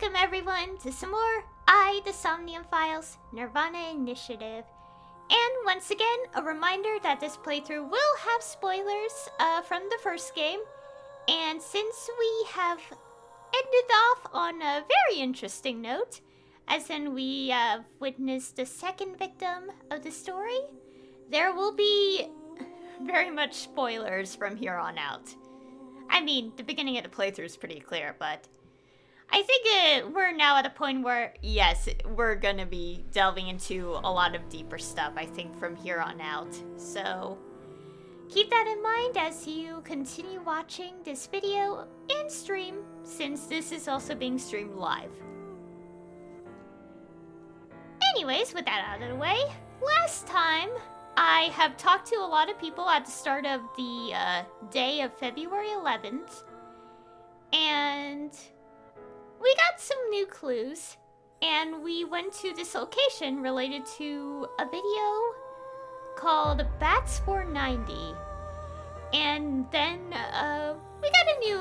Welcome everyone to some more the Somnium Files nirvanA initiative. And once again, a reminder that this playthrough will have spoilers from the first game. And since we have ended off on a very interesting note, as in we have witnessed the second victim of the story, there will be very much spoilers from here on out. I mean, the beginning of the playthrough is pretty clear, but I think we're now at a point where, yes, we're gonna be delving into a lot of deeper stuff, I think, from here on out. So keep that in mind as you continue watching this video and stream, since this is also being streamed live. Anyways, with that out of the way, last time I have talked to a lot of people at the start of the day of February 11th, and we got some new clues, and we went to this location related to a video called Bats 490. And then we got a new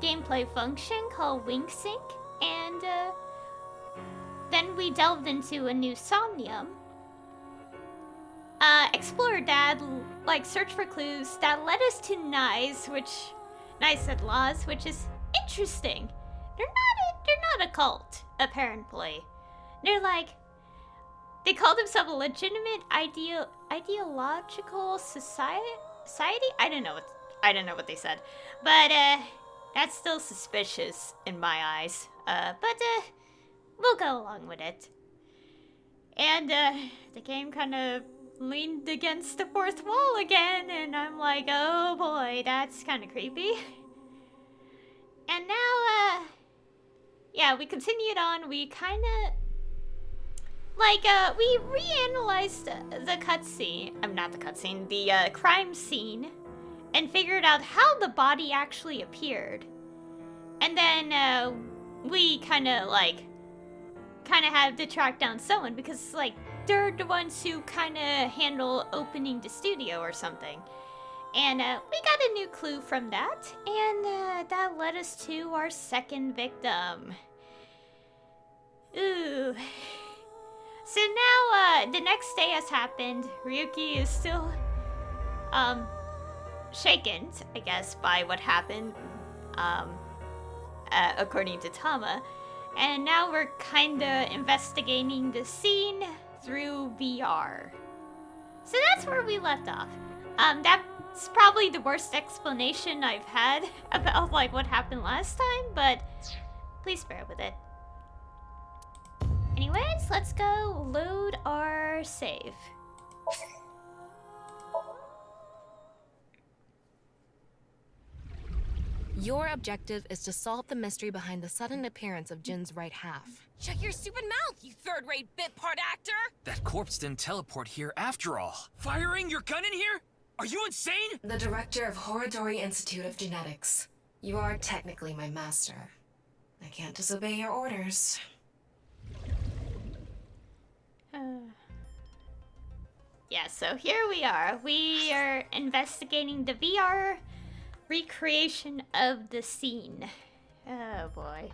gameplay function called Wink Sync, and then we delved into a new Somnium. Explored that, like, search for clues that led us to Nice at Laws, which is interesting. They're not a cult, apparently. They call themselves a legitimate ideological society. I don't know what they said, but that's still suspicious in my eyes. But we'll go along with it. And the game kind of leaned against the fourth wall again, and I'm like, oh boy, that's kind of creepy. And now, yeah, we continued on. We kind of, we reanalyzed the cutscene. Not the cutscene, the crime scene, and figured out how the body actually appeared. And then, we kind of had to track down someone, because, they're the ones who kind of handle opening the studio or something. And we got a new clue from that, and that led us to our second victim. Ooh. So now, the next day has happened. Ryuki is still, shaken, I guess, by what happened, according to Tama. And now we're kinda investigating the scene through VR. So that's where we left off. That's probably the worst explanation I've had about, what happened last time, but please bear with it. Anyways, let's go load our save. Your objective is to solve the mystery behind the sudden appearance of Jin's right half. Shut your stupid mouth, you third-rate bit part actor! That corpse didn't teleport here after all. Firing your gun in here? Are you insane? The director of Horodori Institute of Genetics. You are technically my master. I can't disobey your orders. Yeah, so here we are. We are investigating the VR recreation of the scene. Oh boy.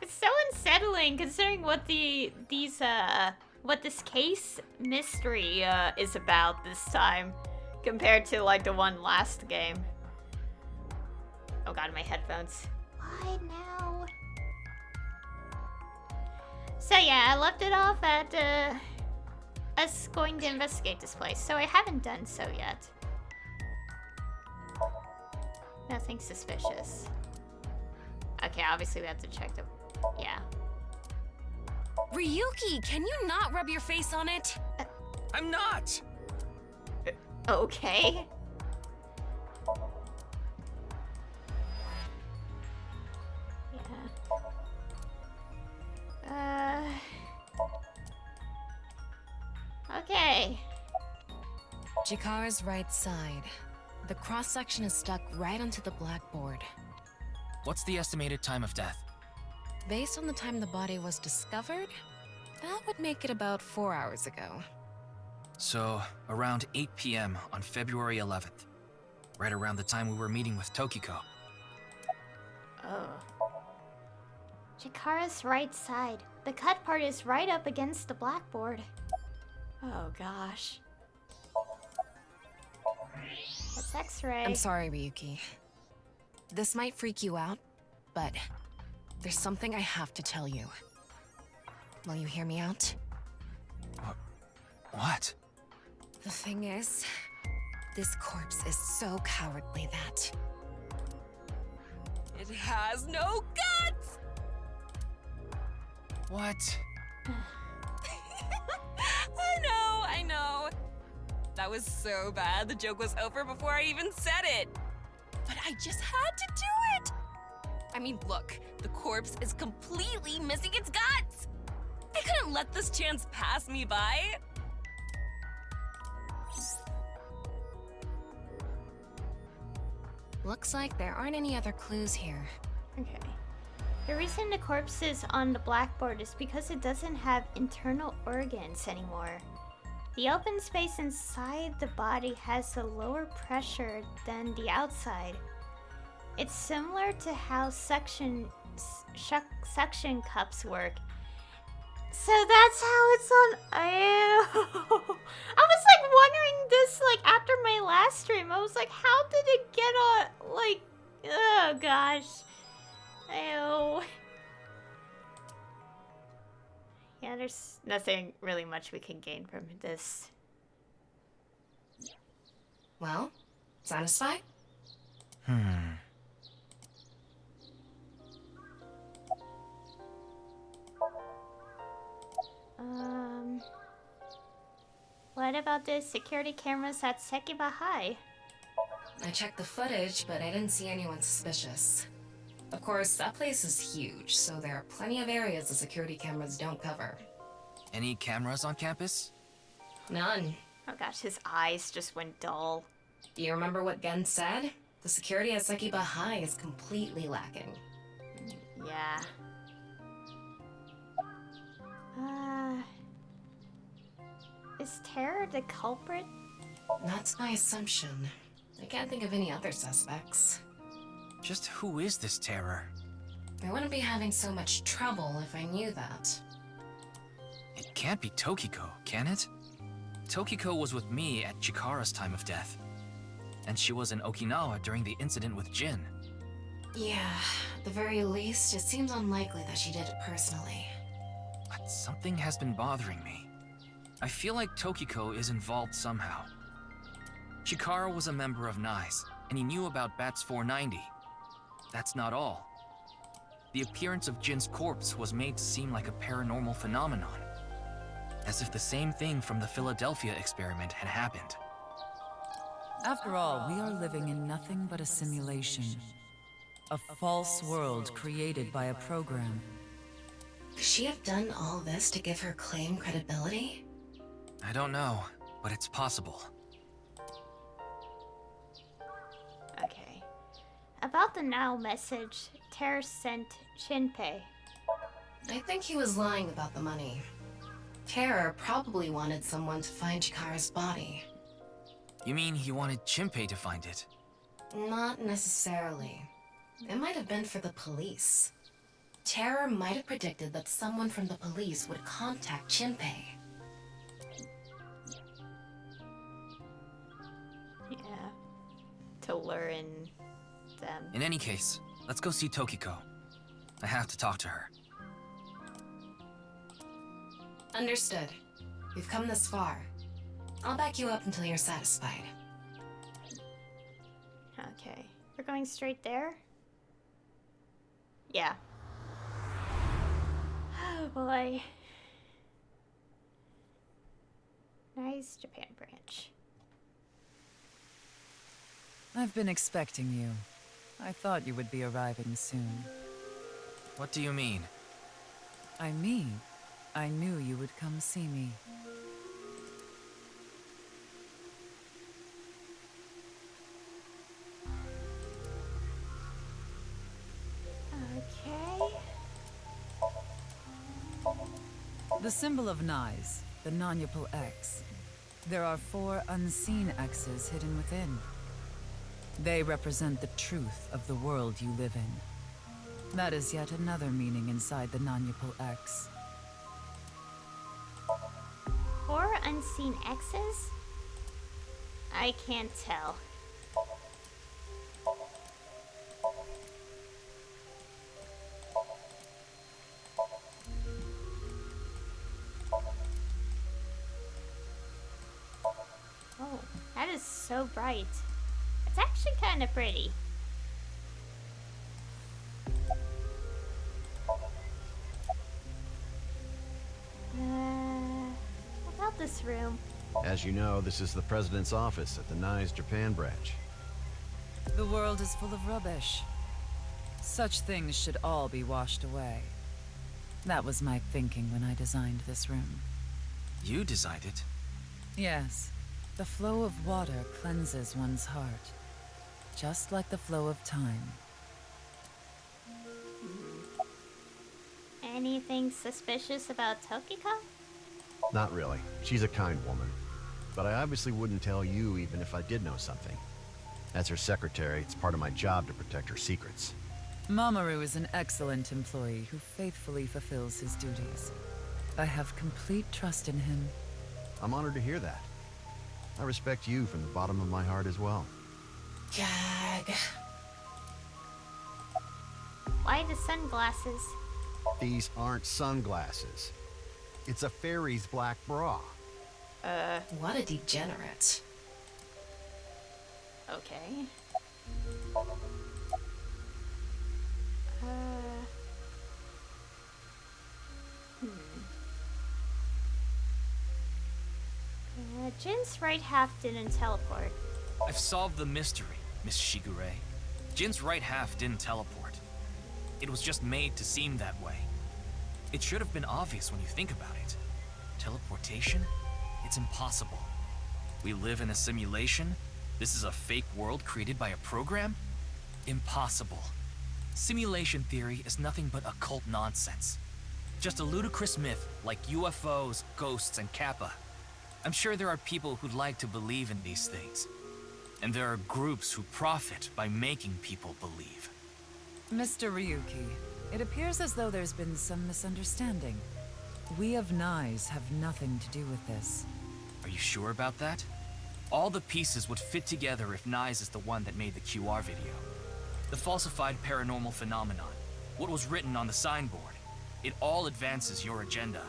It's so unsettling considering what what this case mystery is about this time compared to the one last game. Oh god, my headphones. Why now? So yeah, I left it off at us going to investigate this place, so I haven't done so yet. Nothing suspicious. Okay, obviously we have to check the... yeah. Ryuki, can you not rub your face on it? I'm not! Okay. Yeah. Okay. Chikara's right side. The cross-section is stuck right onto the blackboard. What's the estimated time of death? Based on the time the body was discovered, that would make it about 4 hours ago. So, around 8 p.m. on February 11th. Right around the time we were meeting with Tokiko. Oh. Chikara's right side. The cut part is right up against the blackboard. Oh gosh. That's X-ray. I'm sorry, Ryuki. This might freak you out, but there's something I have to tell you. Will you hear me out? What? The thing is, this corpse is so cowardly that It has no guts! What? I know. That was so bad, the joke was over before I even said it. But I just had to do it! I mean, look, the corpse is completely missing its guts! I couldn't let this chance pass me by. looks like there aren't any other clues here. Okay. The reason the corpse is on the blackboard is because it doesn't have internal organs anymore. The open space inside the body has a lower pressure than the outside. It's similar to how suction cups work. So that's how it's on. I was like wondering this like after my last stream. I was like, how did it get on? Like, oh gosh. Ew. Yeah, there's nothing really much we can gain from this. Well, satisfied? What about the security cameras at Sekiba High? I checked the footage, but I didn't see anyone suspicious. Of course, that place is huge, so there are plenty of areas the security cameras don't cover. Any cameras on campus? None. Oh gosh, his eyes just went dull. Do you remember what Gen said? The security at Sekiba High is completely lacking. Yeah. Is Terror the culprit? That's my assumption. I can't think of any other suspects. Just who is this terror? I wouldn't be having so much trouble if I knew that. It can't be Tokiko, can it? Tokiko was with me at Chikara's time of death. And she was in Okinawa during the incident with Jin. Yeah, at the very least, it seems unlikely that she did it personally. But something has been bothering me. I feel like Tokiko is involved somehow. Chikara was a member of NICE, and he knew about Bats 490. That's not all. The appearance of Jin's corpse was made to seem like a paranormal phenomenon, as if the same thing from the Philadelphia experiment had happened. After all, we are living in nothing but a simulation. A false world created by a program. Could she have done all this to give her claim credibility? I don't know, but it's possible. Okay. About the now message, Terror sent Shinpei. I think he was lying about the money. Terror probably wanted someone to find Chikara's body. You mean he wanted Shinpei to find it? Not necessarily. It might have been for the police. Terror might have predicted that someone from the police would contact Shinpei. Yeah. To lure in them. In any case, let's go see Tokiko. I have to talk to her. Understood. We've come this far. I'll back you up until you're satisfied. Okay. We're going straight there? Yeah. Oh boy. Nice Japan branch. I've been expecting you. I thought you would be arriving soon. What do you mean? I mean, I knew you would come see me. Okay. The symbol of Nyes, the non-Yapal X. There are 4 unseen X's hidden within. They represent the truth of the world you live in. That is yet another meaning inside the non-Nupal X. 4 unseen X's? I can't tell. Oh, that is so bright. It's actually kind of pretty. What about this room? As you know, this is the President's office at the NICE Japan branch. The world is full of rubbish. Such things should all be washed away. That was my thinking when I designed this room. You designed it? Yes, the flow of water cleanses one's heart, just like the flow of time. Anything suspicious about Tokiko? Not really. She's a kind woman. But I obviously wouldn't tell you even if I did know something. As her secretary, it's part of my job to protect her secrets. Mamoru is an excellent employee who faithfully fulfills his duties. I have complete trust in him. I'm honored to hear that. I respect you from the bottom of my heart as well. Gag. Why the sunglasses? These aren't sunglasses. It's a fairy's black bra. What a degenerate. Okay. Jin's right half didn't teleport. I've solved the mystery, Miss Shigure. Jin's right half didn't teleport. It was just made to seem that way. It should have been obvious when you think about it. Teleportation? It's impossible. We live in a simulation? This is a fake world created by a program? Impossible. Simulation theory is nothing but occult nonsense. Just a ludicrous myth like UFOs, ghosts, and Kappa. I'm sure there are people who'd like to believe in these things. And there are groups who profit by making people believe. Mr. Ryuki, it appears as though there's been some misunderstanding. We of NICE have nothing to do with this. Are you sure about that? All the pieces would fit together if NICE is the one that made the QR video. The falsified paranormal phenomenon, what was written on the signboard, it all advances your agenda.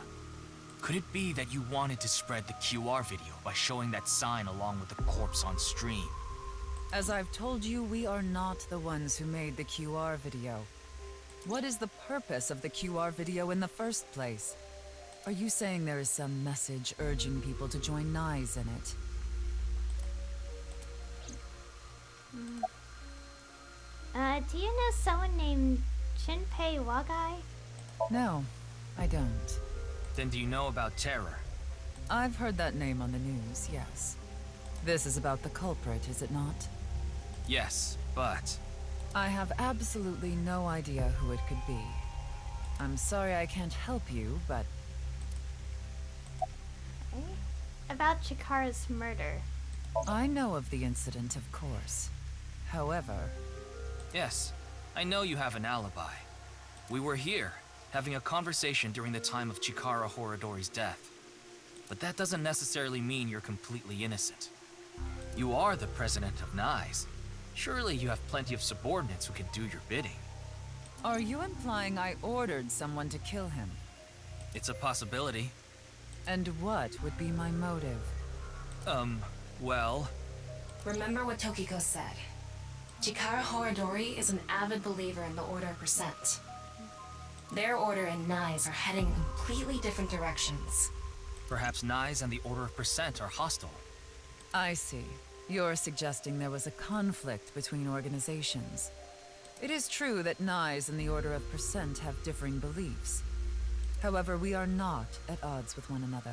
Could it be that you wanted to spread the QR video by showing that sign along with the corpse on stream? As I've told you, we are not the ones who made the QR video. What is the purpose of the QR video in the first place? Are you saying there is some message urging people to join NICE in it? Do you know someone named Shinpei Wagai? No, I don't. Then do you know about terror? I've heard that name on the news, yes. This is about the culprit, is it not? Yes, but... I have absolutely no idea who it could be. I'm sorry I can't help you, but... Okay. About Chikara's murder. I know of the incident, of course. However... Yes, I know you have an alibi. We were here, having a conversation during the time of Chikara Horadori's death. But that doesn't necessarily mean you're completely innocent. You are the president of NICE. Surely you have plenty of subordinates who can do your bidding. Are you implying I ordered someone to kill him? It's a possibility. And what would be my motive? Well... Remember what Tokiko said. Chikara Horadori is an avid believer in the Order of Percent. Their order and NICE are heading in completely different directions. Perhaps NICE and the Order of Percent are hostile. I see. You're suggesting there was a conflict between organizations. It is true that NICE and the Order of Percent have differing beliefs. However, we are not at odds with one another.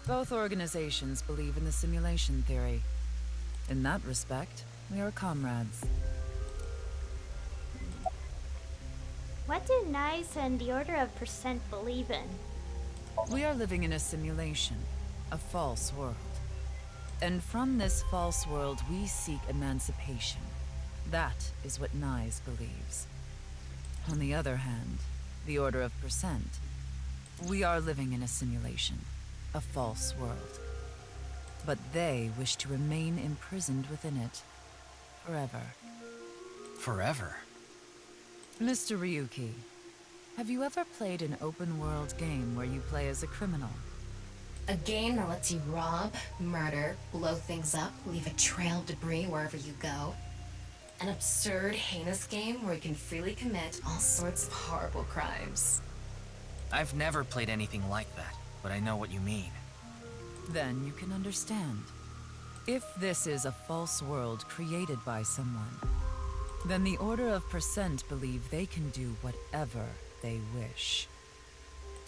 Both organizations believe in the simulation theory. In that respect, we are comrades. What do NICE and the Order of Percent believe in? We are living in a simulation, a false world. And from this false world, we seek emancipation. That is what NICE believes. On the other hand, the Order of Percent. We are living in a simulation, a false world. But they wish to remain imprisoned within it, forever. Forever? Mr. Ryuki, have you ever played an open-world game where you play as a criminal? A game that lets you rob, murder, blow things up, leave a trail of debris wherever you go. An absurd, heinous game where you can freely commit all sorts of horrible crimes. I've never played anything like that, but I know what you mean. Then you can understand. If this is a false world created by someone, then the Order of Percent believe they can do whatever they wish.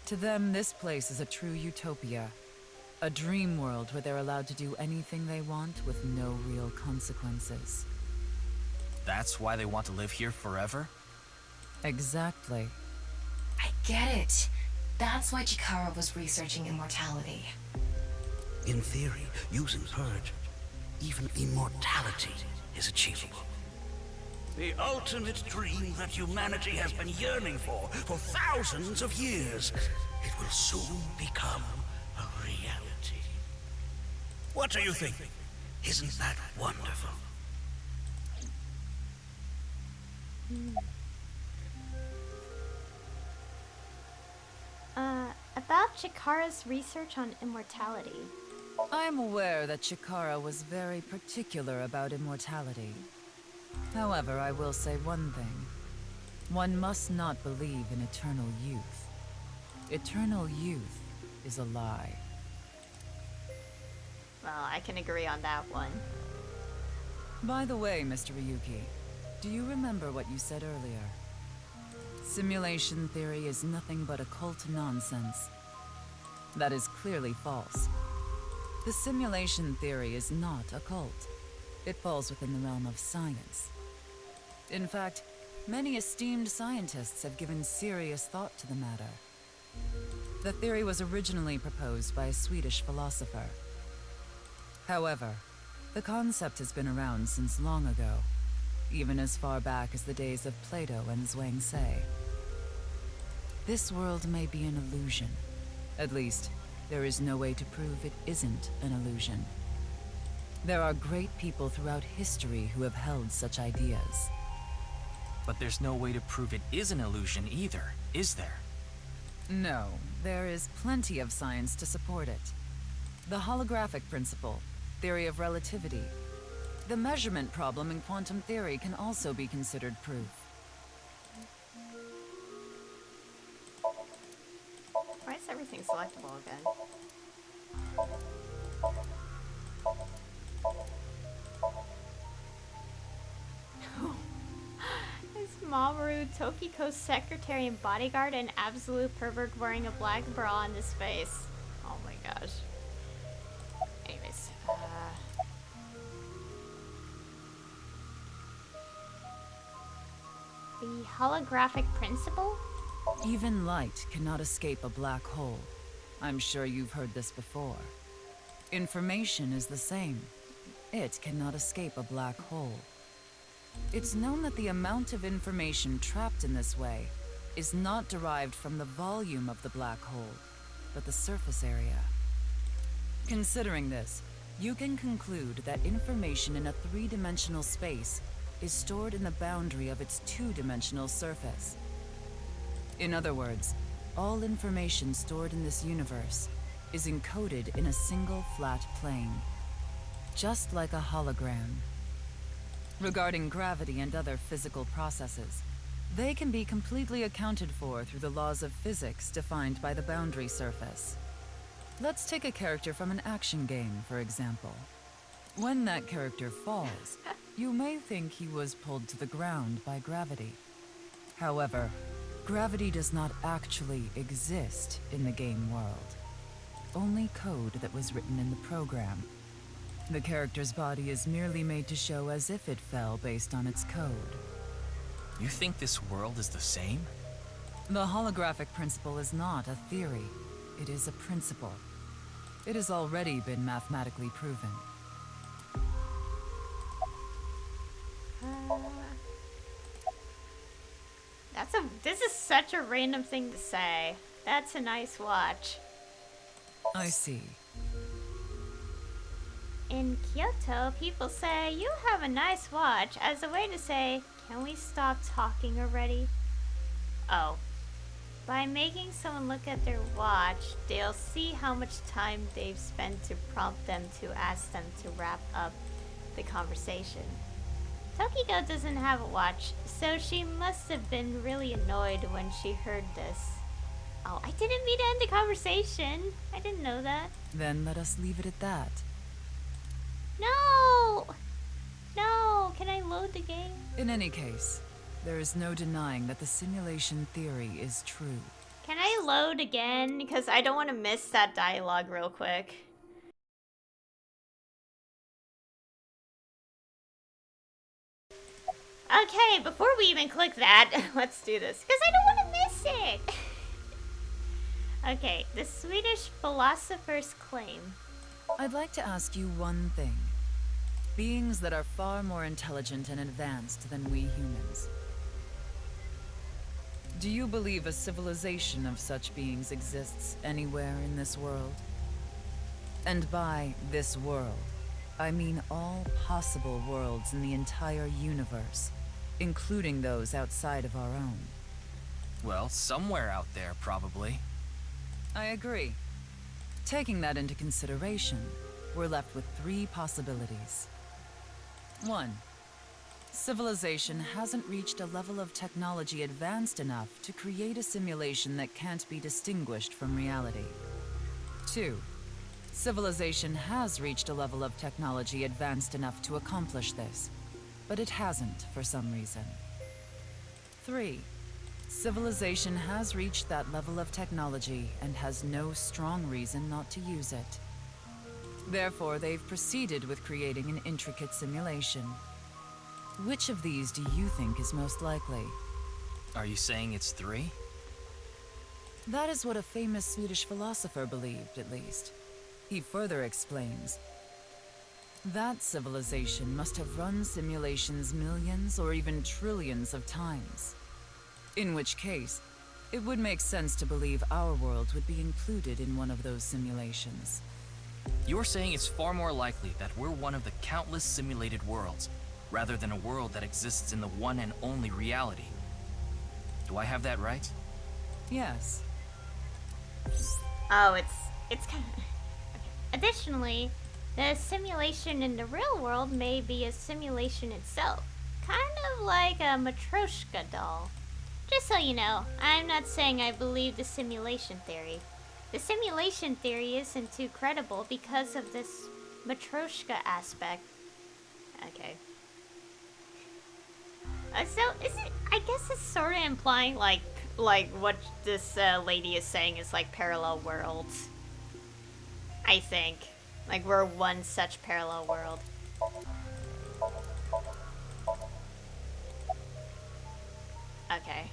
To them, this place is a true utopia. A dream world where they're allowed to do anything they want with no real consequences. That's why they want to live here forever? Exactly. I get it. That's why Chikara was researching immortality. In theory, using Purge, even immortality is achievable. The ultimate dream that humanity has been yearning for thousands of years. It will soon become a reality. What do you think? Isn't that wonderful? About Chikara's research on immortality. I'm aware that Chikara was very particular about immortality. However, I will say one thing. One must not believe in eternal youth. Eternal youth is a lie. Well, I can agree on that one. By the way, Mr. Ryuki, do you remember what you said earlier? Simulation theory is nothing but occult nonsense. That is clearly false. The simulation theory is not occult. It falls within the realm of science. In fact, many esteemed scientists have given serious thought to the matter. The theory was originally proposed by a Swedish philosopher. However, the concept has been around since long ago, even as far back as the days of Plato and Zhuangzi. This world may be an illusion. At least, there is no way to prove it isn't an illusion. There are great people throughout history who have held such ideas. But there's no way to prove it is an illusion either, is there? No, there is plenty of science to support it. The holographic principle, theory of relativity, the measurement problem in quantum theory can also be considered proof. Why is everything selectable again? Is Mamoru Tokiko's secretary and bodyguard an absolute pervert wearing a black bra in this face? Oh my gosh. Anyways, the holographic principle? Even light cannot escape a black hole. I'm sure you've heard this before. Information is the same. It cannot escape a black hole. It's known that the amount of information trapped in this way is not derived from the volume of the black hole, but the surface area. Considering this, you can conclude that information in a three-dimensional space is stored in the boundary of its two-dimensional surface. In other words, all information stored in this universe is encoded in a single flat plane, just like a hologram. Regarding gravity and other physical processes, they can be completely accounted for through the laws of physics defined by the boundary surface. Let's take a character from an action game, for example. When that character falls, you may think he was pulled to the ground by gravity. However, gravity does not actually exist in the game world. Only code that was written in the program. The character's body is merely made to show as if it fell based on its code. You think this world is the same? The holographic principle is not a theory. It is a principle. It has already been mathematically proven. That's This is such a random thing to say. That's a nice watch. I see. In Kyoto, people say, "You have a nice watch," as a way to say, "Can we stop talking already?" Oh. By making someone look at their watch, they'll see how much time they've spent to prompt them to ask them to wrap up the conversation. Tokiko doesn't have a watch, so she must have been really annoyed when she heard this. Oh, I didn't mean to end the conversation. I didn't know that. Then let us leave it at that. No! No, can I load the game? In any case, there is no denying that the simulation theory is true. Can I load again? Because I don't want to miss that dialogue real quick. Okay, before we even click that, let's do this. Because I don't want to miss it! Okay, the Swedish philosopher's claim. I'd like to ask you one thing. Beings that are far more intelligent and advanced than we humans. Do you believe a civilization of such beings exists anywhere in this world? And by this world, I mean all possible worlds in the entire universe, including those outside of our own. Well, somewhere out there, probably. I agree. Taking that into consideration, we're left with 3 possibilities. 1. Civilization hasn't reached a level of technology advanced enough to create a simulation that can't be distinguished from reality. 2. Civilization has reached a level of technology advanced enough to accomplish this, but it hasn't for some reason. 3. Civilization has reached that level of technology and has no strong reason not to use it. Therefore, they've proceeded with creating an intricate simulation. Which of these do you think is most likely? Are you saying it's 3? That is what a famous Swedish philosopher believed, at least. He further explains. That civilization must have run simulations millions or even trillions of times. In which case, it would make sense to believe our world would be included in one of those simulations. You're saying it's far more likely that we're one of the countless simulated worlds, rather than a world that exists in the one and only reality. Do I have that right? Yes. Oh, it's kind of... Additionally, the simulation in the real world may be a simulation itself. Kind of like a Matryoshka doll. Just so you know, I'm not saying I believe the simulation theory. The simulation theory isn't too credible because of this Matryoshka aspect. Okay. So, is it... I guess it's sort of implying, like what this lady is saying is, like, parallel worlds. I think. Like, we're one such parallel world. Okay.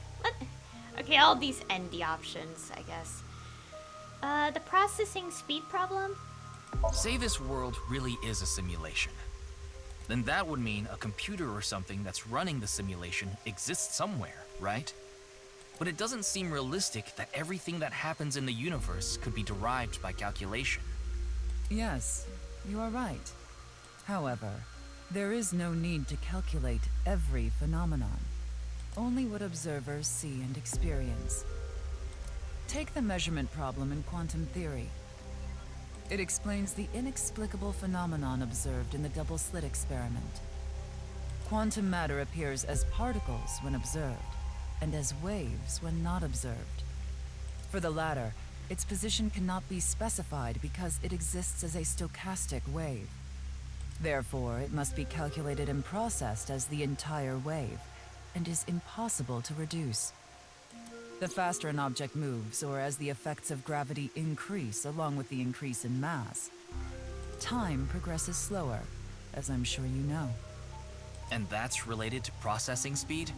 Okay, all these ND options, I guess. The processing speed problem? Say this world really is a simulation. Then that would mean a computer or something that's running the simulation exists somewhere, right? But it doesn't seem realistic that everything that happens in the universe could be derived by calculation. Yes, you are right. However, there is no need to calculate every phenomenon. Only what observers see and experience. Take the measurement problem in quantum theory. It explains the inexplicable phenomenon observed in the double-slit experiment. Quantum matter appears as particles when observed, and as waves when not observed. For the latter, its position cannot be specified because it exists as a stochastic wave. Therefore, it must be calculated and processed as the entire wave, and is impossible to reduce. The faster an object moves, or as the effects of gravity increase along with the increase in mass, time progresses slower, as I'm sure you know. And that's related to processing speed?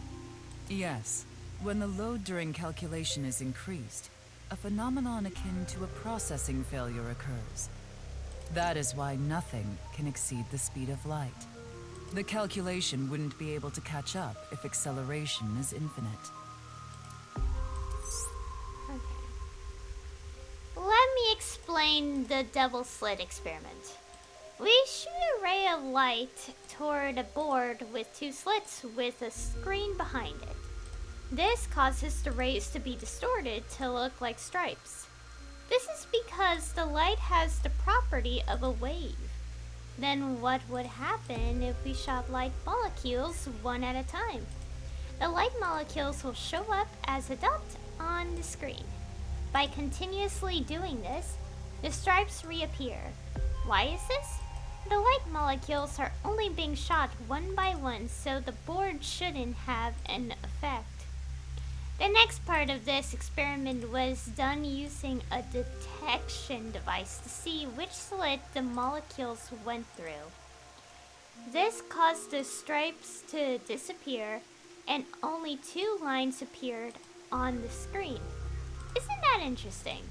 Yes. When the load during calculation is increased, a phenomenon akin to a processing failure occurs. That is why nothing can exceed the speed of light. The calculation wouldn't be able to catch up if acceleration is infinite. explain the double slit experiment. We shoot a ray of light toward a board with two slits with a screen behind it. This causes the rays to be distorted to look like stripes. This is because the light has the property of a wave. Then what would happen if we shot light molecules one at a time? The light molecules will show up as a dot on the screen. By continuously doing this, the stripes reappear. Why is this? The light molecules are only being shot one by one, so the board shouldn't have an effect. The next part of this experiment was done using a detection device to see which slit the molecules went through. This caused the stripes to disappear and only two lines appeared on the screen. Isn't that interesting?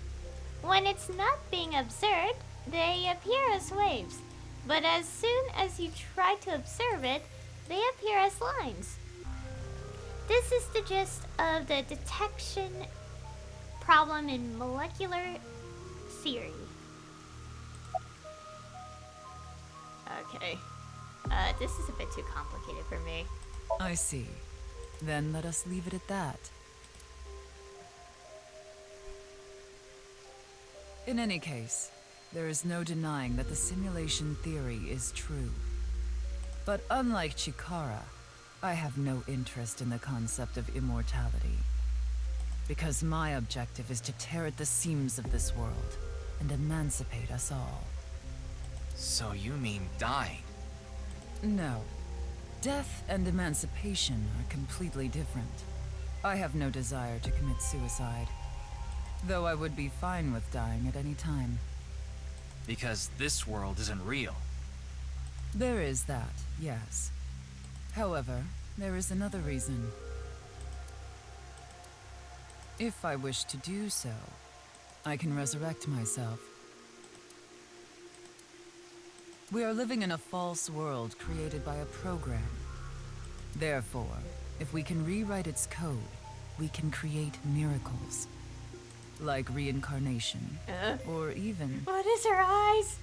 When it's not being observed, they appear as waves, but as soon as you try to observe it, they appear as lines. This is the gist of the detection problem in molecular theory. Okay. This is a bit too complicated for me. I see. Then let us leave it at that. In any case, there is no denying that the simulation theory is true. But unlike Chikara, I have no interest in the concept of immortality. Because my objective is to tear at the seams of this world and emancipate us all. So you mean dying? No. Death and emancipation are completely different. I have no desire to commit suicide. Though I would be fine with dying at any time. Because this world isn't real. There is that, yes. However, there is another reason. If I wish to do so, I can resurrect myself. We are living in a false world created by a program. Therefore, if we can rewrite its code, we can create miracles. Like reincarnation, or even What is her eyes?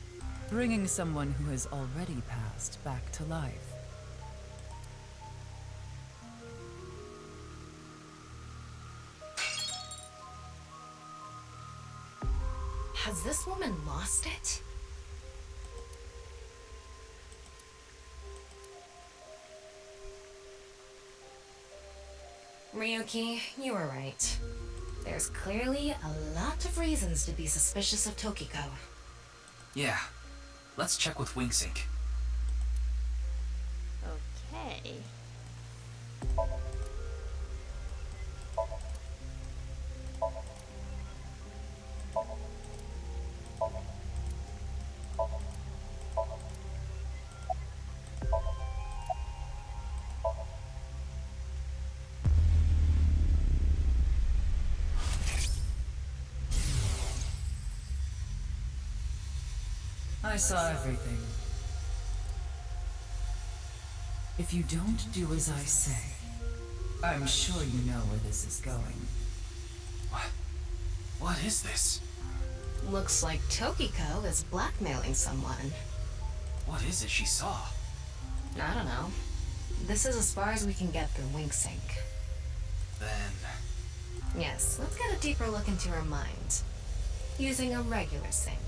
bringing someone who has already passed back to life. Has this woman lost it? Ryuki, you were right. There's clearly a lot of reasons to be suspicious of Tokiko. Yeah. Let's check with WingSync. Okay. I saw everything. If you don't do as I say, I'm sure you know where this is going. What is this? Looks like Tokiko is blackmailing someone. What is it she saw? I don't know. This is as far as we can get through WingSync. Then... Yes, let's get a deeper look into her mind. Using a regular sync.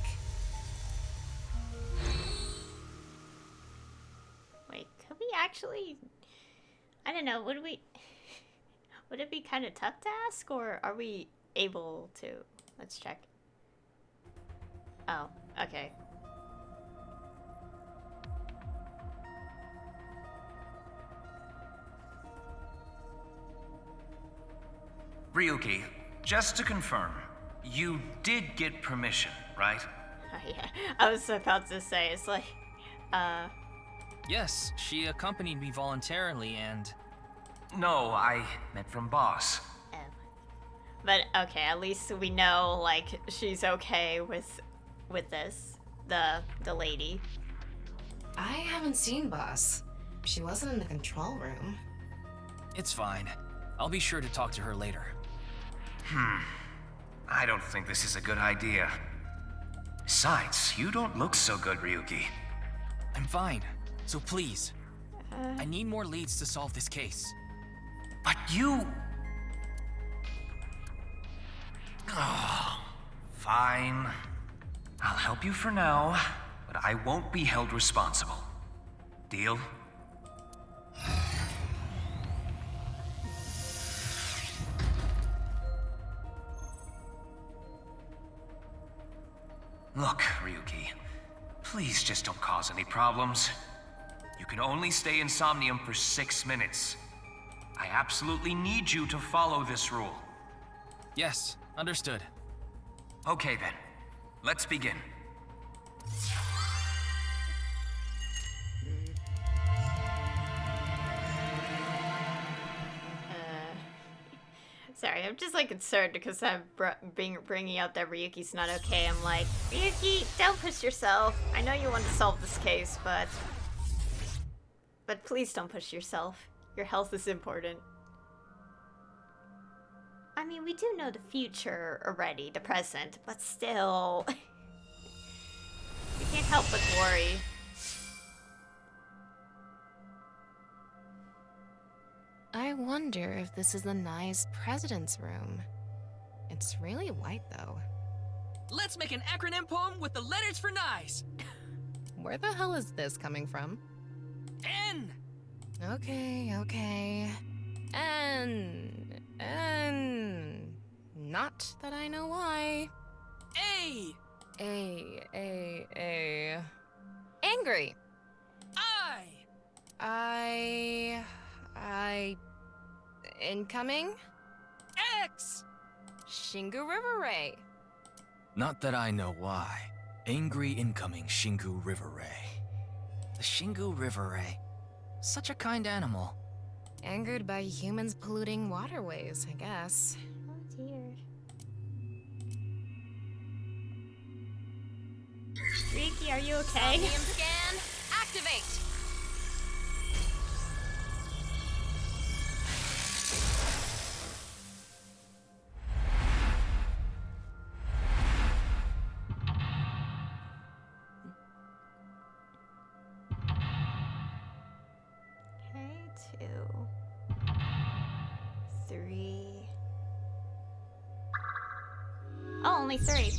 Wait, could we actually... I don't know, would it be kind of tough to ask, or are we able to? Let's check. Oh, okay. Ryuki, just to confirm, you did get permission, right? Oh, yeah, I was about to say, it's like, Yes, she accompanied me voluntarily and... No, I meant from boss. but okay, at least we know, like, she's okay with this, the lady. I haven't seen Boss. She wasn't in the control room. It's fine. I'll be sure to talk to her later. I don't think this is a good idea. Besides, you don't look so good, Ryuki. I'm fine, so please. I need more leads to solve this case. But you... Oh, fine. I'll help you for now, but I won't be held responsible. Deal? Look, Ryuki, please just don't cause any problems. You can only stay in Somnium for 6 minutes. I absolutely need you to follow this rule. Yes, understood. Okay then, let's begin. Sorry, I'm just like concerned because I'm bringing up that Ryuki's not okay. I'm like, Ryuki, don't push yourself. I know you want to solve this case, but please don't push yourself. Your health is important. I mean, we do know the future already, the present, but still, you can't help but worry. I wonder if this is the nice president's room. It's really white, though. Let's make an acronym poem with the letters for nice. Where the hell is this coming from? N. Okay. N. Not that I know why. A. Angry. I. Incoming? X. Shingu River Ray. Not that I know why. Angry incoming Shingu River Ray. The Shingu River Ray. Such a kind animal. Angered by humans polluting waterways, I guess. Oh dear. Ryuki, are you okay? Somnium scan, activate! Okay, 2, 3. Oh, only 3.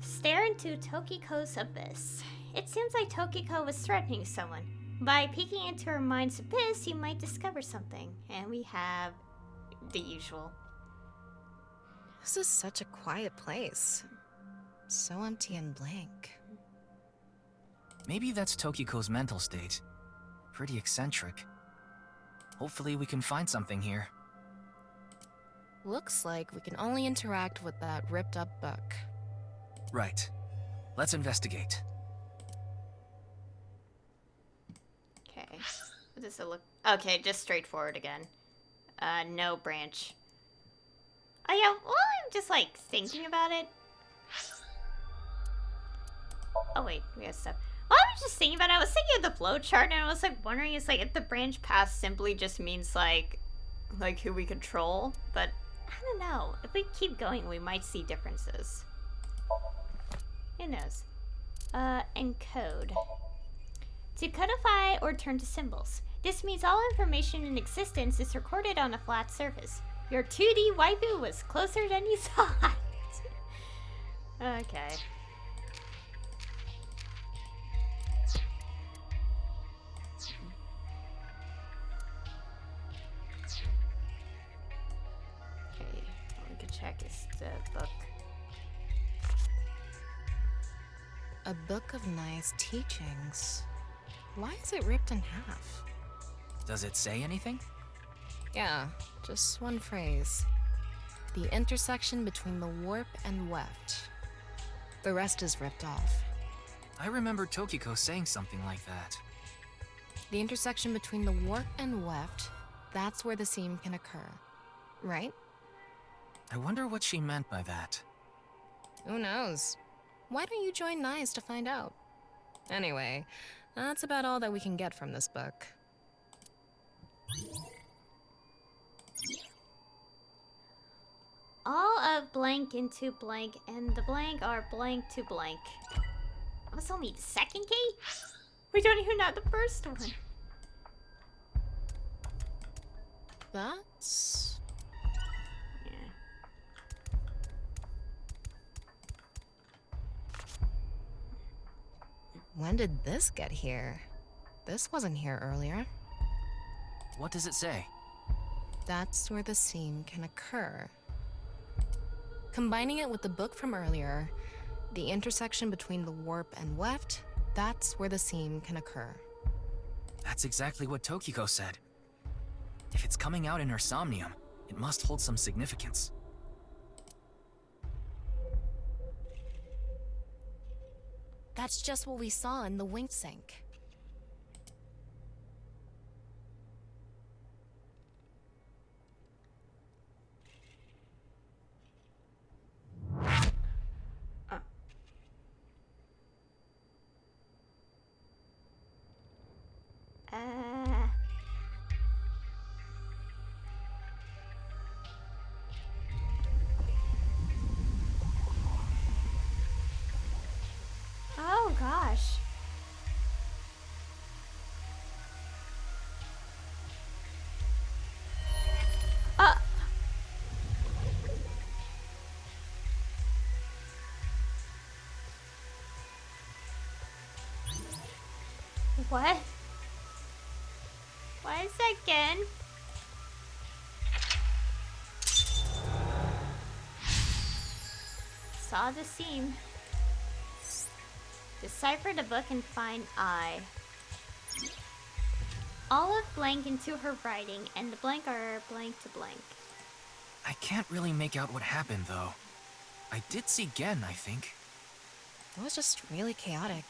Stare into Tokiko's abyss. It seems like Tokiko was threatening someone. By peeking into her mind's abyss, you might discover something. And we have the usual. This is such a quiet place. So empty and blank. Maybe that's Tokiko's mental state. Pretty eccentric. Hopefully we can find something here. Looks like we can only interact with that ripped up book. Right. Let's investigate. Okay. What does it look? Okay, just straightforward again. No branch. Oh yeah, well, I'm just like thinking about it. Oh wait, we got stuff. Well, I was just thinking about it. I was thinking of the flowchart, and I was like wondering, it's like if the branch path simply just means like who we control. But I don't know. If we keep going, we might see differences. Who knows? Encode. To codify or turn to symbols. This means all information in existence is recorded on a flat surface. Your 2D waifu was closer than you thought. Okay. Okay, all we can check is the book. A book of nice teachings. Why is it ripped in half? Does it say anything? Yeah, just one phrase. The intersection between the warp and weft. The rest is ripped off. I remember Tokiko saying something like that. The intersection between the warp and weft, that's where the seam can occur. Right? I wonder what she meant by that. Who knows? Why don't you join NICE to find out? Anyway, that's about all that we can get from this book. all of blank into blank, and the blank are blank to blank. That was only the second key? We don't even know the first one. That's... Yeah. When did this get here? This wasn't here earlier. What does it say? That's where the seam can occur. Combining it with the book from earlier, the intersection between the warp and weft, that's where the seam can occur. That's exactly what Tokiko said. If it's coming out in her Somnium, it must hold some significance. That's just what we saw in the wing sink. Oh gosh. What? One second. Saw the seam. Decipher the book and find I. Olive blank into her writing, and the blank are blank to blank. I can't really make out what happened, though. I did see Gen, I think. It was just really chaotic.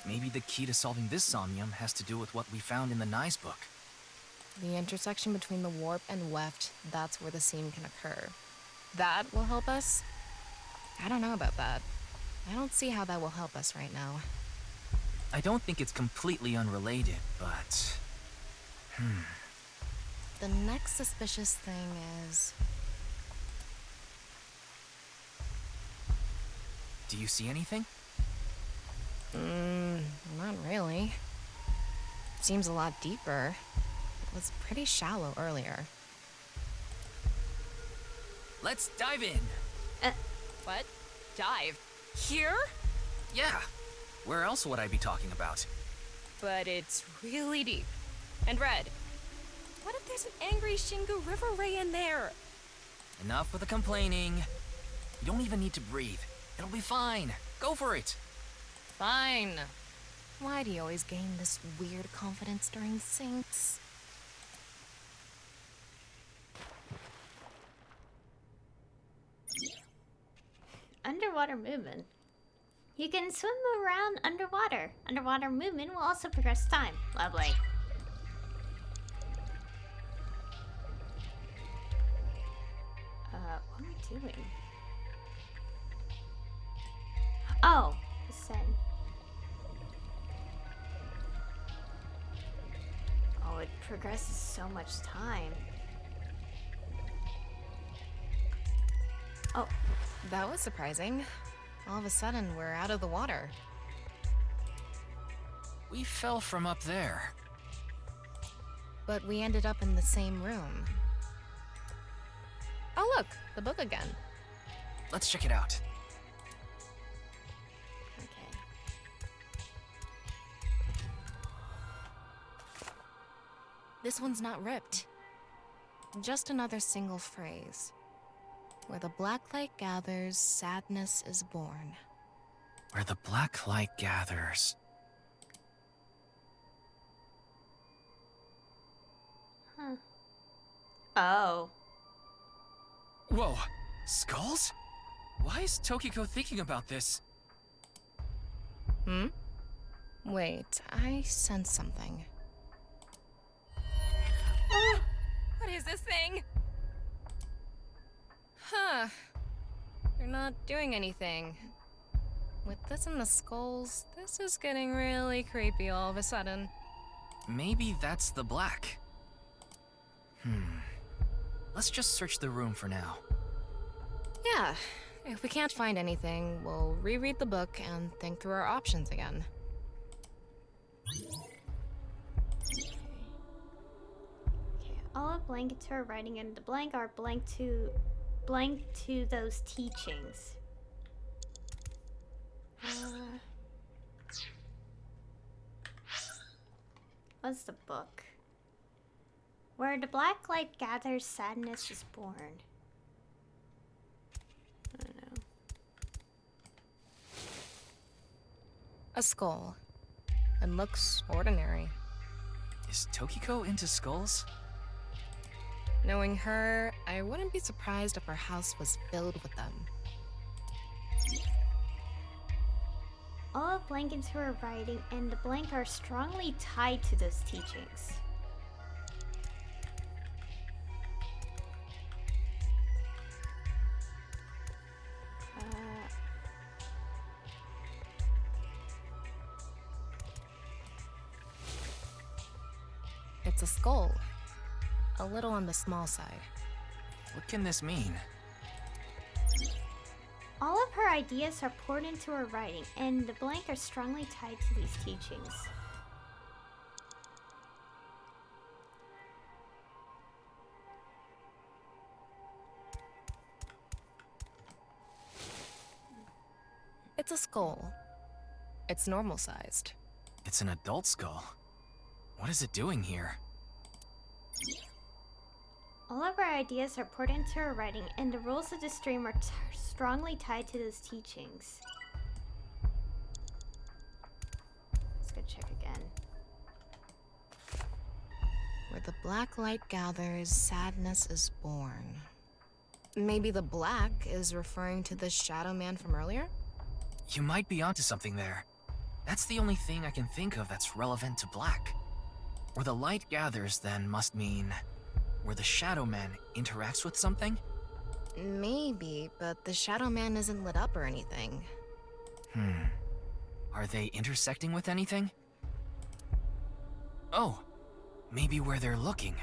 Maybe the key to solving this Somnium has to do with what we found in the Nye's book. The intersection between the warp and weft, that's where the seam can occur. That will help us? I don't know about that. I don't see how that will help us right now. I don't think it's completely unrelated, but... The next suspicious thing is... Do you see anything? Not really. Seems a lot deeper. It was pretty shallow earlier. Let's dive in! What? Dive? Here? Yeah! Where else would I be talking about? But it's really deep. And red. What if there's an angry Shingu River Ray in there? Enough with the complaining. You don't even need to breathe. It'll be fine. Go for it. Fine. Why do you always gain this weird confidence during sinks? Underwater movement. You can swim around underwater. Underwater movement will also progress time. Lovely. What am I doing? Oh, ascend. Oh, it progresses so much time. Oh. That was surprising. All of a sudden, we're out of the water. We fell from up there. But we ended up in the same room. Oh look, the book again. Let's check it out. Okay. This one's not ripped. Just another single phrase. Where the black light gathers, sadness is born. Where the black light gathers. Huh. Oh. Whoa! Skulls? Why is Tokiko thinking about this? Wait, I sense something. What is this thing? Huh. They're not doing anything. With this and the skulls, this is getting really creepy all of a sudden. Maybe that's the black. let's just search the room for now. Yeah, if we can't find anything, we'll reread the book and think through our options again. Okay, all of blank to her writing and the blank are blank to those teachings. What's the book? Where the black light gathers, sadness is born. I don't know. A skull. It looks ordinary. Is Tokiko into skulls? Knowing her, I wouldn't be surprised if her house was filled with them. All of blank into her writing and the blank are strongly tied to those teachings. It's a skull. A little on the small side. What can this mean? All of her ideas are poured into her writing, and the blank are strongly tied to these teachings. It's a skull. It's normal sized. It's an adult skull. What is it doing here? All of her ideas are poured into her writing, and the rules of the stream are strongly tied to those teachings. Let's go check again. Where the black light gathers, sadness is born. Maybe the black is referring to the shadow man from earlier? You might be onto something there. That's the only thing I can think of that's relevant to black. Where the light gathers, then, must mean where the shadow man interacts with something? Maybe, but the shadow man isn't lit up or anything. Are they intersecting with anything? Oh, maybe where they're looking.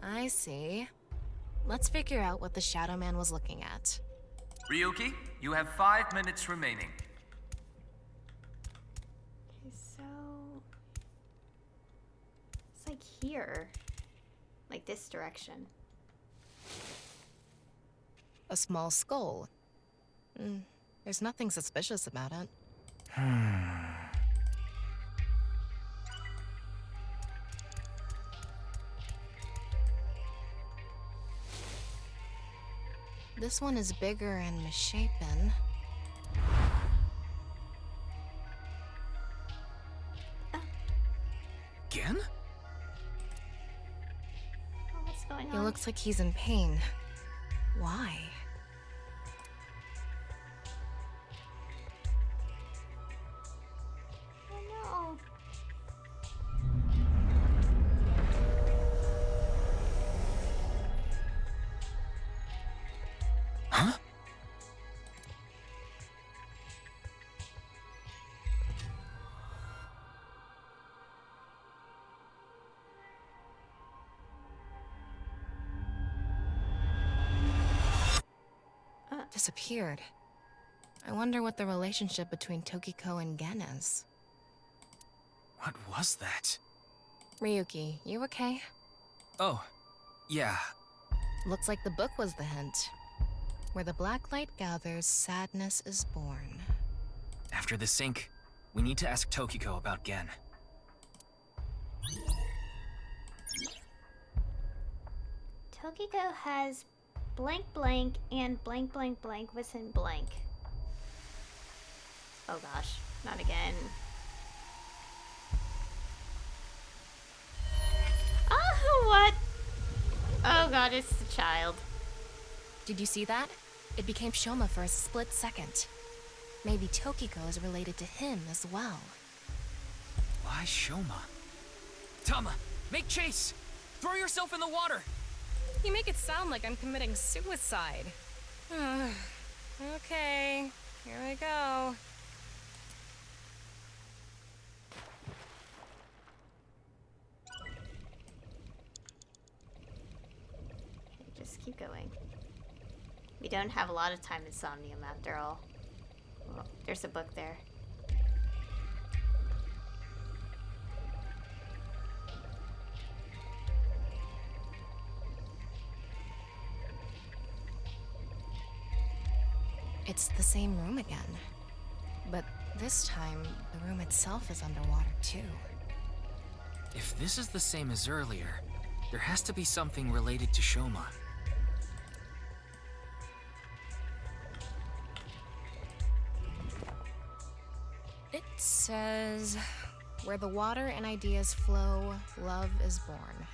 I see. Let's figure out what the shadow man was looking at. Ryuki, you have 5 minutes remaining. Okay, so it's like here. Like this direction. A small skull. There's nothing suspicious about it. This one is bigger and misshapen. Again? Oh, what's going He on? looks like he's in pain. Why? Oh no. Huh? Disappeared. I wonder what the relationship between Tokiko and Gen is. What was that? Ryuki, you okay? Oh, yeah. Looks like the book was the hint. Where the black light gathers, sadness is born. After the sync, we need to ask Tokiko about Gen. Tokiko has blank blank and blank blank blank within blank. Oh gosh, not again. Oh, what? Oh god, it's the child. Did you see that? It became Shoma for a split second. Maybe Tokiko is related to him as well. Why Shoma? Tama, make chase! Throw yourself in the water! You make it sound like I'm committing suicide. Okay, here I go. Just keep going. We don't have a lot of time in Somnium after all. Oh, there's a book there. It's the same room again. But this time, the room itself is underwater too. If this is the same as earlier, there has to be something related to Shoma. It says, where the water and ideas flow, love is born.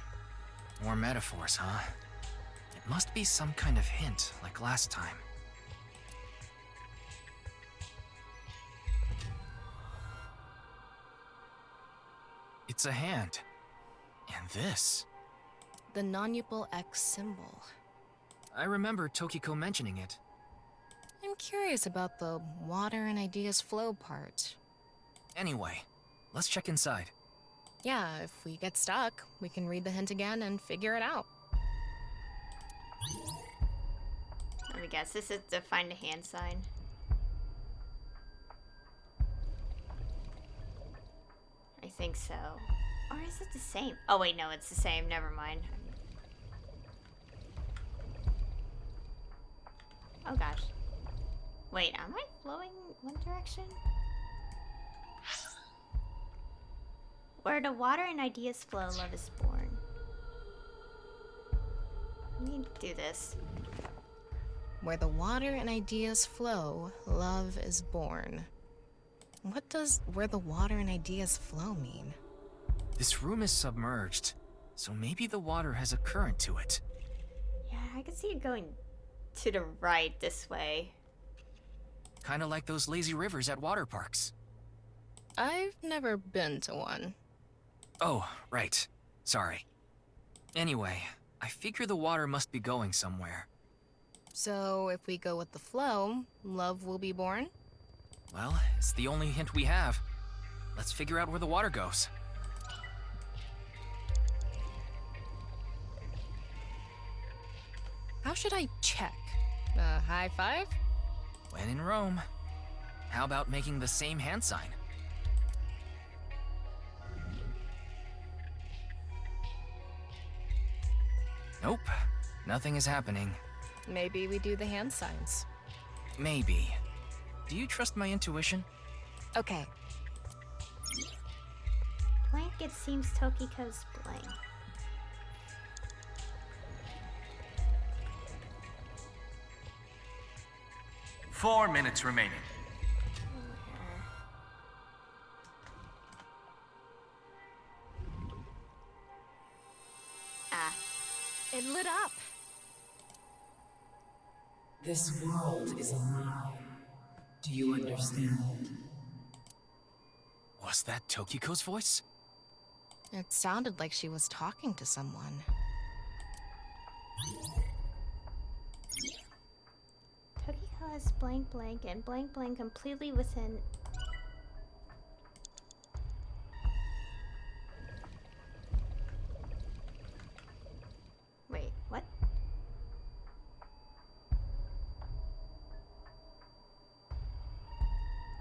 More metaphors, huh? It must be some kind of hint, like last time. It's a hand. And this. The non-upal X symbol. I remember Tokiko mentioning it. I'm curious about the water and ideas flow part. Anyway, let's check inside. Yeah, if we get stuck, we can read the hint again and figure it out. Let me guess, this is to find a hand sign. I think so. Or is it the same? Oh wait, no, it's the same. Never mind. Oh gosh. Wait, am I flowing one direction? Where the water and ideas flow, love is born. Let me do this. Where the water and ideas flow, love is born. What does where the water and ideas flow mean? This room is submerged, so maybe the water has a current to it. Yeah, I can see it going to the right this way. Kinda like those lazy rivers at water parks. I've never been to one. Oh, right. Sorry. Anyway, I figure the water must be going somewhere. So if we go with the flow, love will be born? Well, it's the only hint we have. Let's figure out where the water goes. How should I check? High five? When in Rome. How about making the same hand sign? Nope. Nothing is happening. Maybe we do the hand signs. Maybe. Do you trust my intuition? Okay. Blank, it seems Tokiko's blank. Four minutes remaining. Ah. It lit up. This world is a lie. Do you understand? Was that Tokiko's voice? It sounded like she was talking to someone. Tokiko has blank blank and blank blank completely within. Wait, what?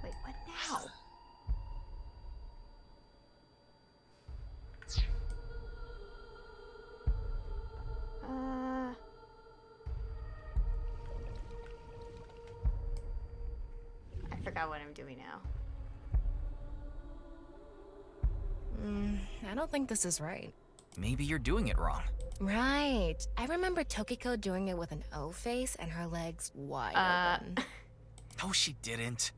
Wait, what now? I forgot what I'm doing now. I don't think this is right. Maybe you're doing it wrong. Right. I remember Tokiko doing it with an O face and her legs wide open. No, she didn't.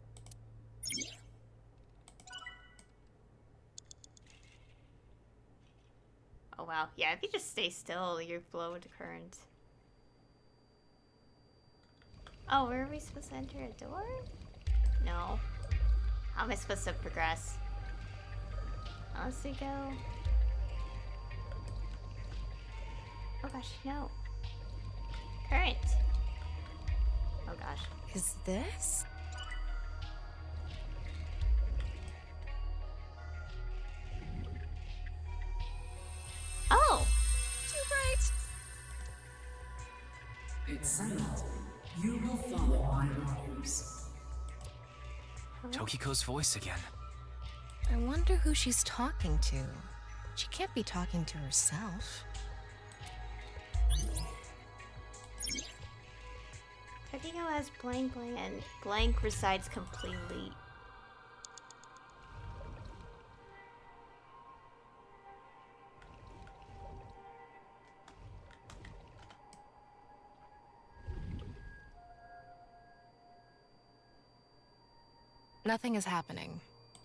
Oh wow. Yeah, if you just stay still, you flow with the current. Oh, where are we supposed to enter a door? No. How am I supposed to progress? Unless we go... Oh gosh, no. Current. Oh gosh. Is this? Oh! Too bright. consent, you will follow my orders. Tokiko's voice again. I wonder who she's talking to. She can't be talking to herself. Tokiko has blank and blank resides completely. Nothing is happening.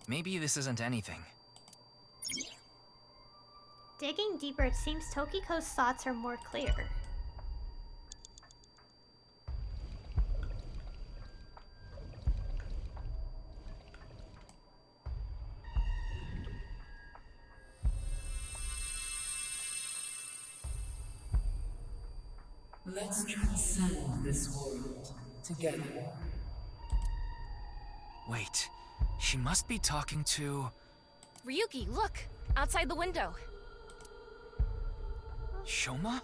Maybe this isn't anything. Digging deeper, it seems Tokiko's thoughts are more clear. Let's transcend this world together. Wait, she must be talking to... Ryuki, look! Outside the window. Shoma?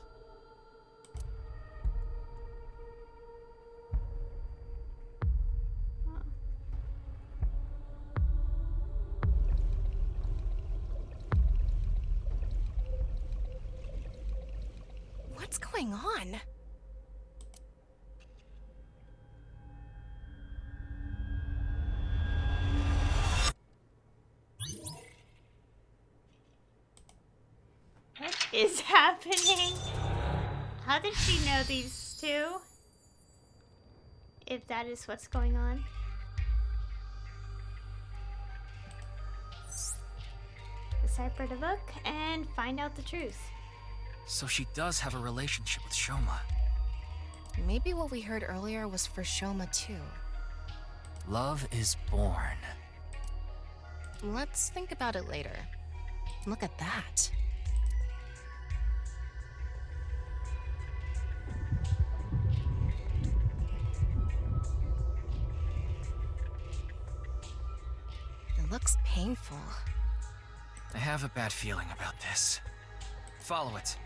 What's going on? What is happening? How did she know these two? If that is what's going on. Decipher the book and find out the truth. So she does have a relationship with Shoma. Maybe what we heard earlier was for Shoma too. Love is born. Let's think about it later. Look at that. It looks painful. I have a bad feeling about this. Follow it.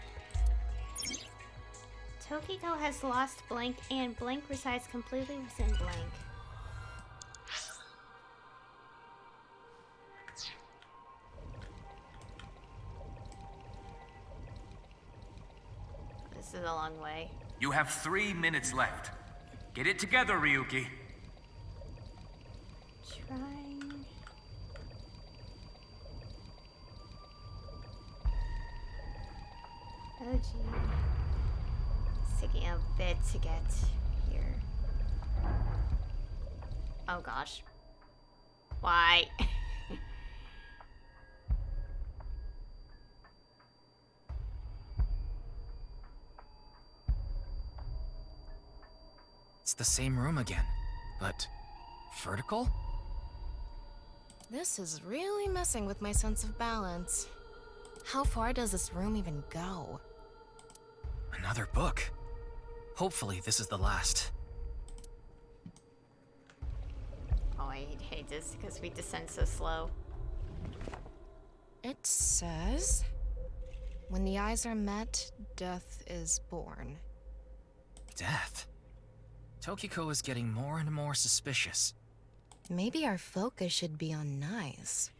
Tokiko has lost blank and blank resides completely within blank. This is a long way. You have 3 minutes left. Get it together, Ryuki. Trying. Oh gee. It's taking a bit to get here. Oh gosh. Why? It's the same room again, but vertical? This is really messing with my sense of balance. How far does this room even go? Another book. Hopefully this is the last. Oh, I hate this because we descend so slow. It says, when the eyes are met, death is born. Death? Tokiko is getting more and more suspicious. Maybe our focus should be on Nyes.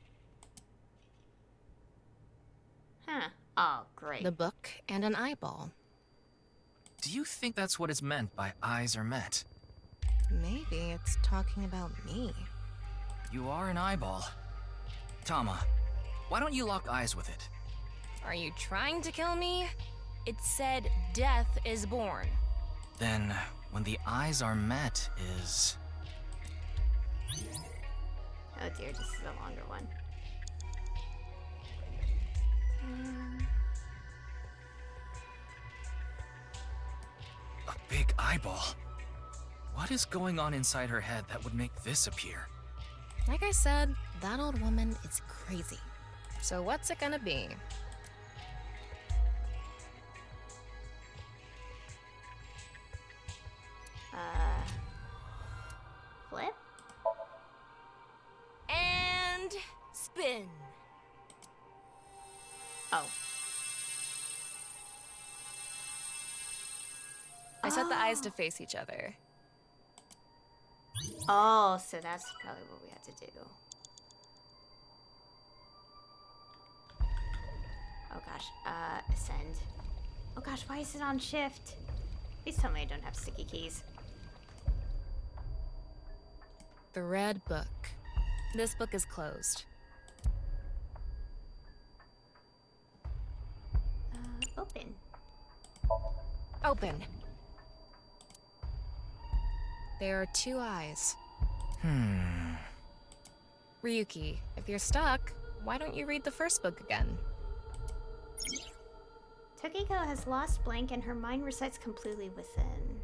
Huh. Oh, great. The book and an eyeball. Do you think that's what is meant by eyes are met? Maybe it's talking about me. You are an eyeball. Tama, why don't you lock eyes with it? Are you trying to kill me? It said death is born. Then, when the eyes are met is... Oh dear, this is a longer one. A big eyeball. What is going on inside her head that would make this appear? Like I said, that old woman is crazy. So what's it gonna be? Flip? And spin. Oh. I set the eyes to face each other. Oh, so that's probably what we had to do. Oh gosh, ascend. Oh gosh, why is it on shift? Please tell me I don't have sticky keys. The red book. This book is closed. Open. Open. There are 2 eyes. Ryuki, if you're stuck, why don't you read the first book again? Tokiko has lost blank and her mind resides completely within.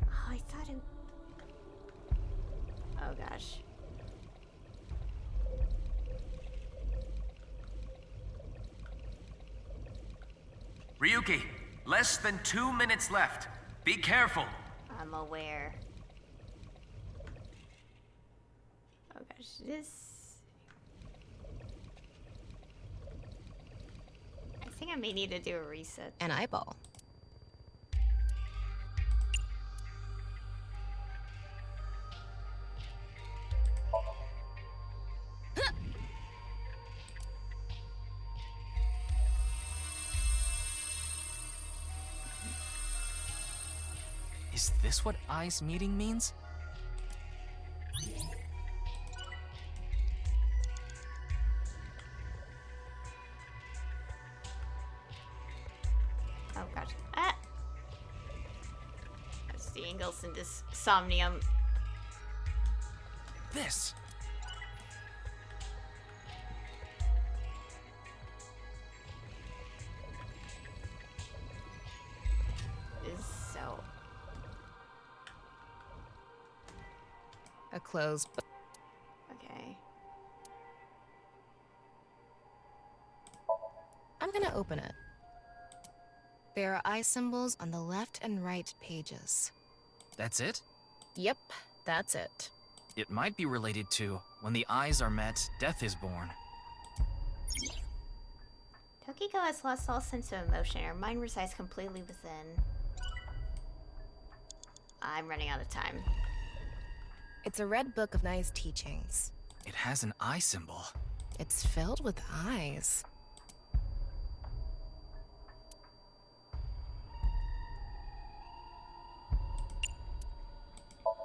Oh, I thought it... Oh gosh. Ryuki, less than 2 minutes left. Be careful. I'm aware. Oh gosh, this... I think I may need to do a reset. An eyeball. Is this what eyes meeting means? Oh gosh. Ah! That's the angles in this Somnium. This. Is so... A closed book. Okay. I'm gonna open it. There are eye symbols on the left and right pages. That's it? Yep, that's it. It might be related to when the eyes are met, death is born. Tokiko has lost all sense of emotion. Her mind resides completely within. I'm running out of time. It's a red book of nice teachings. It has an eye symbol. It's filled with eyes.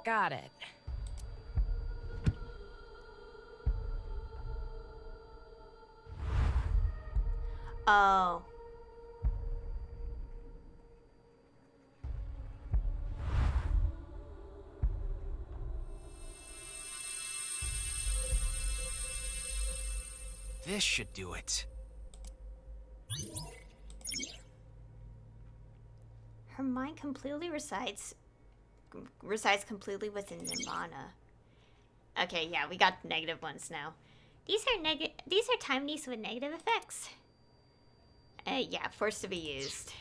Got it. Oh. This should do it. Her mind completely resides completely within nirvanA. Okay, yeah, we got negative ones now. These are timenies with negative effects. Yeah, forced to be used.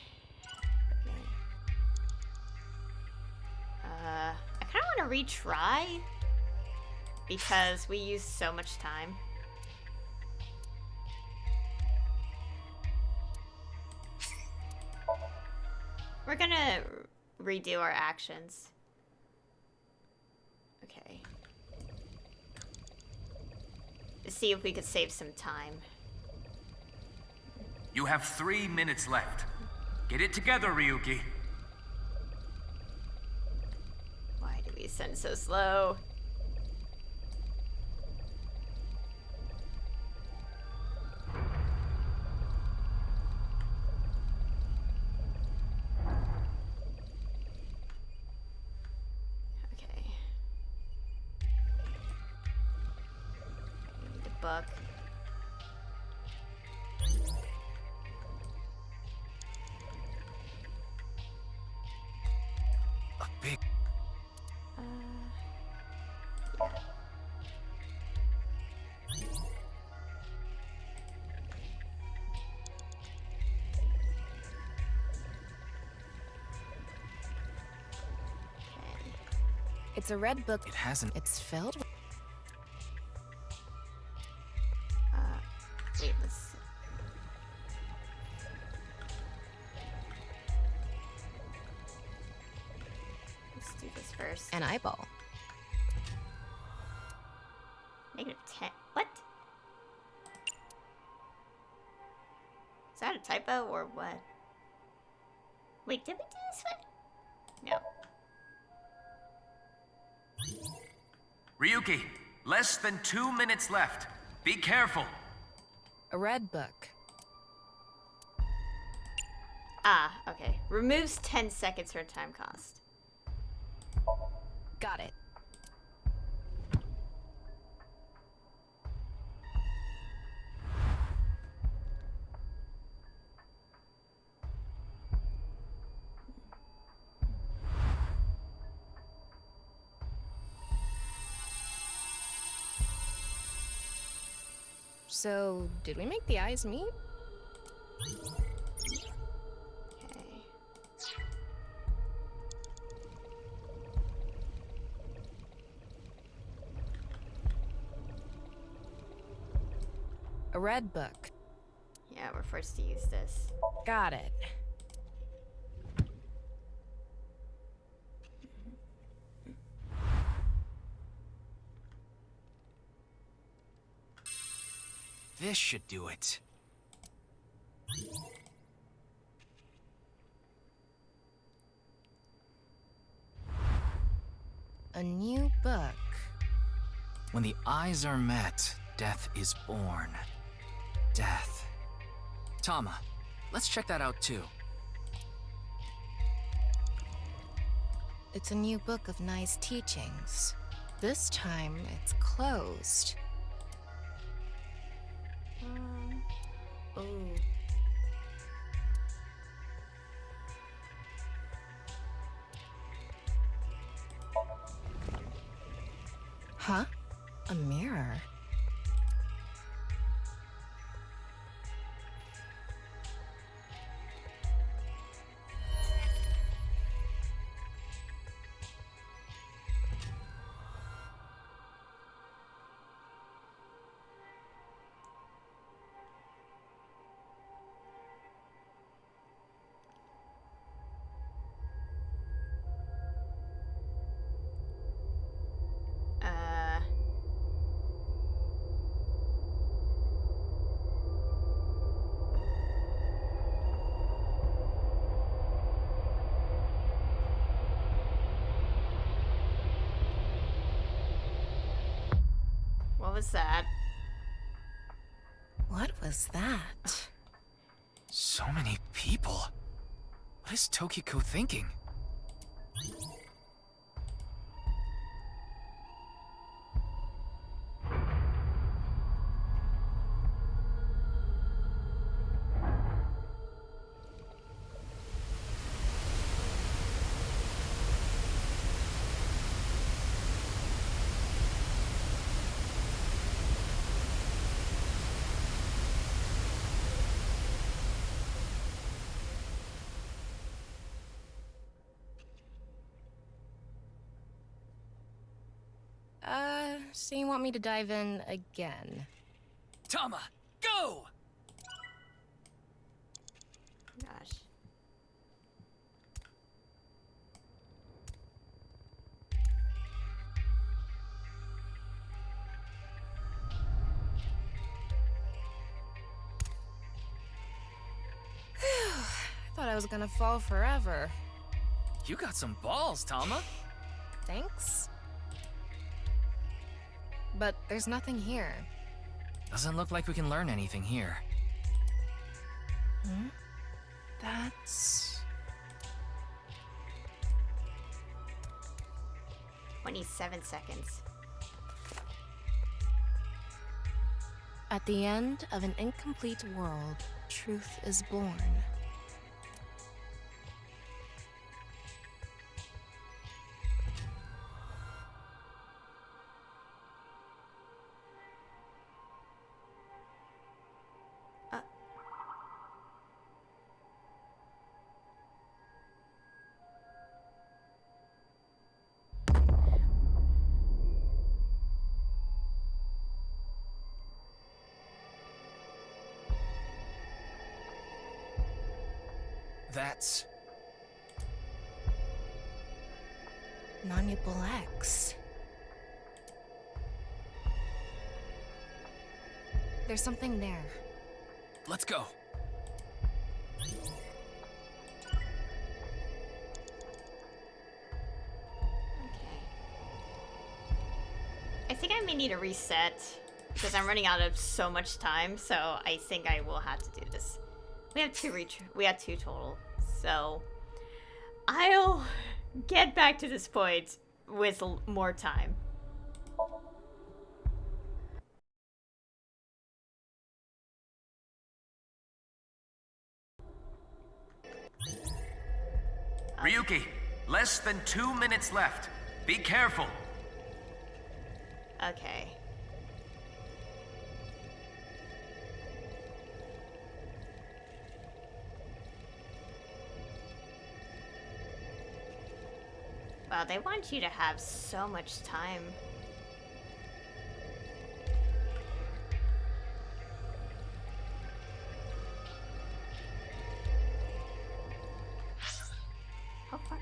I kind of want to retry because we used so much time. We're gonna redo our actions. Okay. To see if we could save some time. You have 3 minutes left. Get it together, Ryuki. Why do we send so slow? Okay. I need a book. A big... Yeah. Okay. It's a red book. It has an... It's filled with... Wait, let's... first. An eyeball. -10. What? Is that a typo or what? Wait, did we do this one? No. Ryuki, less than 2 minutes left. Be careful. A red book. Ah, okay. Removes 10 seconds for time cost. Got it. So, did we make the eyes meet? Okay. A red book. Yeah, we're forced to use this. Got it. This should do it. A new book. When the eyes are met, death is born. Death. Tama, let's check that out too. It's a new book of Nai's teachings. This time, it's closed. Oh. Huh? A mirror? What was that? What was that? So many people. What is Tokiko thinking? So you want me to dive in again? Tama, go! Gosh. I thought I was gonna fall forever. You got some balls, Tama. Thanks. But there's nothing here. Doesn't look like we can learn anything here. Hmm? That's... 27 seconds. At the end of an incomplete world, truth is born. That's... Non-Upal X. There's something there. Let's go. I think I may need a reset because I'm running out of so much time, so I think I will have to do this. We have two total, so I'll get back to this point with more time. Ryuki, less than 2 minutes left. Be careful. Okay. Wow, they want you to have so much time. How far?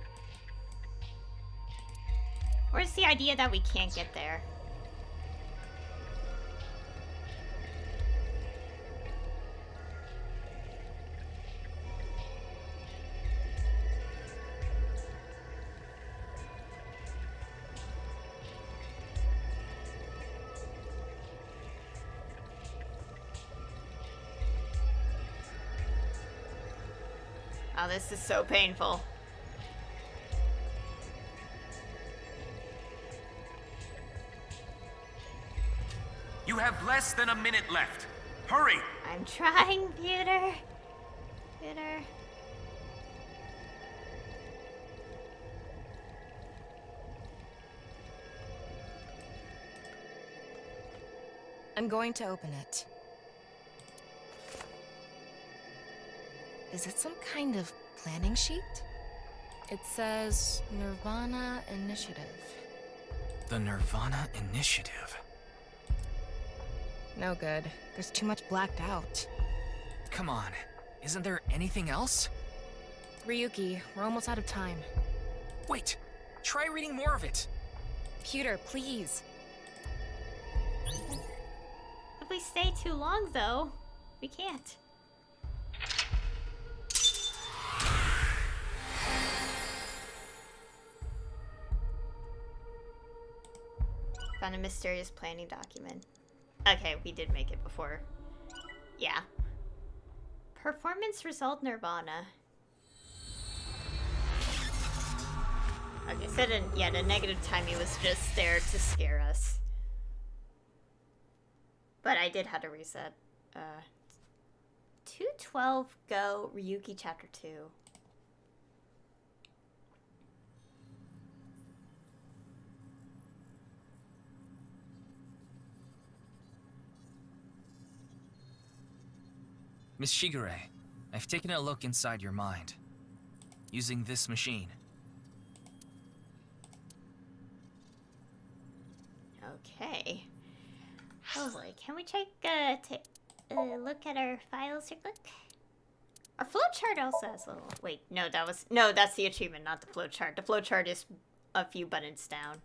Where's the idea that we can't get there? Oh, this is so painful. You have less than a minute left. Hurry! I'm trying, Peter. Peter. I'm going to open it. Is it some kind of planning sheet? It says nirvanA Initiative. The nirvanA Initiative. No good. There's too much blacked out. Come on, isn't there anything else? Ryuki, we're almost out of time. Wait, try reading more of it. Peter, please. If we stay too long, though, we can't. Found a mysterious planning document. Okay, we did make it before. Yeah. Performance result nirvanA. Okay, so the negative timing was just there to scare us. But I did have to reset. 212 go Ryuki chapter 2. Miss Shigure, I've taken a look inside your mind. Using this machine. Okay. Oh boy, can we take look at our files real quick? Our flowchart also has a little. Wait, no, that's the achievement, not the flowchart. The flowchart is a few buttons down.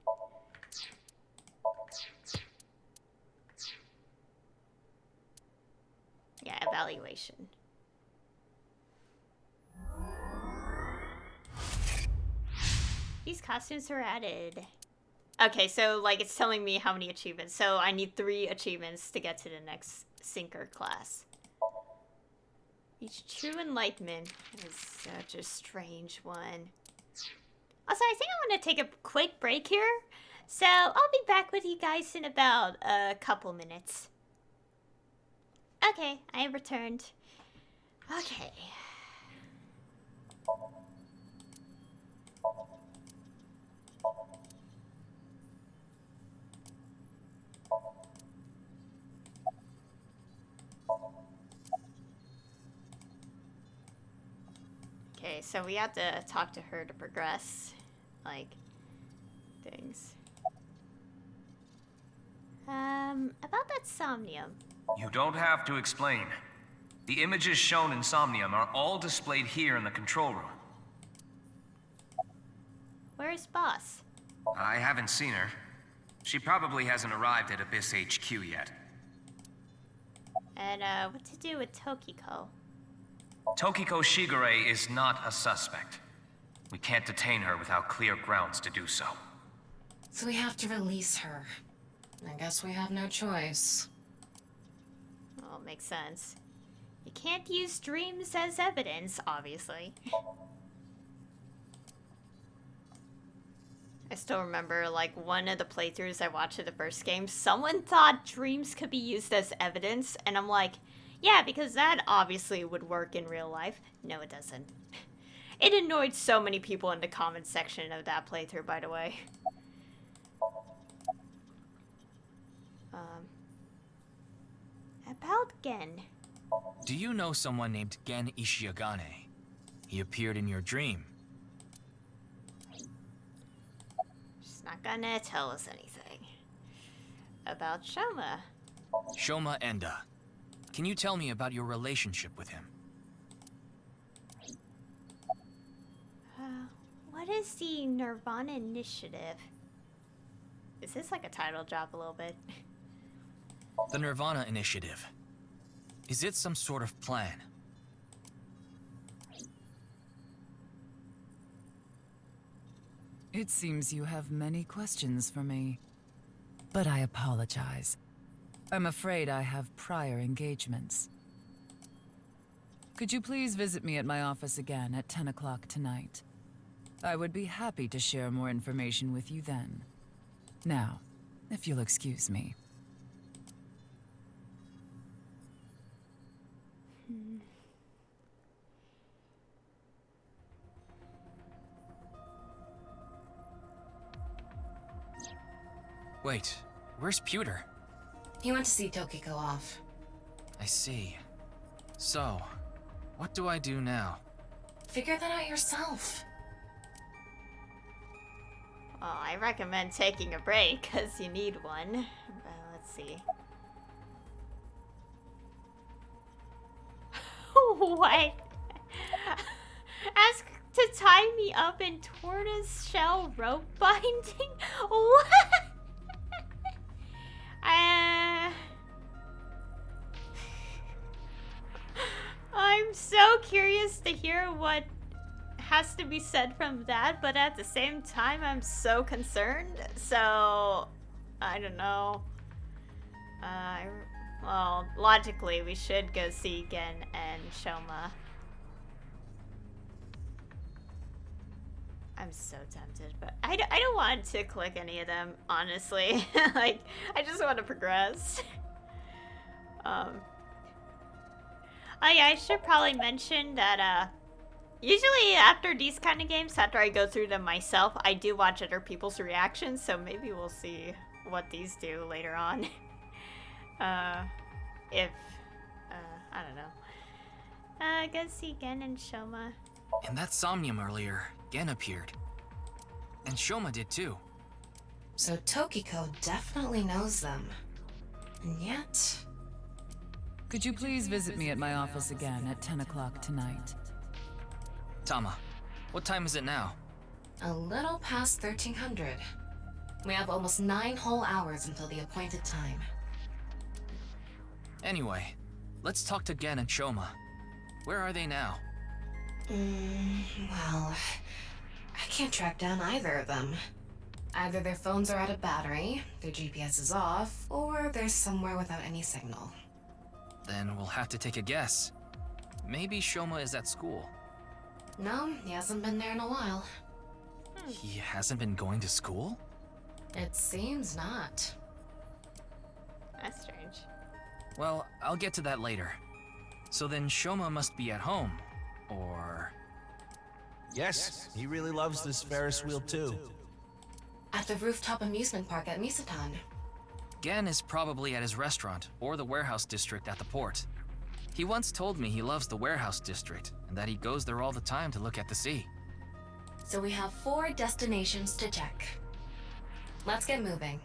Yeah, evaluation. These costumes are added. Okay, so like it's telling me how many achievements. So I need 3 achievements to get to the next sinker class. Each true enlightenment is such a strange one. Also, I think I'm gonna take a quick break here. So I'll be back with you guys in about a couple minutes. Okay, I returned. Okay. Okay, so we have to talk to her to progress, like, things. About that Somnium. You don't have to explain. The images shown in Somnium are all displayed here in the control room. Where is Boss? I haven't seen her. She probably hasn't arrived at Abyss HQ yet. And, what to do with Tokiko? Tokiko Shigure is not a suspect. We can't detain her without clear grounds to do so. So we have to release her. I guess we have no choice. Well, it makes sense. You can't use dreams as evidence, obviously. I still remember, like, one of the playthroughs I watched of the first game, someone thought dreams could be used as evidence, and I'm like, yeah, because that obviously would work in real life. No, it doesn't. It annoyed so many people in the comment section of that playthrough, by the way. About Gen. Do you know someone named Gen Ishiagane? He appeared in your dream. She's not gonna tell us anything. About Shoma. Shoma Enda. Can you tell me about your relationship with him? What is the nirvanA Initiative? Is this like a title drop a little bit? The nirvanA Initiative. Is it some sort of plan? It seems you have many questions for me. But I apologize. I'm afraid I have prior engagements. Could you please visit me at my office again at 10 o'clock tonight? I would be happy to share more information with you then. Now, if you'll excuse me. Wait, where's Pewter? He went to see Tokiko off. I see. So, what do I do now? Figure that out yourself. Well, I recommend taking a break, because you need one. But let's see. What? Ask to tie me up in tortoise shell rope binding? What? I'm so curious to hear what has to be said from that, but at the same time, I'm so concerned. So, I don't know. Well, logically, we should go see Gen and Shoma. I'm so tempted, but I don't want to click any of them, honestly. Like, I just want to progress. Oh yeah, I should probably mention that, usually after these kind of games, after I go through them myself, I do watch other people's reactions, so maybe we'll see what these do later on. I don't know. Go see Gen and Shoma. In that Somnium earlier, Gen appeared. And Shoma did too. So Tokiko definitely knows them. And yet... Could you please visit me at my office again at 10 o'clock tonight? Tama, what time is it now? A little past 1300. We have almost 9 whole hours until the appointed time. Anyway, let's talk to Gen and Shoma. Where are they now? Well... I can't track down either of them. Either their phones are out of battery, their GPS is off, or they're somewhere without any signal. Then we'll have to take a guess. Maybe Shoma is at school. No, he hasn't been there in a while. He hasn't been going to school? It seems not. That's strange. Well, I'll get to that later. So then Shoma must be at home, or... Yes, he really loves this Ferris wheel too. At the rooftop amusement park at Misatan. Gen is probably at his restaurant, or the warehouse district at the port. He once told me he loves the warehouse district, and that he goes there all the time to look at the sea. So we have 4 destinations to check. Let's get moving.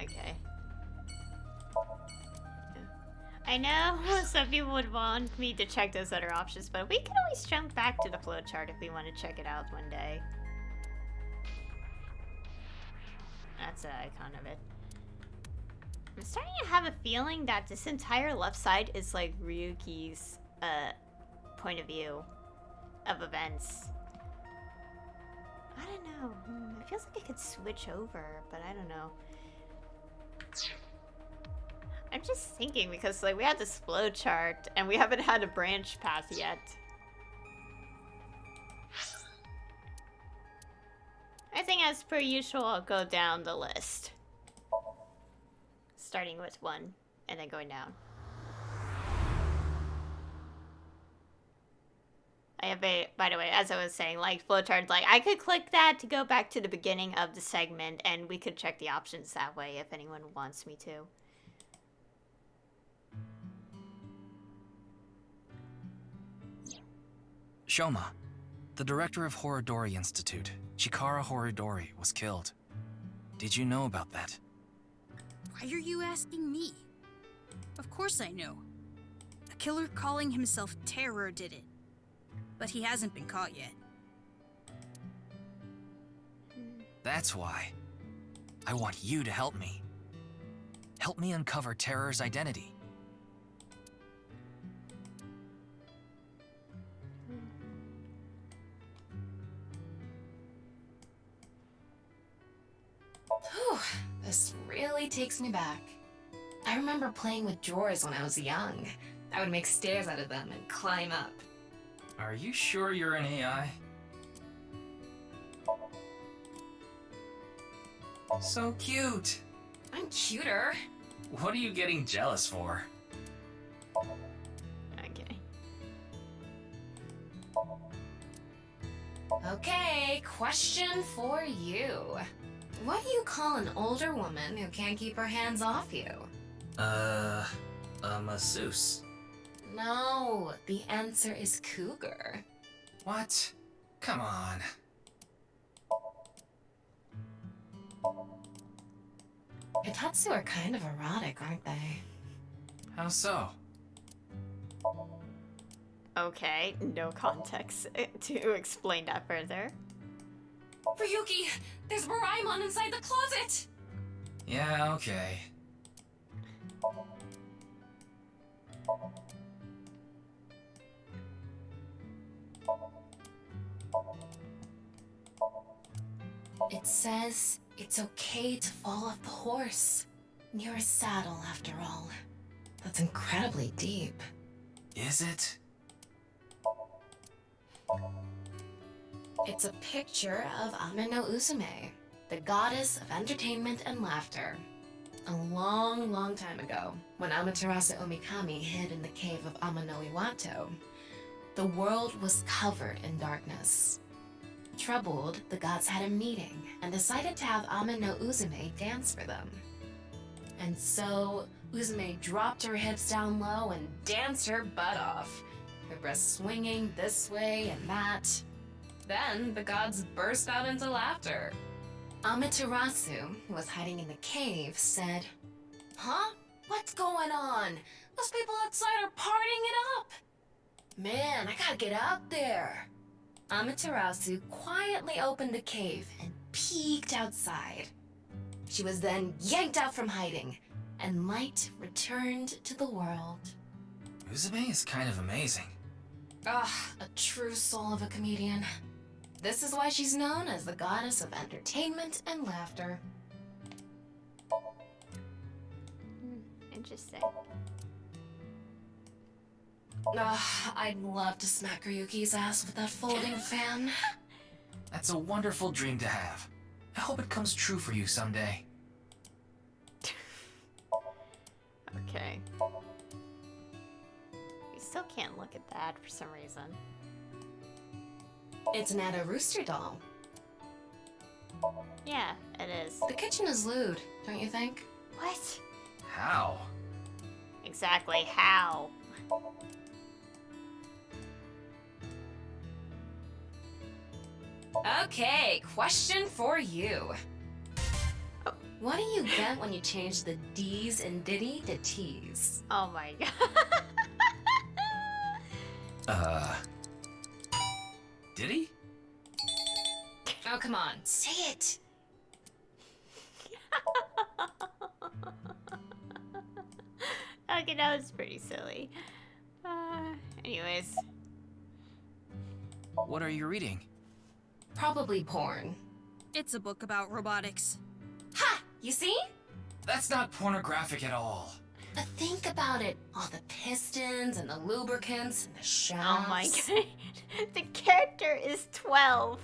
Okay. I know some people would want me to check those other options, but we can always jump back to the flowchart if we want to check it out one day. That's an icon of it. I'm starting to have a feeling that this entire left side is like Ryuki's point of view of events. I don't know. It feels like I could switch over, but I don't know. I'm just thinking because like we had this flowchart and we haven't had a branch path yet. I think as per usual, I'll go down the list. Starting with 1 and then going down. I have a, by the way, as I was saying, like flowcharts, like I could click that to go back to the beginning of the segment and we could check the options that way if anyone wants me to. Shoma, the director of Horodori Institute, Chikara Horodori, was killed. Did you know about that? Why are you asking me? Of course I know. A killer calling himself Terror did it. But he hasn't been caught yet. That's why. I want you to help me. Help me uncover Terror's identity. Whew, this really takes me back. I remember playing with drawers when I was young. I would make stairs out of them and climb up. Are you sure you're an AI? So cute. I'm cuter. What are you getting jealous for? Okay. Okay, question for you. What do you call an older woman who can't keep her hands off you? A masseuse. No, the answer is cougar. What? Come on. Hitatsu are kind of erotic, aren't they? How so? Okay, no context to explain that further. Ryuki, there's Moraemon inside the closet! Yeah, okay. It says it's okay to fall off the horse. You're a saddle, after all. That's incredibly deep. Is it? It's a picture of Ame no Uzume, the goddess of entertainment and laughter. A long, long time ago, when Amaterasu Omikami hid in the cave of Ama no Iwato, the world was covered in darkness. Troubled, the gods had a meeting and decided to have Ame no Uzume dance for them. And so, Uzume dropped her hips down low and danced her butt off, her breasts swinging this way and that. Then, the gods burst out into laughter. Amaterasu, who was hiding in the cave, said, "Huh? What's going on? Those people outside are partying it up! Man, I gotta get out there!" Amaterasu quietly opened the cave and peeked outside. She was then yanked out from hiding, and light returned to the world. Uzume is kind of amazing. Ah, a true soul of a comedian. This is why she's known as the goddess of entertainment and laughter. Interesting. I'd love to smack Ryuki's ass with that folding fan. That's a wonderful dream to have. I hope it comes true for you someday. Okay. We still can't look at that for some reason. It's an Ada Rooster doll. Yeah, it is. The kitchen is lewd, don't you think? What? How? Exactly how? Okay, question for you. What do you get when you change the D's in Diddy to T's? Oh my god. Did he? Oh, come on, say it. Okay, that was pretty silly. Anyways. What are you reading? Probably porn. It's a book about robotics. Ha! You see? That's not pornographic at all. But think about it. All the pistons and the lubricants and the shafts. Oh my god. The character is 12.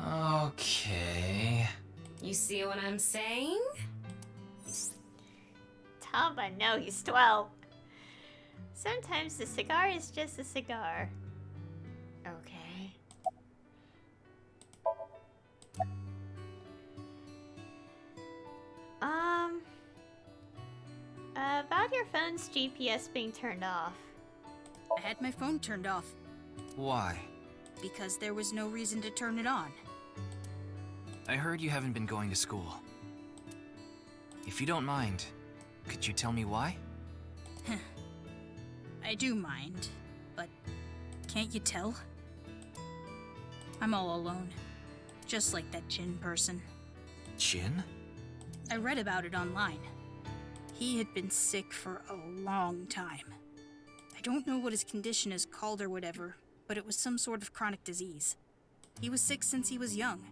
Okay. You see what I'm saying? Tom, I know he's 12. Sometimes the cigar is just a cigar. Okay. About your phone's GPS being turned off. I had my phone turned off Why? because there was no reason to turn it on. I heard you haven't been going to school. If you don't mind, could you tell me why? I do mind, but can't you tell? I'm all alone, just like that Jin person. Jin? I read about it online. He had been sick for a long time. I don't know what his condition is called or whatever, but it was some sort of chronic disease. He was sick since he was young.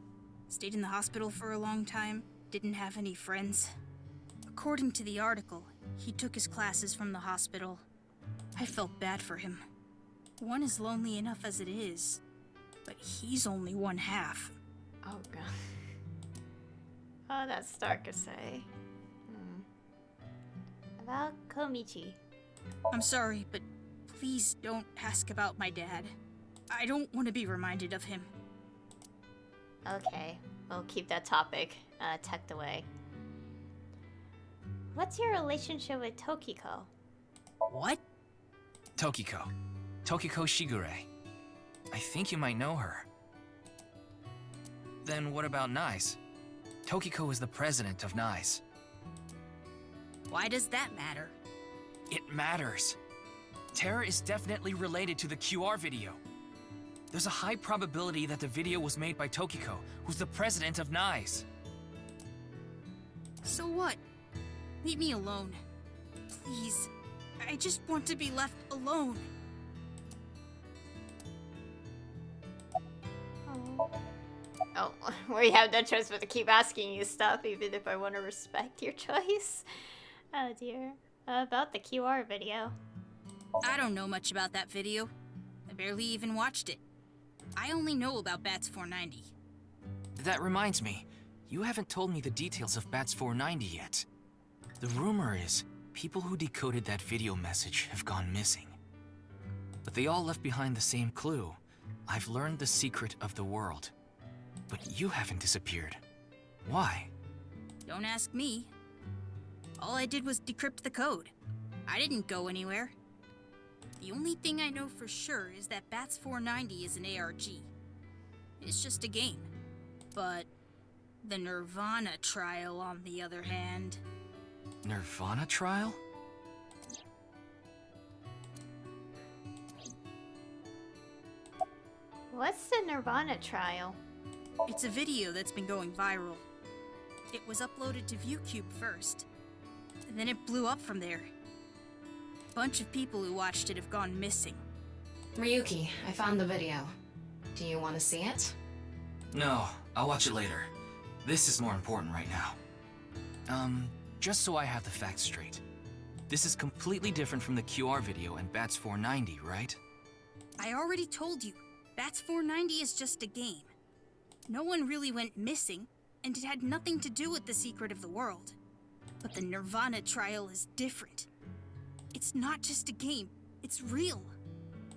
Stayed in the hospital for a long time, didn't have any friends. According to the article, he took his classes from the hospital. I felt bad for him. One is lonely enough as it is, but he's only one half. Oh god. Oh, that's dark to say. About Komichi. I'm sorry, but please don't ask about my dad. I don't want to be reminded of him. Okay, we'll keep that topic tucked away. What's your relationship with Tokiko? What? Tokiko. Tokiko Shigure. I think you might know her. Then what about NICE? Tokiko is the president of NICE. Why does that matter? It matters. Terror is definitely related to the QR video. There's a high probability that the video was made by Tokiko, who's the president of NICE. So what? Leave me alone. Please. I just want to be left alone. Oh, we have no choice but to keep asking you stuff, even if I want to respect your choice. Oh dear. About the QR video. I don't know much about that video. I barely even watched it. I only know about Bats 490. That reminds me, you haven't told me the details of Bats 490 yet. The rumor is, people who decoded that video message have gone missing. But they all left behind the same clue. I've learned the secret of the world. But you haven't disappeared. Why? Don't ask me. All I did was decrypt the code. I didn't go anywhere. The only thing I know for sure is that Bats 490 is an ARG. It's just a game. But the nirvanA trial, on the other hand... nirvanA trial? What's the nirvanA trial? It's a video that's been going viral. It was uploaded to ViewCube first, and then it blew up from there. A bunch of people who watched it have gone missing. Ryuki, I found the video. Do you want to see it? No, I'll watch it later. This is more important right now. Just so I have the facts straight. This is completely different from the QR video and Bats 490, right? I already told you, Bats 490 is just a game. No one really went missing, and it had nothing to do with the secret of the world. But the nirvanA trial is different. It's not just a game, it's real.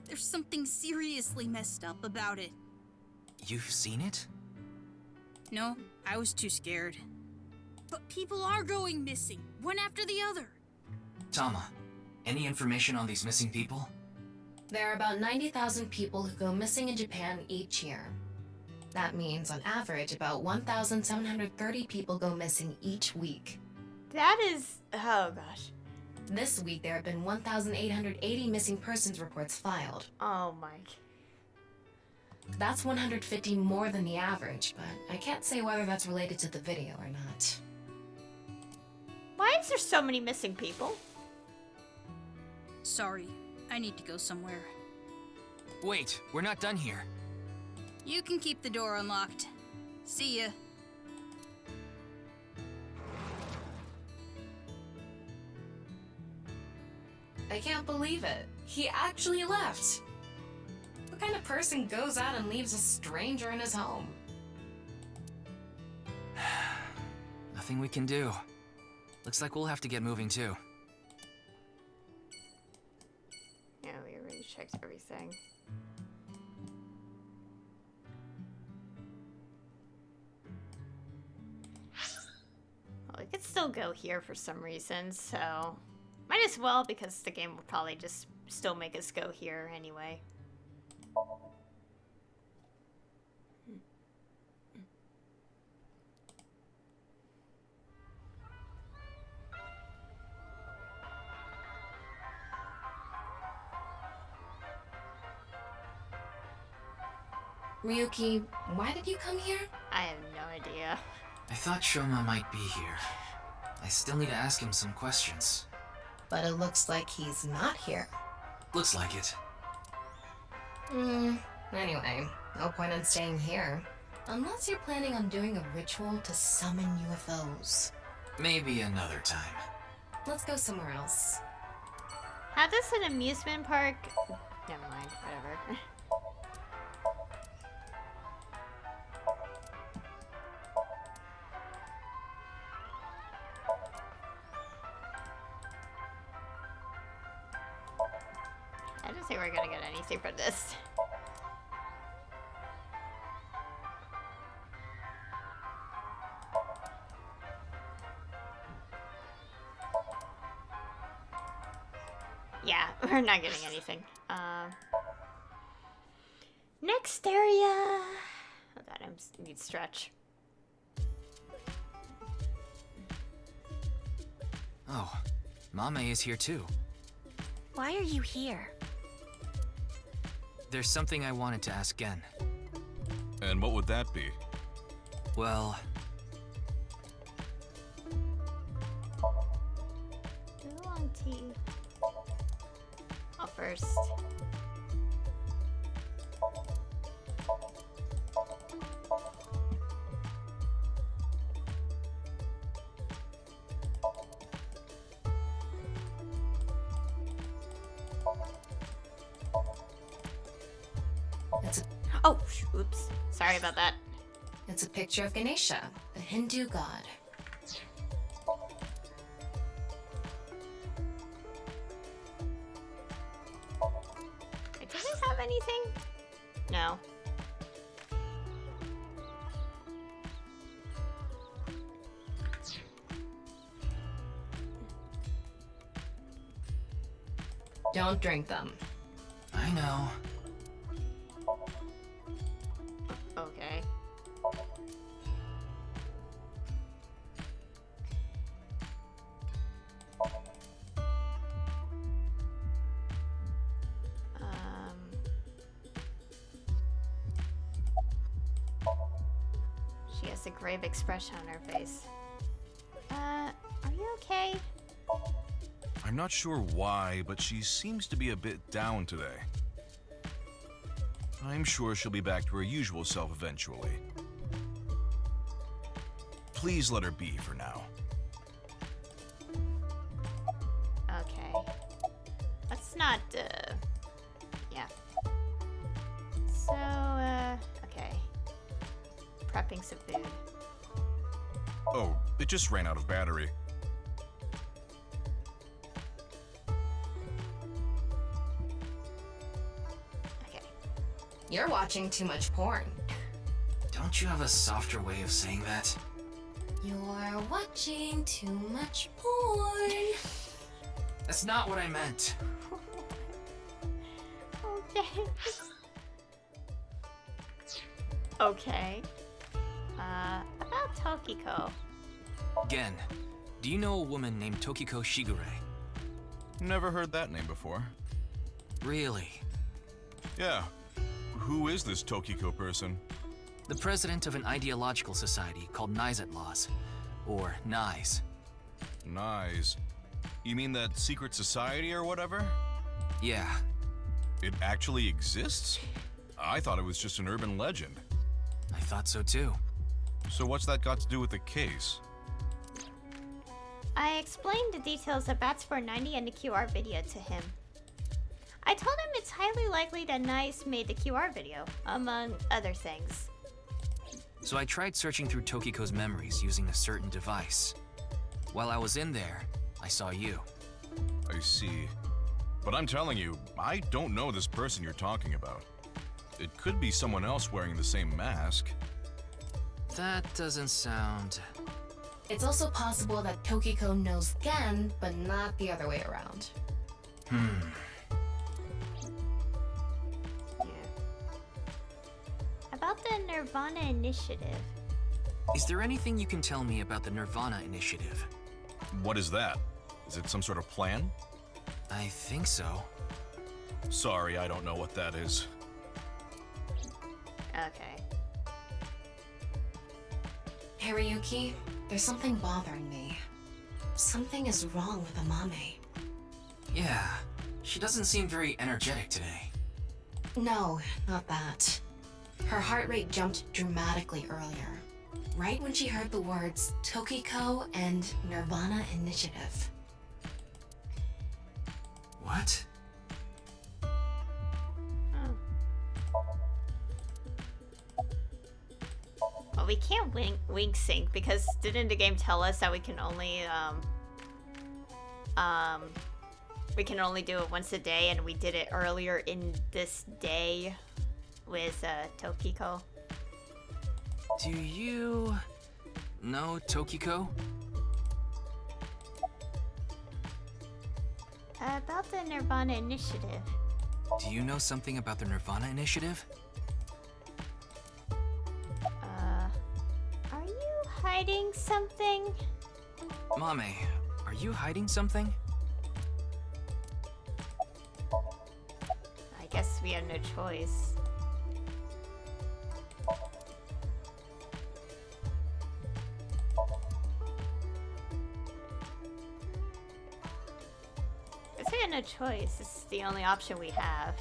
There's something seriously messed up about it. You've seen it? No, I was too scared. But people are going missing, one after the other. Tama, any information on these missing people? There are about 90,000 people who go missing in Japan each year. That means, on average, about 1,730 people go missing each week. That is... oh gosh. This week, there have been 1,880 missing persons reports filed. Oh my... That's 150 more than the average, but I can't say whether that's related to the video or not. Why is there so many missing people? Sorry, I need to go somewhere. Wait, we're not done here. You can keep the door unlocked. See ya. I can't believe it. He actually left. What kind of person goes out and leaves a stranger in his home? Nothing we can do. Looks like we'll have to get moving too. Yeah, we already checked everything. Well, we could still go here for some reason, so might as well because the game will probably just still make us go here anyway. Ryuki, why did you come here? I have no idea. I thought Shoma might be here. I still need to ask him some questions. But it looks like he's not here. Looks like it. Anyway, no point in staying here. Unless you're planning on doing a ritual to summon UFOs. Maybe another time. Let's go somewhere else. How does an amusement park... Never mind, whatever. I don't think we're gonna get anything from this. Yeah, we're not getting anything. Next area. Oh god, I need stretch. Oh, Mame is here too. Why are you here? There's something I wanted to ask Gen. And what would that be? Well... Oolong tea. Oh, first. Oh, oops. Sorry about that. It's a picture of Ganesha, the Hindu god. Wait, does it have anything? No. Don't drink them. I know. Okay. She has a grave expression on her face. Are you okay? I'm not sure why, but she seems to be a bit down today. I'm sure she'll be back to her usual self eventually. Please let her be for now. Okay. Let's not, yeah. So, okay. Prepping some food. Oh, it just ran out of battery. Okay. You're watching too much porn. Don't you have a softer way of saying that? You're watching too much porn. That's not what I meant. Okay. Okay. About Tokiko. Gen, do you know a woman named Tokiko Shigure? Never heard that name before. Really? Yeah. Who is this Tokiko person? The president of an ideological society called Nizet Laws, or NIZE. Nice. You mean that secret society or whatever? Yeah. It actually exists? I thought it was just an urban legend. I thought so too. So what's that got to do with the case? I explained the details of Bats 490 and the QR video to him. I told him it's highly likely that Nice made the QR video, among other things. So I tried searching through Tokiko's memories using a certain device. While I was in there, I saw you. I see. But I'm telling you, I don't know this person you're talking about. It could be someone else wearing the same mask. That doesn't sound... It's also possible that Tokiko knows Gen, but not the other way around. About the nirvanA initiative. Is there anything you can tell me about the nirvanA initiative? What is that? Is it some sort of plan? I think so. Sorry, I don't know what that is. Okay. Hey, Ryuki, there's something bothering me. Something is wrong with Amame. Yeah, she doesn't seem very energetic today. No, not that. Her heart rate jumped dramatically earlier, right when she heard the words Tokiko and nirvanA initiative. What? Well, we can't wing sync because didn't the game tell us that we can only do it once a day, and we did it earlier in this day with Tokiko. Do you know Tokiko? About the nirvanA initiative. Do you know something about the nirvanA initiative? Are you hiding something? Mame, are you hiding something? I guess we have no choice. Guess we have no choice. This is the only option we have.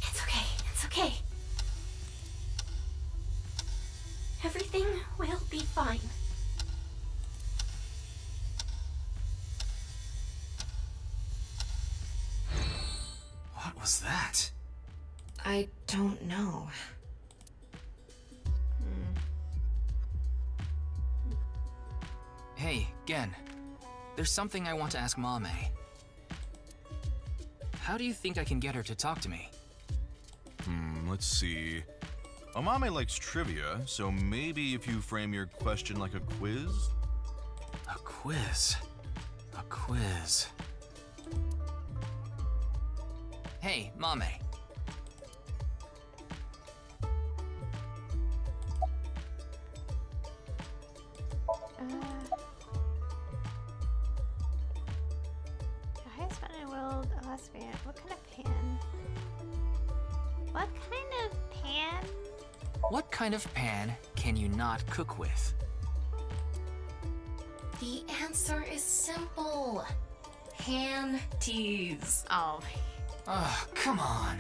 It's okay, it's okay. Everything will be fine. What was that? I don't know. Hey, Gen. There's something I want to ask Mame. How do you think I can get her to talk to me? Let's see. Amame likes trivia, so maybe if you frame your question like a quiz? A quiz. A quiz. Hey, Mame. The highest mountain in the world, the last man. What kind of pan? What kind of pan? What kind of pan can you not cook with? The answer is simple. Panties. Oh. Oh, come on.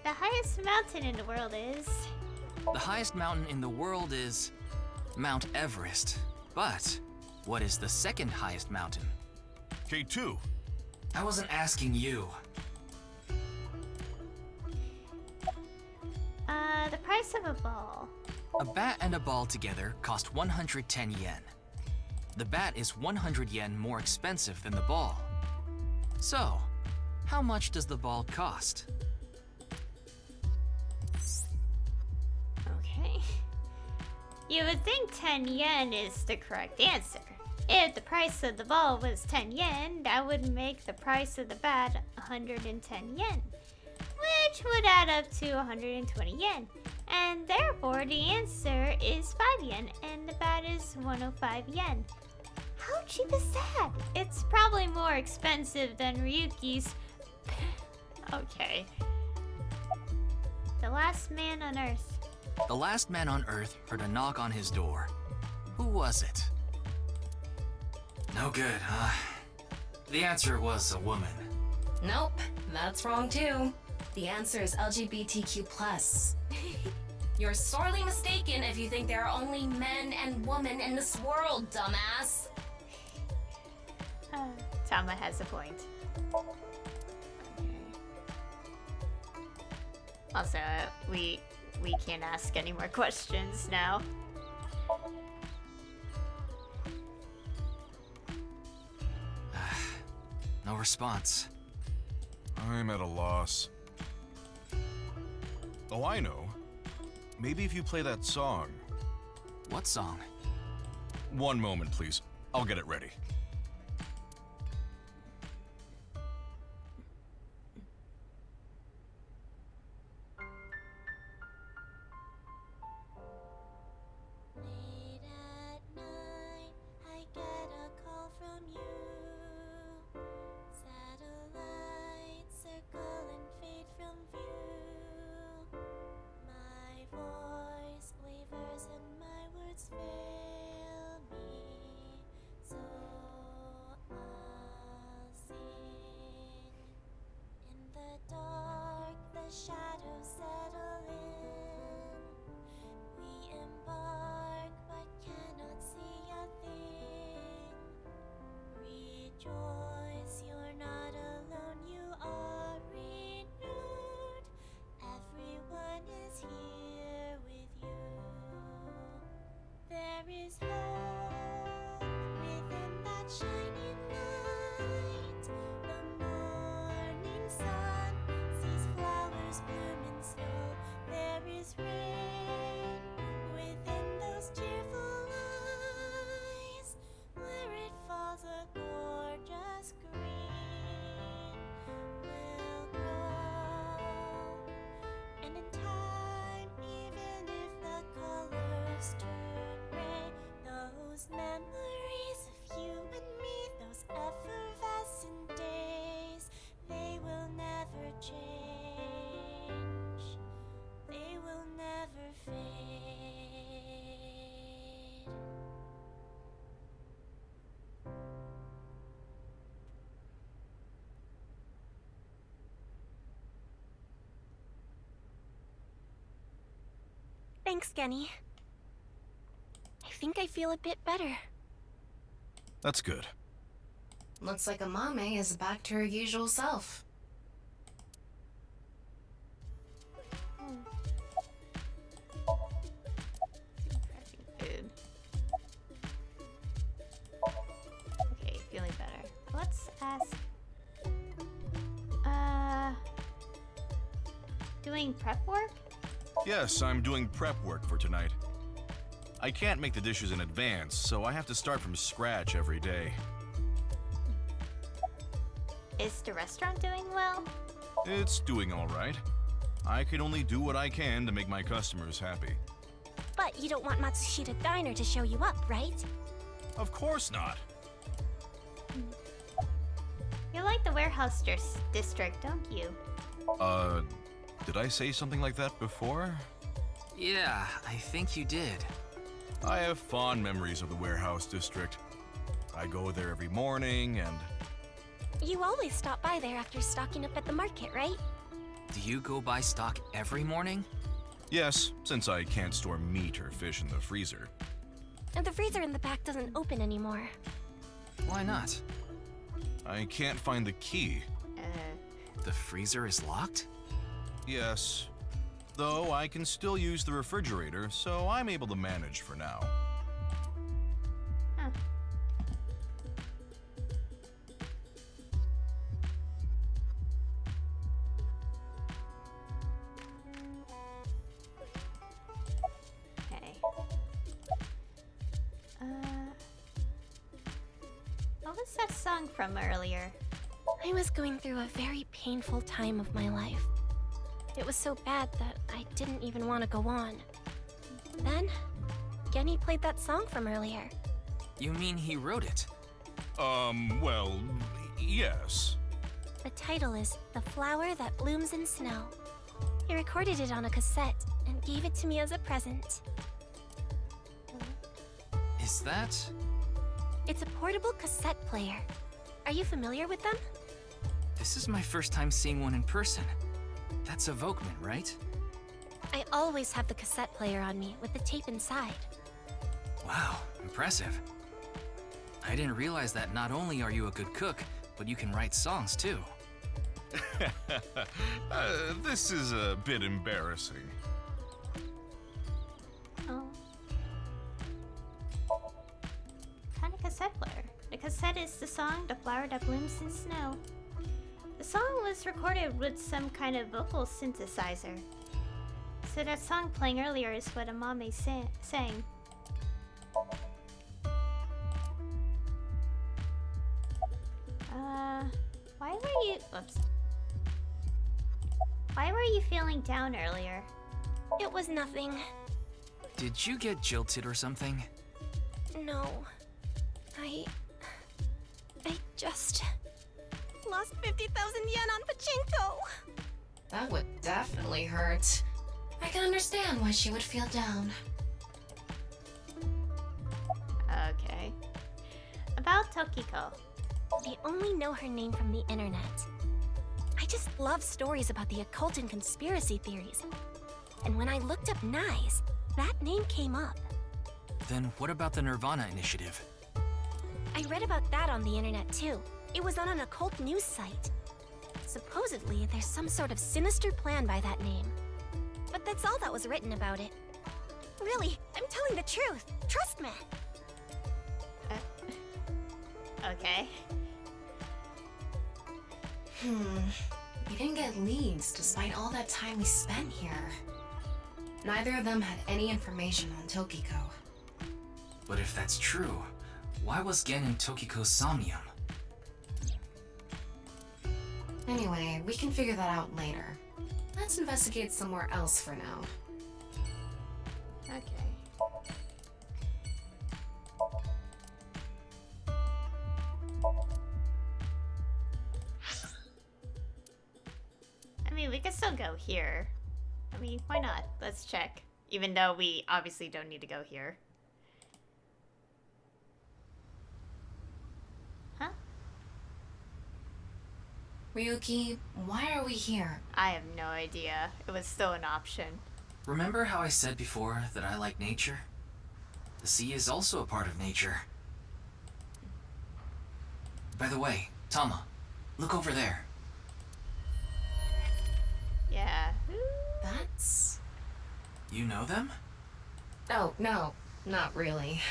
The highest mountain in the world is... The highest mountain in the world is Mount Everest. But what is the second highest mountain? K2. I wasn't asking you. The price of a ball. A bat and a ball together cost 110 yen. The bat is 100 yen more expensive than the ball. So, how much does the ball cost? Okay. You would think 10 yen is the correct answer. If the price of the ball was 10 yen, that would make the price of the bat 110 yen, which would add up to 120 yen. And therefore the answer is 5 yen, and the bat is 105 yen. How cheap is that? It's probably more expensive than Ryuki's. Okay. The last man on Earth. The last man on Earth heard a knock on his door. Who was it? No good, huh? The answer was a woman. Nope, that's wrong too. The answer is LGBTQ+. You're sorely mistaken if you think there are only men and women in this world, dumbass. Tama has a point. Also, we can't ask any more questions now. No response. I'm at a loss. Oh, I know. Maybe if you play that song. What song? One moment, please. I'll get it ready. Late at night, I get a call from you. Satellites circle and fade from view. My voice wavers and my words fail me. So I'll sing. In the dark, the shadows settle in. We embark but cannot see a thing. Rejoice, you're not alone, you are renewed. Everyone is here with you. There is hope within that shining light. The morning sun sees flowers bloom in snow. There is rain within those cheerful eyes. Where it falls, a gorgeous green will grow. And in time, even if the colors turn gray, those memories of you and me, those effervescent days, they will never change. They will never fade. Thanks, Genny. I think I feel a bit better. That's good. Looks like Amame is back to her usual self. Food. Okay, feeling better. Let's ask. Doing prep work? Yes, I'm doing prep work for tonight. I can't make the dishes in advance, so I have to start from scratch every day. Is the restaurant doing well? It's doing all right. I can only do what I can to make my customers happy. But you don't want Matsushita Diner to show you up, right? Of course not. You like the warehouse district, don't you? Did I say something like that before? Yeah, I think you did. I have fond memories of the warehouse district. I go there every morning and... You always stop by there after stocking up at the market, right? Do you go buy stock every morning? Yes, since I can't store meat or fish in the freezer. And the freezer in the back doesn't open anymore. Why not? I can't find the key. The freezer is locked? Yes. Though I can still use the refrigerator, so I'm able to manage for now. Huh. Okay. What was that song from earlier? I was going through a very painful time of my life. It was so bad that I didn't even want to go on. Then, Genny played that song from earlier. You mean he wrote it? Well, yes. The title is The Flower That Blooms in Snow. He recorded it on a cassette and gave it to me as a present. Is that? It's a portable cassette player. Are you familiar with them? This is my first time seeing one in person. That's a Volkman, right? I always have the cassette player on me with the tape inside. Wow, impressive. I didn't realize that not only are you a good cook, but you can write songs too. This is a bit embarrassing. Oh. Kind of cassette player. The cassette is the song The Flower That Blooms in Snow. The song was recorded with some kind of vocal synthesizer. So that song playing earlier is what Amame sang. Why were you... Oops. Why were you feeling down earlier? It was nothing. Did you get jilted or something? No. I just lost 50,000 yen on pachinko. That would definitely hurt. I can understand why she would feel down. Okay. About Tokiko. I only know her name from the internet. I just love stories about the occult and conspiracy theories. And when I looked up Nise, that name came up. Then what about the nirvanA initiative? I read about that on the internet too. It was on an occult news site. Supposedly, there's some sort of sinister plan by that name. But that's all that was written about it. Really, I'm telling the truth. Trust me. Okay. We didn't get leads despite all that time we spent here. Neither of them had any information on Tokiko. But if that's true, why was Gen in Tokiko's Somnium? Anyway, we can figure that out later. Let's investigate somewhere else for now. Okay. I mean, we can still go here. I mean, why not? Let's check. Even though we obviously don't need to go here. Huh? Ryuki, why are we here? I have no idea. It was still an option. Remember how I said before that I like nature? The sea is also a part of nature. By the way, Tama, look over there. Yeah. That's... You know them? Oh, no, not really.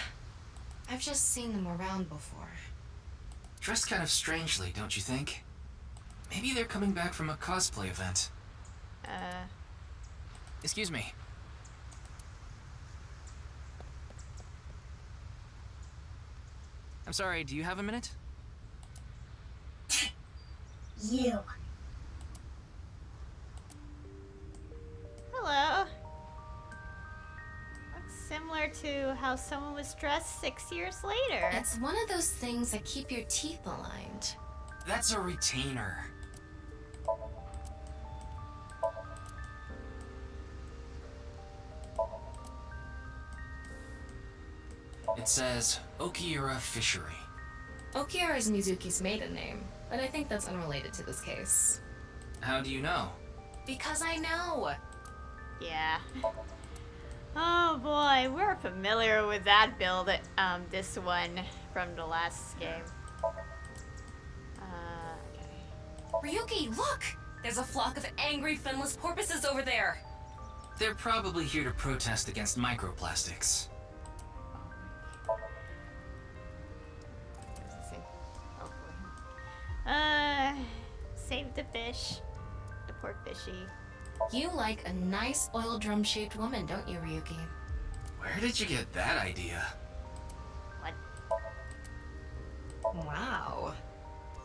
I've just seen them around before. Dressed kind of strangely, don't you think? Maybe they're coming back from a cosplay event. Excuse me. I'm sorry, do you have a minute? You. Hello. Looks similar to how someone was dressed 6 years later. It's one of those things that keep your teeth aligned. That's a retainer. It says Okiura Fishery. Okiura is Mizuki's maiden name, but I think that's unrelated to this case. How do you know? Because I know! Yeah. Oh boy, we're familiar with that build, this one from the last game. Okay. Ryuki, look! There's a flock of angry finless porpoises over there! They're probably here to protest against microplastics. Save the fish. The poor fishy. You like a nice oil drum-shaped woman, don't you, Ryuki? Where did you get that idea? What? Wow.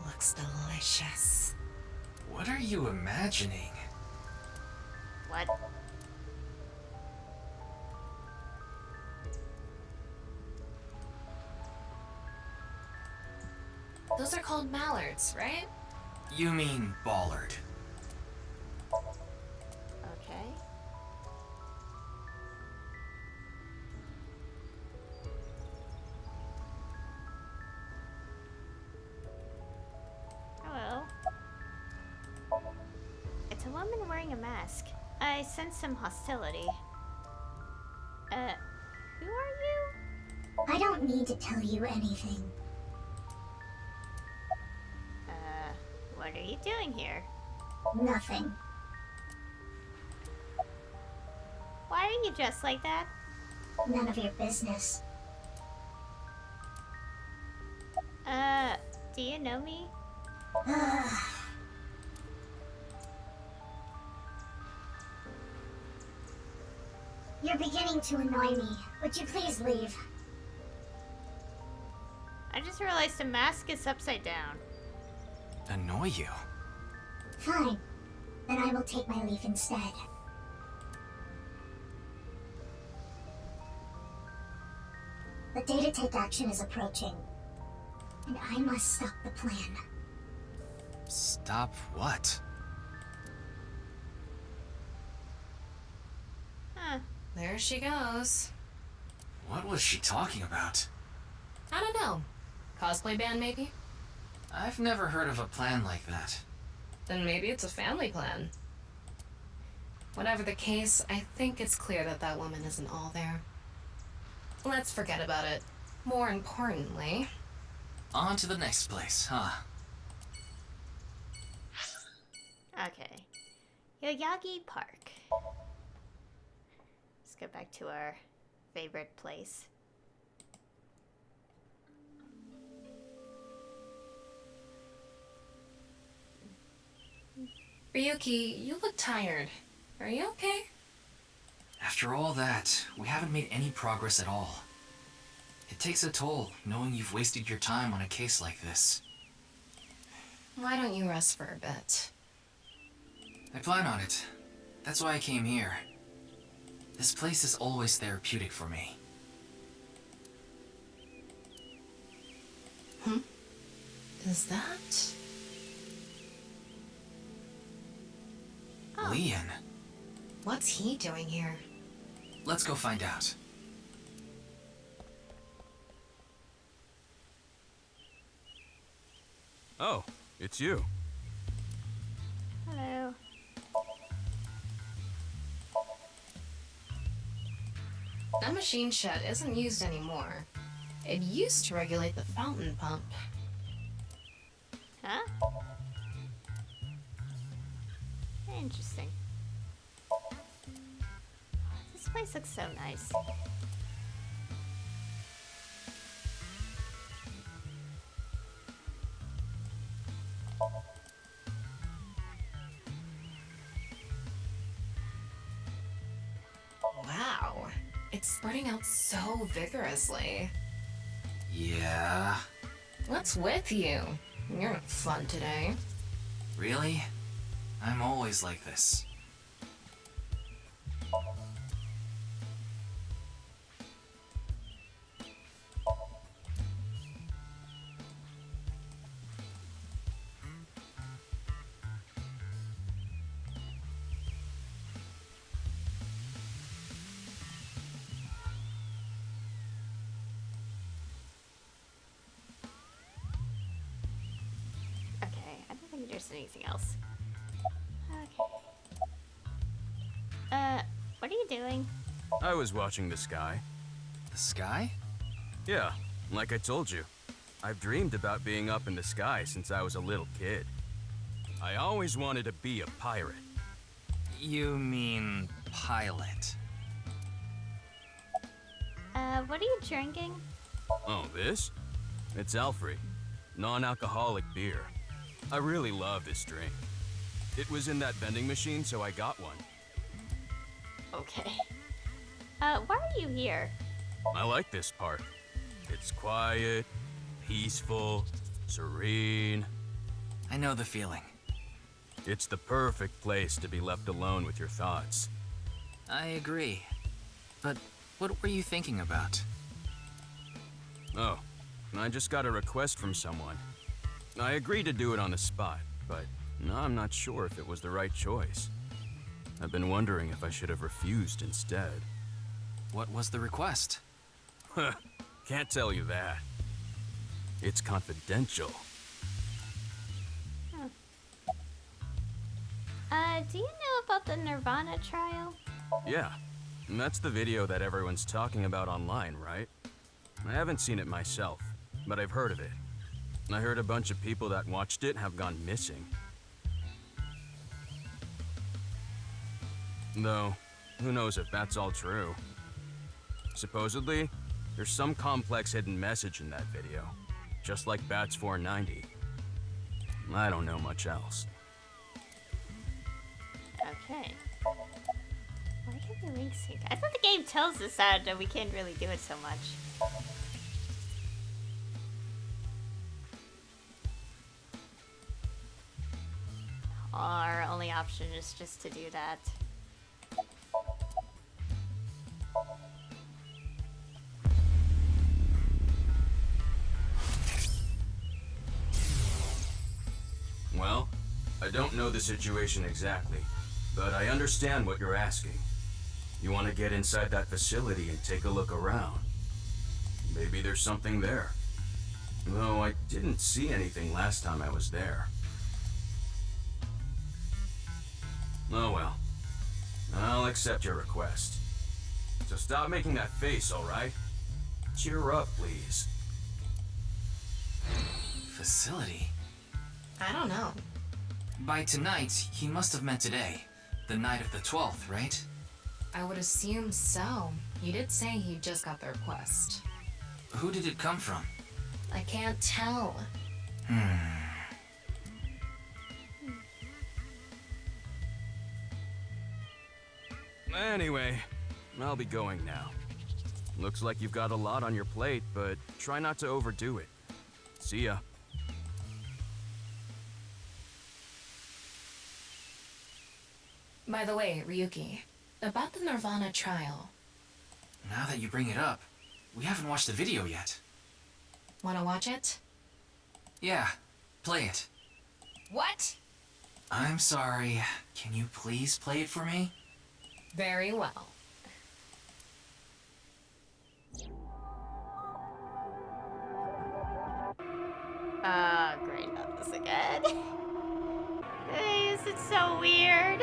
Looks delicious. What are you imagining? What? Those are called mallards, right? You mean Ballard. Okay. Hello. It's a woman wearing a mask. I sense some hostility. Who are you? I don't need to tell you anything. What are you doing here? Nothing. Why are you dressed like that? None of your business. Do you know me? You're beginning to annoy me. Would you please leave? I just realized the mask is upside down. Annoy you? Fine. Then I will take my leave instead. The day to take action is approaching. And I must stop the plan. Stop what? Huh. There she goes. What was she talking about? I don't know. Cosplay band, maybe? I've never heard of a plan like that. Then maybe it's a family plan. Whatever the case, I think it's clear that that woman isn't all there. Let's forget about it. More importantly... On to the next place, huh? Okay. Yoyagi Park. Let's go back to our favorite place. Ryuki, you look tired. Are you okay? After all that, we haven't made any progress at all. It takes a toll, knowing you've wasted your time on a case like this. Why don't you rest for a bit? I plan on it. That's why I came here. This place is always therapeutic for me. Is that... Leon. What's he doing here? Let's go find out. Oh, it's you. Hello. That machine shed isn't used anymore. It used to regulate the fountain pump. Huh? Interesting. This place looks so nice. Wow. It's spreading out so vigorously. Yeah. What's with you? You're not fun today. Really? I'm always like this. Okay, I don't think there's anything else. Okay. What are you doing? I was watching the sky. The sky? Yeah, like I told you. I've dreamed about being up in the sky since I was a little kid. I always wanted to be a pirate. You mean pilot? What are you drinking? Oh, this? It's Alfred. Non-alcoholic beer. I really love this drink. It was in that vending machine, so I got one. Okay. Why are you here? I like this park. It's quiet, peaceful, serene. I know the feeling. It's the perfect place to be left alone with your thoughts. I agree. But what were you thinking about? Oh, I just got a request from someone. I agreed to do it on the spot, but I'm not sure if it was the right choice. I've been wondering if I should have refused instead. What was the request? Can't tell you that. It's confidential. Do you know about the nirvanA trial? Yeah, and that's the video that everyone's talking about online, right? I haven't seen it myself, but I've heard of it. I heard a bunch of people that watched it have gone missing. Though, who knows if that's all true. Supposedly, there's some complex hidden message in that video, just like Bats 490. I don't know much else. Okay. Why can't the link sync? I thought the game tells us that we can't really do it so much. Our only option is just to do that. Well, I don't know the situation exactly, but I understand what you're asking. You want to get inside that facility and take a look around. Maybe there's something there. Though I didn't see anything last time I was there. Oh well. I'll accept your request. So stop making that face, alright? Cheer up, please. Facility? I don't know. By tonight, he must have meant today. The night of the 12th, right? I would assume so. He did say he just got the request. Who did it come from? I can't tell. Anyway, I'll be going now. Looks like you've got a lot on your plate, but try not to overdo it. See ya. By the way, Ryuki, about the nirvanA trial. Now that you bring it up, we haven't watched the video yet. Wanna watch it? Yeah, play it. What? I'm sorry. Can you please play it for me? Very well. Great, not this again. This is so weird.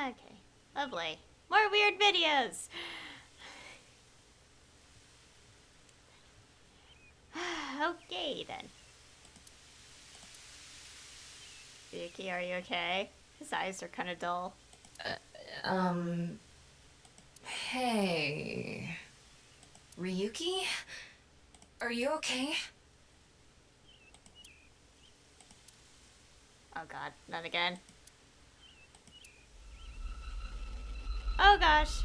Okay, lovely. More weird videos. Okay then. Ryuki, are you okay? His eyes are kind of dull. Hey. Ryuki? Are you okay? Oh god, not again. Oh gosh.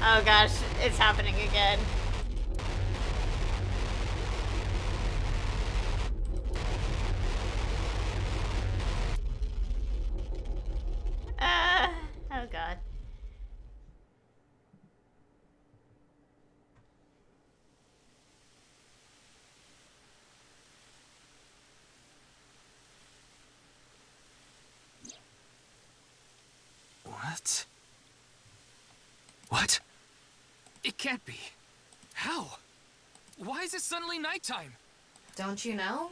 Oh gosh, it's happening again. Oh god. What? What? It can't be. How? Why is it suddenly nighttime? Don't you know?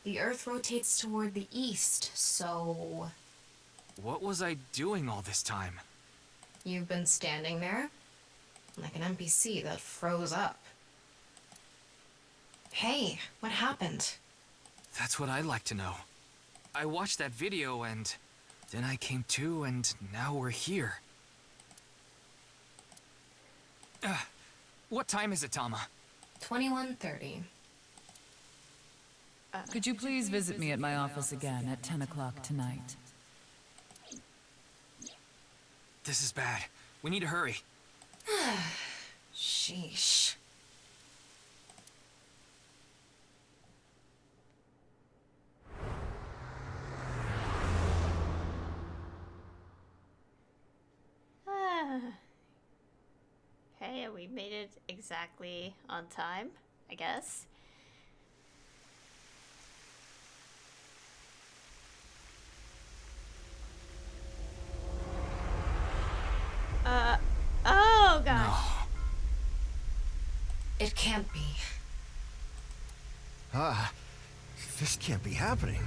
The Earth rotates toward the east, so... What was I doing all this time? You've been standing there? Like an NPC that froze up. Hey, what happened? That's what I'd like to know. I watched that video and then I came to and now we're here. What time is it, Tama? 21:30. Could you please visit me at my office again at 10 o'clock tonight? This is bad. We need to hurry. Sheesh. Okay, we made it exactly on time, I guess. Oh gosh. It can't be. This can't be happening.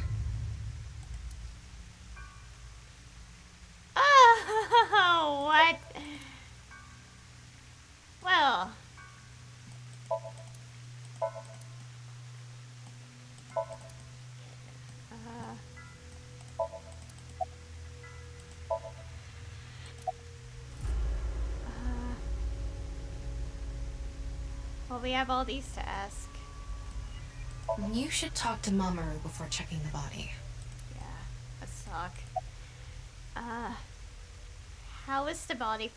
Oh, what? Well. Well, we have all these to ask. You should talk to Mamoru before checking the body. Yeah, let's talk. How was the body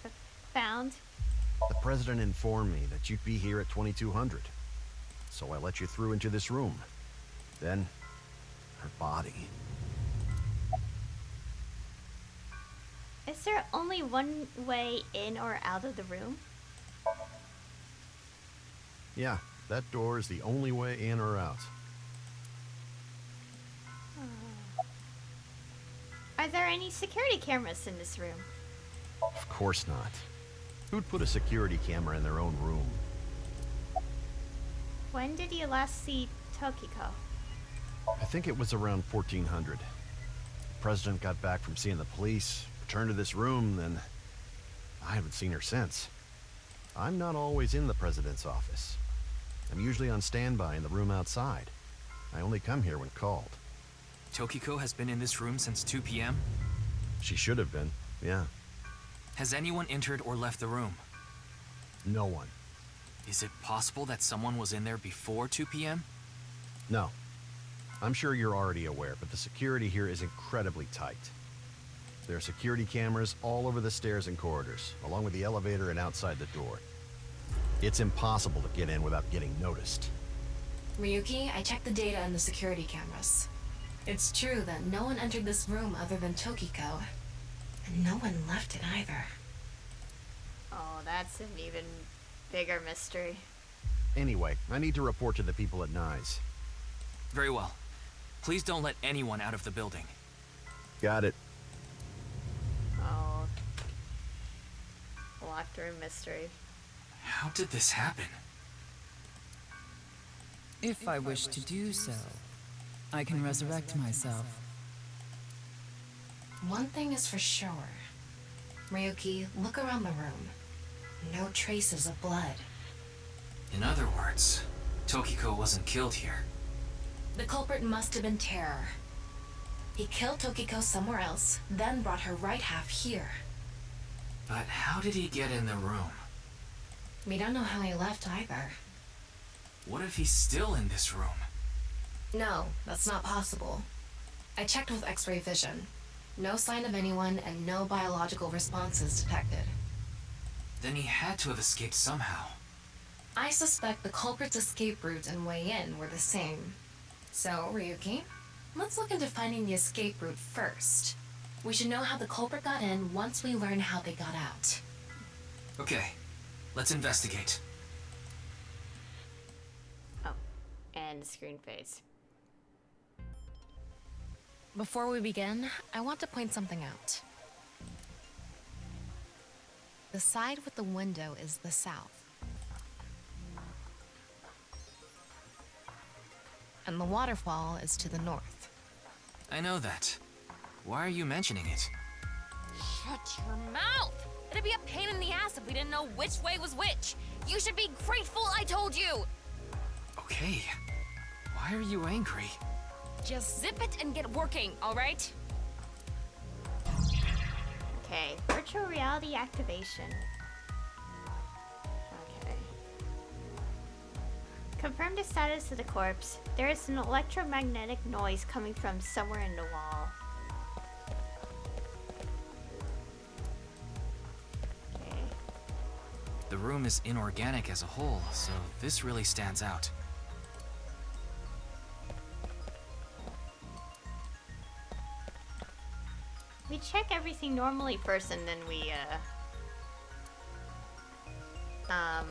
found? The president informed me that you'd be here at 2200. So I let you through into this room. Then, her body. Is there only one way in or out of the room? Yeah, that door is the only way in or out. Are there any security cameras in this room? Of course not. Who'd put a security camera in their own room? When did you last see Tokiko? I think it was around 1400. The president got back from seeing the police, returned to this room, then I haven't seen her since. I'm not always in the president's office. I'm usually on standby in the room outside. I only come here when called. Tokiko has been in this room since 2 p.m.? She should have been, yeah. Has anyone entered or left the room? No one. Is it possible that someone was in there before 2 p.m.? No. I'm sure you're already aware, but the security here is incredibly tight. There are security cameras all over the stairs and corridors, along with the elevator and outside the door. It's impossible to get in without getting noticed. Ryuki, I checked the data on the security cameras. It's true that no one entered this room other than Tokiko, and no one left it either. Oh, that's an even bigger mystery. Anyway, I need to report to the people at Nyes. Very well. Please don't let anyone out of the building. Got it. Oh. Locked room mystery. How did this happen? If I wish to do so, I can resurrect myself. One thing is for sure. Ryuki, look around the room. No traces of blood. In other words, Tokiko wasn't killed here. The culprit must have been Terror. He killed Tokiko somewhere else, then brought her right half here. But how did he get in the room? We don't know how he left either. What if he's still in this room? No, that's not possible. I checked with X-ray vision. No sign of anyone and no biological responses detected. Then he had to have escaped somehow. I suspect the culprit's escape route and way in were the same. So, Ryuki, let's look into finding the escape route first. We should know how the culprit got in once we learn how they got out. Okay, let's investigate. Oh, and screen fades. Before we begin, I want to point something out. The side with the window is the south. And the waterfall is to the north. I know that. Why are you mentioning it? Shut your mouth! It'd be a pain in the ass if we didn't know which way was which. You should be grateful I told you! Okay. Why are you angry? Just zip it and get working, alright? Okay, virtual reality activation. Okay. Confirm the status of the corpse. There is an electromagnetic noise coming from somewhere in the wall. Okay. The room is inorganic as a whole, so this really stands out. We check everything normally first and then we, oh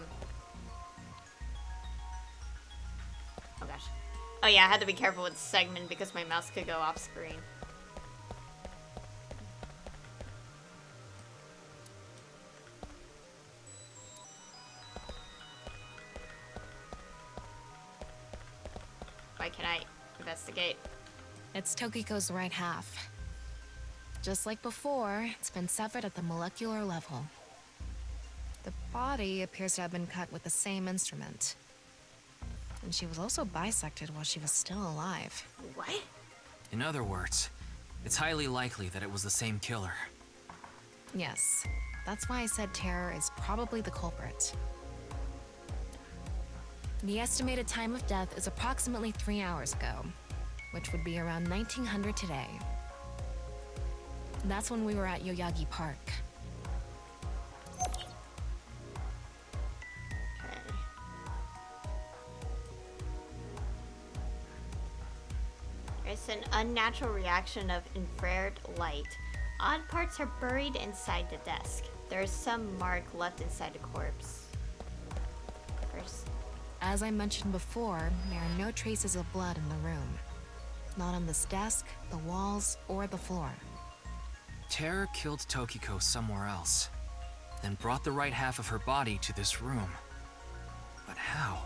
gosh. Oh yeah, I had to be careful with segment because my mouse could go off screen. Why can I investigate? It's Tokiko's right half. Just like before, it's been severed at the molecular level. The body appears to have been cut with the same instrument. And she was also bisected while she was still alive. What? In other words, it's highly likely that it was the same killer. Yes, that's why I said Terror is probably the culprit. The estimated time of death is approximately 3 hours ago, which would be around 1900 today. That's when we were at Yoyagi Park. Okay. There's an unnatural reaction of infrared light. Odd parts are buried inside the desk. There's some mark left inside the corpse. First. As I mentioned before, there are no traces of blood in the room. Not on this desk, the walls, or the floor. Terror killed Tokiko somewhere else, then brought the right half of her body to this room. But how?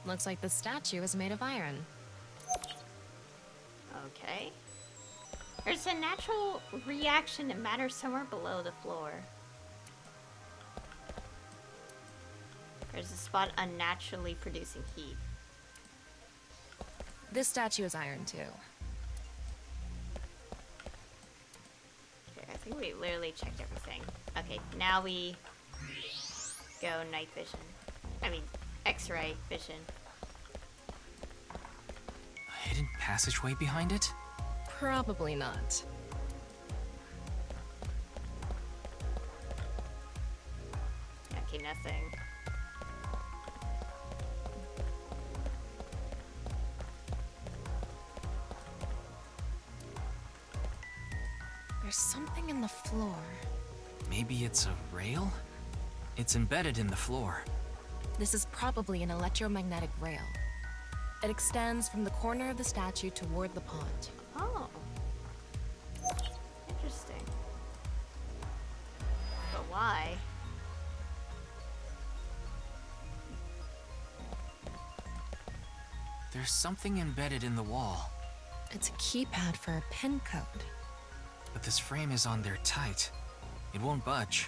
Looks like the statue is made of iron. Okay. There's a natural reaction of matter somewhere below the floor. There's a spot unnaturally producing heat. This statue is iron too. Okay, I think we literally checked everything. Okay, now we go night vision. I mean, X-ray vision. A hidden passageway behind it? Probably not. Okay, nothing. There's something in the floor. Maybe it's a rail? It's embedded in the floor. This is probably an electromagnetic rail. It extends from the corner of the statue toward the pond. Oh. Interesting. But why? There's something embedded in the wall. It's a keypad for a pin code. But this frame is on there tight. It won't budge.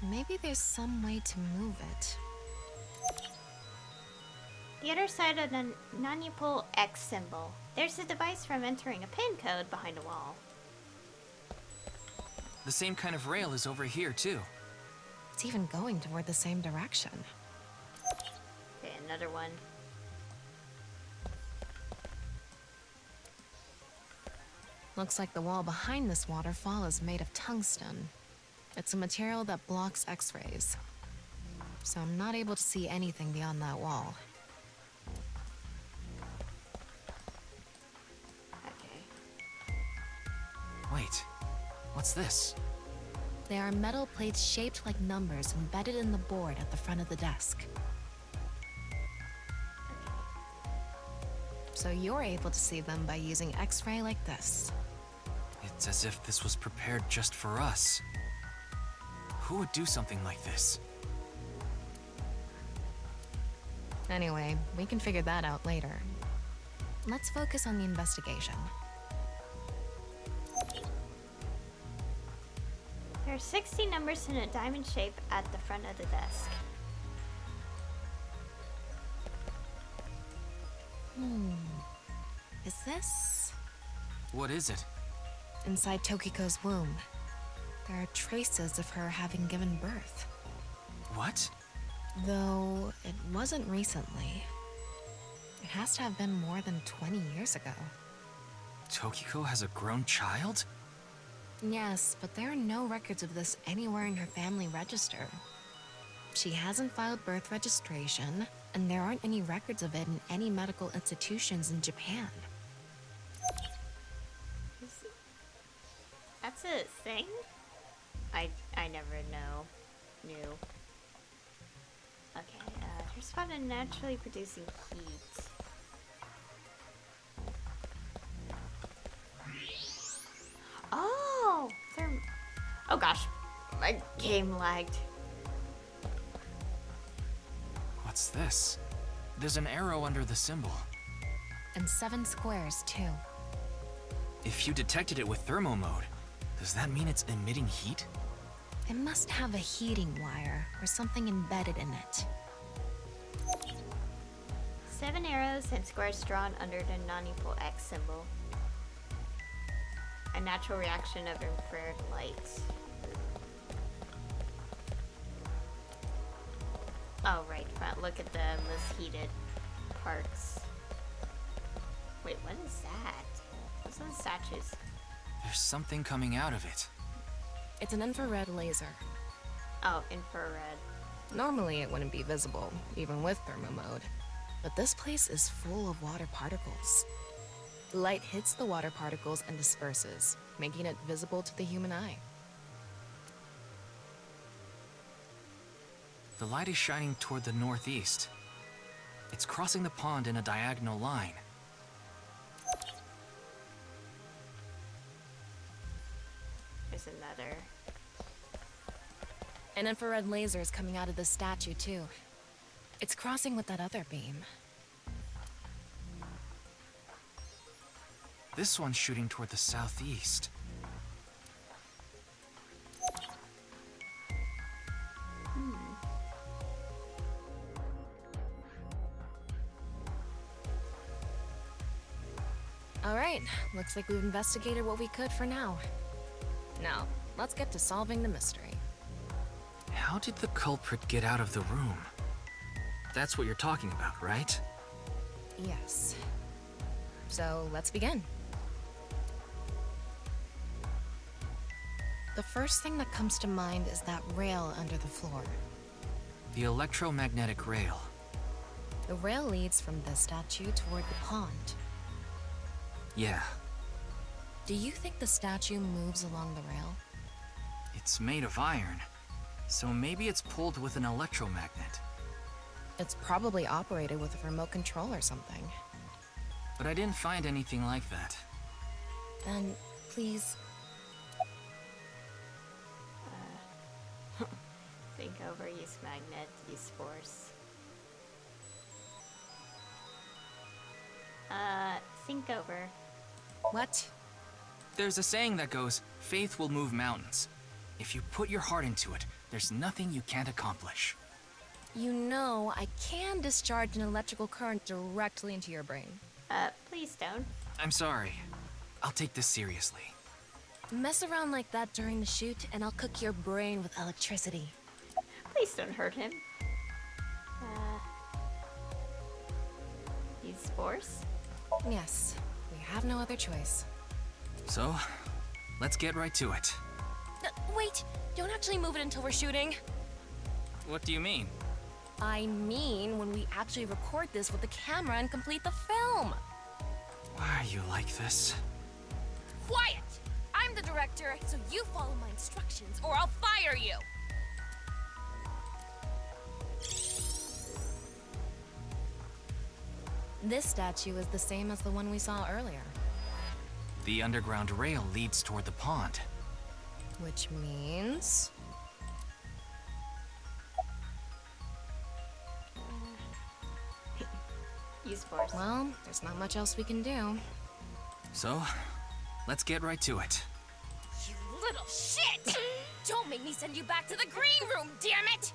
Maybe there's some way to move it. The other side of the non-pole X symbol. There's a device for entering a pin code behind a wall. The same kind of rail is over here, too. It's even going toward the same direction. Okay, another one. Looks like the wall behind this waterfall is made of tungsten. It's a material that blocks X-rays. So I'm not able to see anything beyond that wall. Okay. Wait, what's this? There are metal plates shaped like numbers embedded in the board at the front of the desk. So you're able to see them by using X-ray like this. It's as if this was prepared just for us. Who would do something like this? Anyway, we can figure that out later. Let's focus on the investigation. There are 60 numbers in a diamond shape at the front of the desk. Is this? What is it? Inside Tokiko's womb, there are traces of her having given birth. What? Though it wasn't recently. It has to have been more than 20 years ago. Tokiko has a grown child? Yes, but there are no records of this anywhere in her family register. She hasn't filed birth registration, and there aren't any records of it in any medical institutions in Japan. That's a thing? I never knew. Okay, they're spot on naturally producing heat. Oh! Oh gosh, my game lagged. What's this? There's an arrow under the symbol. And 7 squares, too. If you detected it with thermo mode, does that mean it's emitting heat? It must have a heating wire or something embedded in it. 7 arrows and squares drawn under the non-equal X symbol. A natural reaction of infrared light. Oh, right, front. Look at the most heated parts. Wait, what is that? Those are the statues. There's something coming out of it. It's an infrared laser. Oh, infrared. Normally it wouldn't be visible, even with thermo mode. But this place is full of water particles. Light hits the water particles and disperses, making it visible to the human eye. The light is shining toward the northeast. It's crossing the pond in a diagonal line. There's another. An infrared laser is coming out of the statue, too. It's crossing with that other beam. This one's shooting toward the southeast. All right, looks like we've investigated what we could for now. Now, let's get to solving the mystery. How did the culprit get out of the room? That's what you're talking about, right? Yes. So, let's begin. The first thing that comes to mind is that rail under the floor. The electromagnetic rail. The rail leads from the statue toward the pond. Yeah. Do you think the statue moves along the rail? It's made of iron, so maybe it's pulled with an electromagnet. It's probably operated with a remote control or something. But I didn't find anything like that. Then, please... Think over, use magnet, use force. Think over. What? There's a saying that goes, faith will move mountains. If you put your heart into it, there's nothing you can't accomplish. You know, I can discharge an electrical current directly into your brain. Please don't. I'm sorry. I'll take this seriously. Mess around like that during the shoot, and I'll cook your brain with electricity. Please don't hurt him. Use force? Yes, we have no other choice. So, let's get right to it. Wait, don't actually move it until we're shooting. What do you mean? I mean when we actually record this with the camera and complete the film. Why are you like this? Quiet! I'm the director, so you follow my instructions or I'll fire you! This statue is the same as the one we saw earlier. The underground rail leads toward the pond. Which means... Use force. Well, there's not much else we can do. So, let's get right to it. You little shit! Don't make me send you back to the green room, damn it!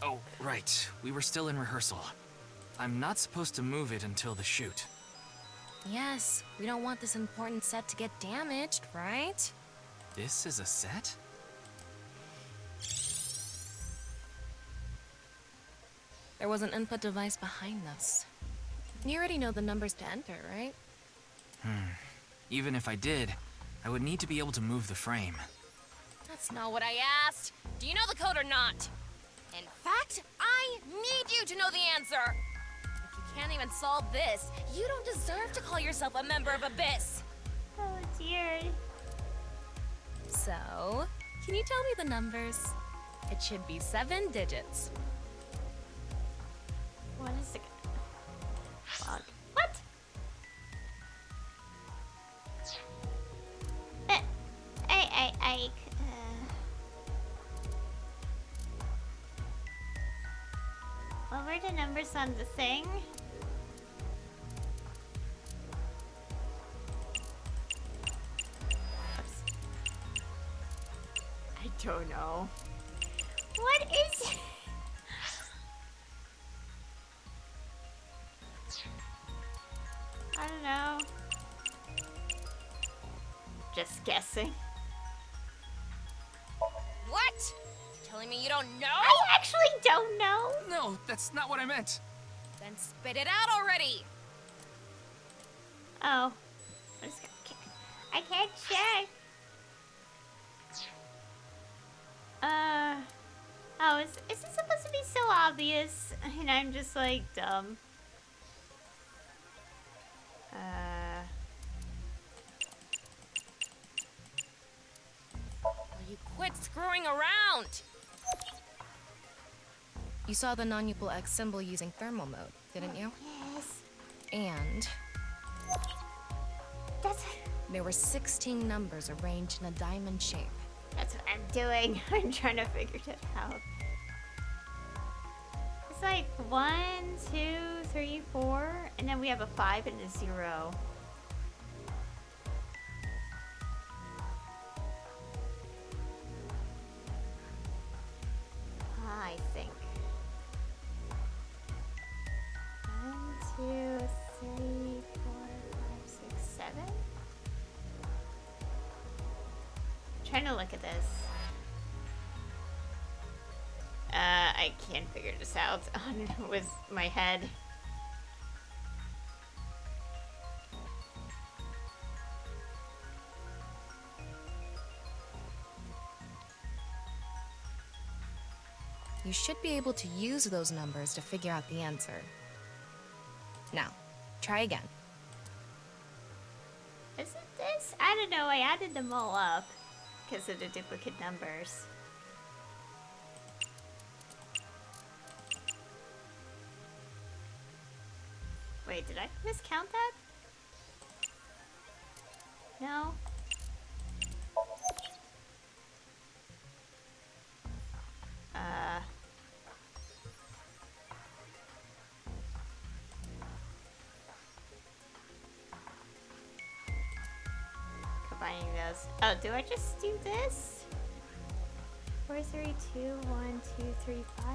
Oh, right. We were still in rehearsal. I'm not supposed to move it until the shoot. Yes, we don't want this important set to get damaged, right? This is a set? There was an input device behind this. You already know the numbers to enter, right? Even if I did, I would need to be able to move the frame. That's not what I asked. Do you know the code or not? In fact, I need you to know the answer. If you can't even solve this, you don't deserve to call yourself a member of Abyss. Oh dear. So, can you tell me the numbers? It should be 7 digits. What is the fuck? What? What were the numbers on the thing? Oops. I don't know. What is? I don't know. Just guessing. What? Telling me you don't know? I actually don't know. No, that's not what I meant. Then spit it out already. Oh. I can't check. Oh, is this supposed to be so obvious? And I'm just like dumb. Will you quit screwing around? You saw the non-Upal X symbol using thermal mode, didn't you? Yes. And That's there were 16 numbers arranged in a diamond shape. what I'm doing. I'm trying to figure it out. It's like 1, 2, 3, 4, and then we have a 5 and a 0. I think. 1, 2, 3, 4, 5, 6, 7. Trying to look at this. I can't figure this out with my head. You should be able to use those numbers to figure out the answer. Now, try again. Is it this? I don't know. I added them all up because of the duplicate numbers. Wait, did I miscount that? No. Combining those. Oh, do I just do this? 4, 3, 2, 1, 2, 3, 5?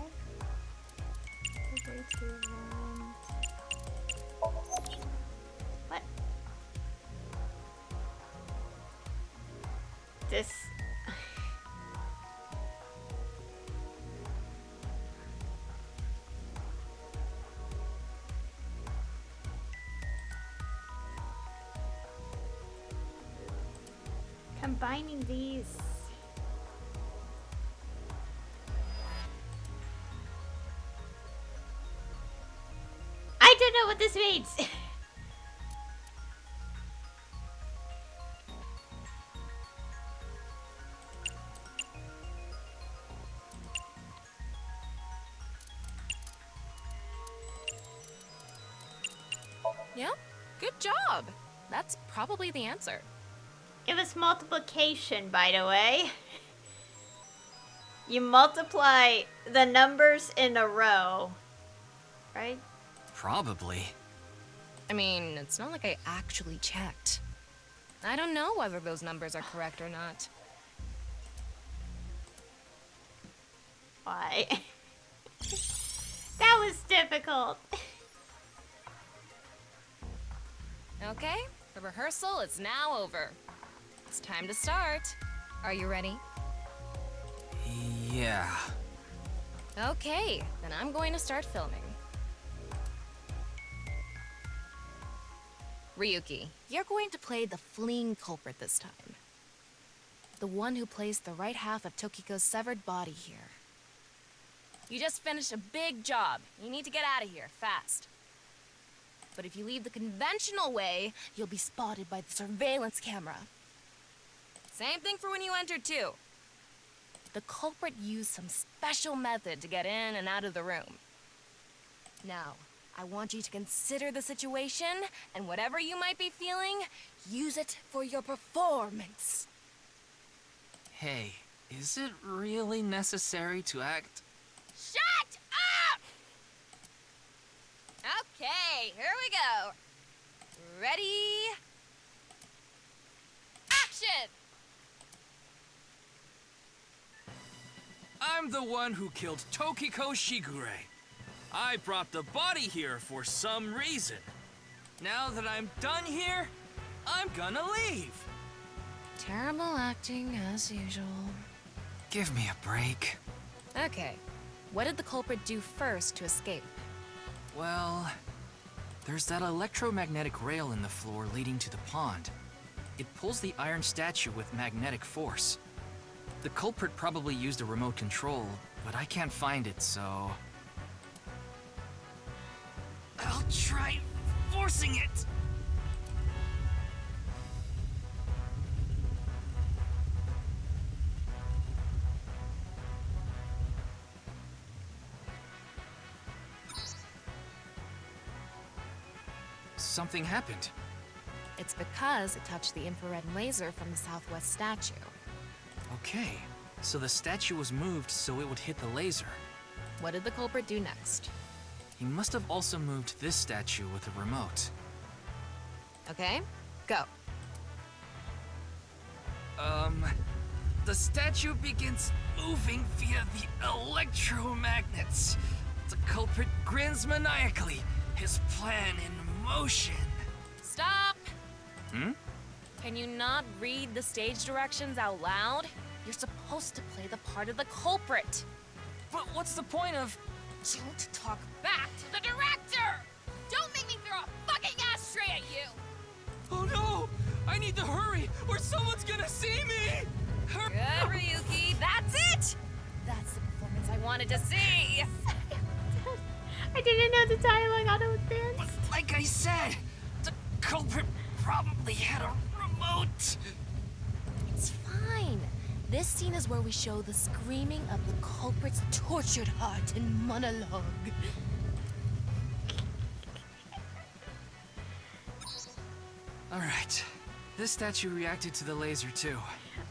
4, 3, 2, 1. What? This. Combining these. I don't know what this means. Yep, good job. That's probably the answer. It was multiplication, by the way. You multiply the numbers in a row, right? Probably. I mean, it's not like I actually checked. I don't know whether those numbers are correct or not. Why? That was difficult. Okay, the rehearsal is now over. It's time to start. Are you ready? Yeah. Okay, then I'm going to start filming. Ryuki, you're going to play the fleeing culprit this time. The one who placed the right half of Tokiko's severed body here. You just finished a big job. You need to get out of here, fast. But if you leave the conventional way, you'll be spotted by the surveillance camera. Same thing for when you entered, too. The culprit used some special method to get in and out of the room. Now, I want you to consider the situation, and whatever you might be feeling, use it for your performance. Hey, is it really necessary to act? Shut up! Okay, here we go. Ready? Action! I'm the one who killed Tokiko Shigure. I brought the body here for some reason. Now that I'm done here, I'm gonna leave. Terrible acting, as usual. Give me a break. Okay, what did the culprit do first to escape? Well, there's that electromagnetic rail in the floor leading to the pond. It pulls the iron statue with magnetic force. The culprit probably used a remote control, but I can't find it, so... I'll try forcing it! Something happened. It's because it touched the infrared laser from the southwest statue. Okay, so the statue was moved so it would hit the laser. What did the culprit do next? He must have also moved this statue with a remote. Okay, go. The statue begins moving via the electromagnets. The culprit grins maniacally, his plan in motion. Stop! Hmm? Can you not read the stage directions out loud? You're supposed to play the part of the culprit. But what's the point of... Don't talk back to the director! Don't make me throw a fucking ashtray at you! Oh no! I need to hurry, or someone's gonna see me! Good, Ryuki, that's it! That's the performance I wanted to see! I didn't know the dialogue auto-advanced. But like I said, the culprit probably had a remote. It's fine. This scene is where we show the screaming of the culprit's tortured heart in monologue. Alright. This statue reacted to the laser too.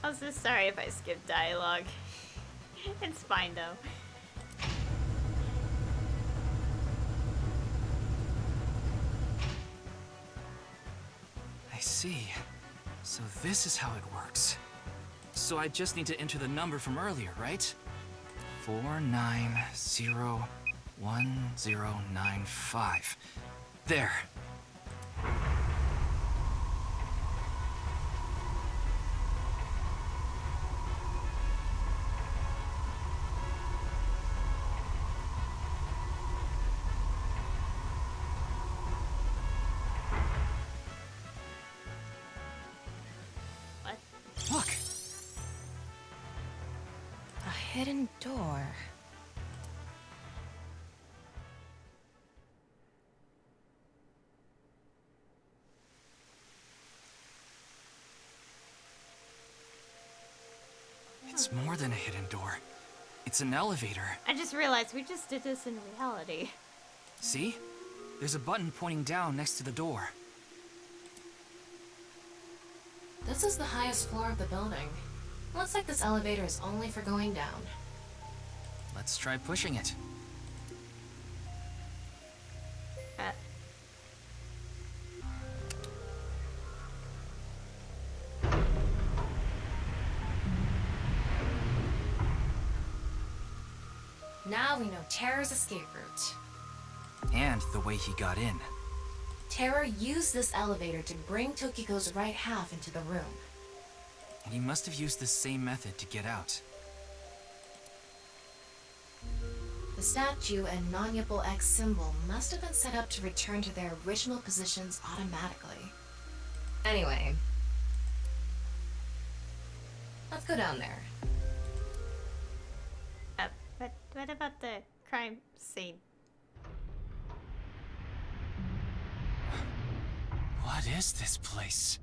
I'm so sorry if I skipped dialogue. It's fine though. I see. So this is how it works. So I just need to enter the number from earlier, right? 4901095. There. Look! A hidden door. It's more than a hidden door. It's an elevator. I just realized we just did this in reality. See? There's a button pointing down next to the door. This is the highest floor of the building. Looks like this elevator is only for going down. Let's try pushing it. Now we know Terror's escape route. And the way he got in. Terror used this elevator to bring Tokiko's right half into the room. And he must have used the same method to get out. The statue and non-Yipple X symbol must have been set up to return to their original positions automatically. Anyway, let's go down there. What about the crime scene? What is this place?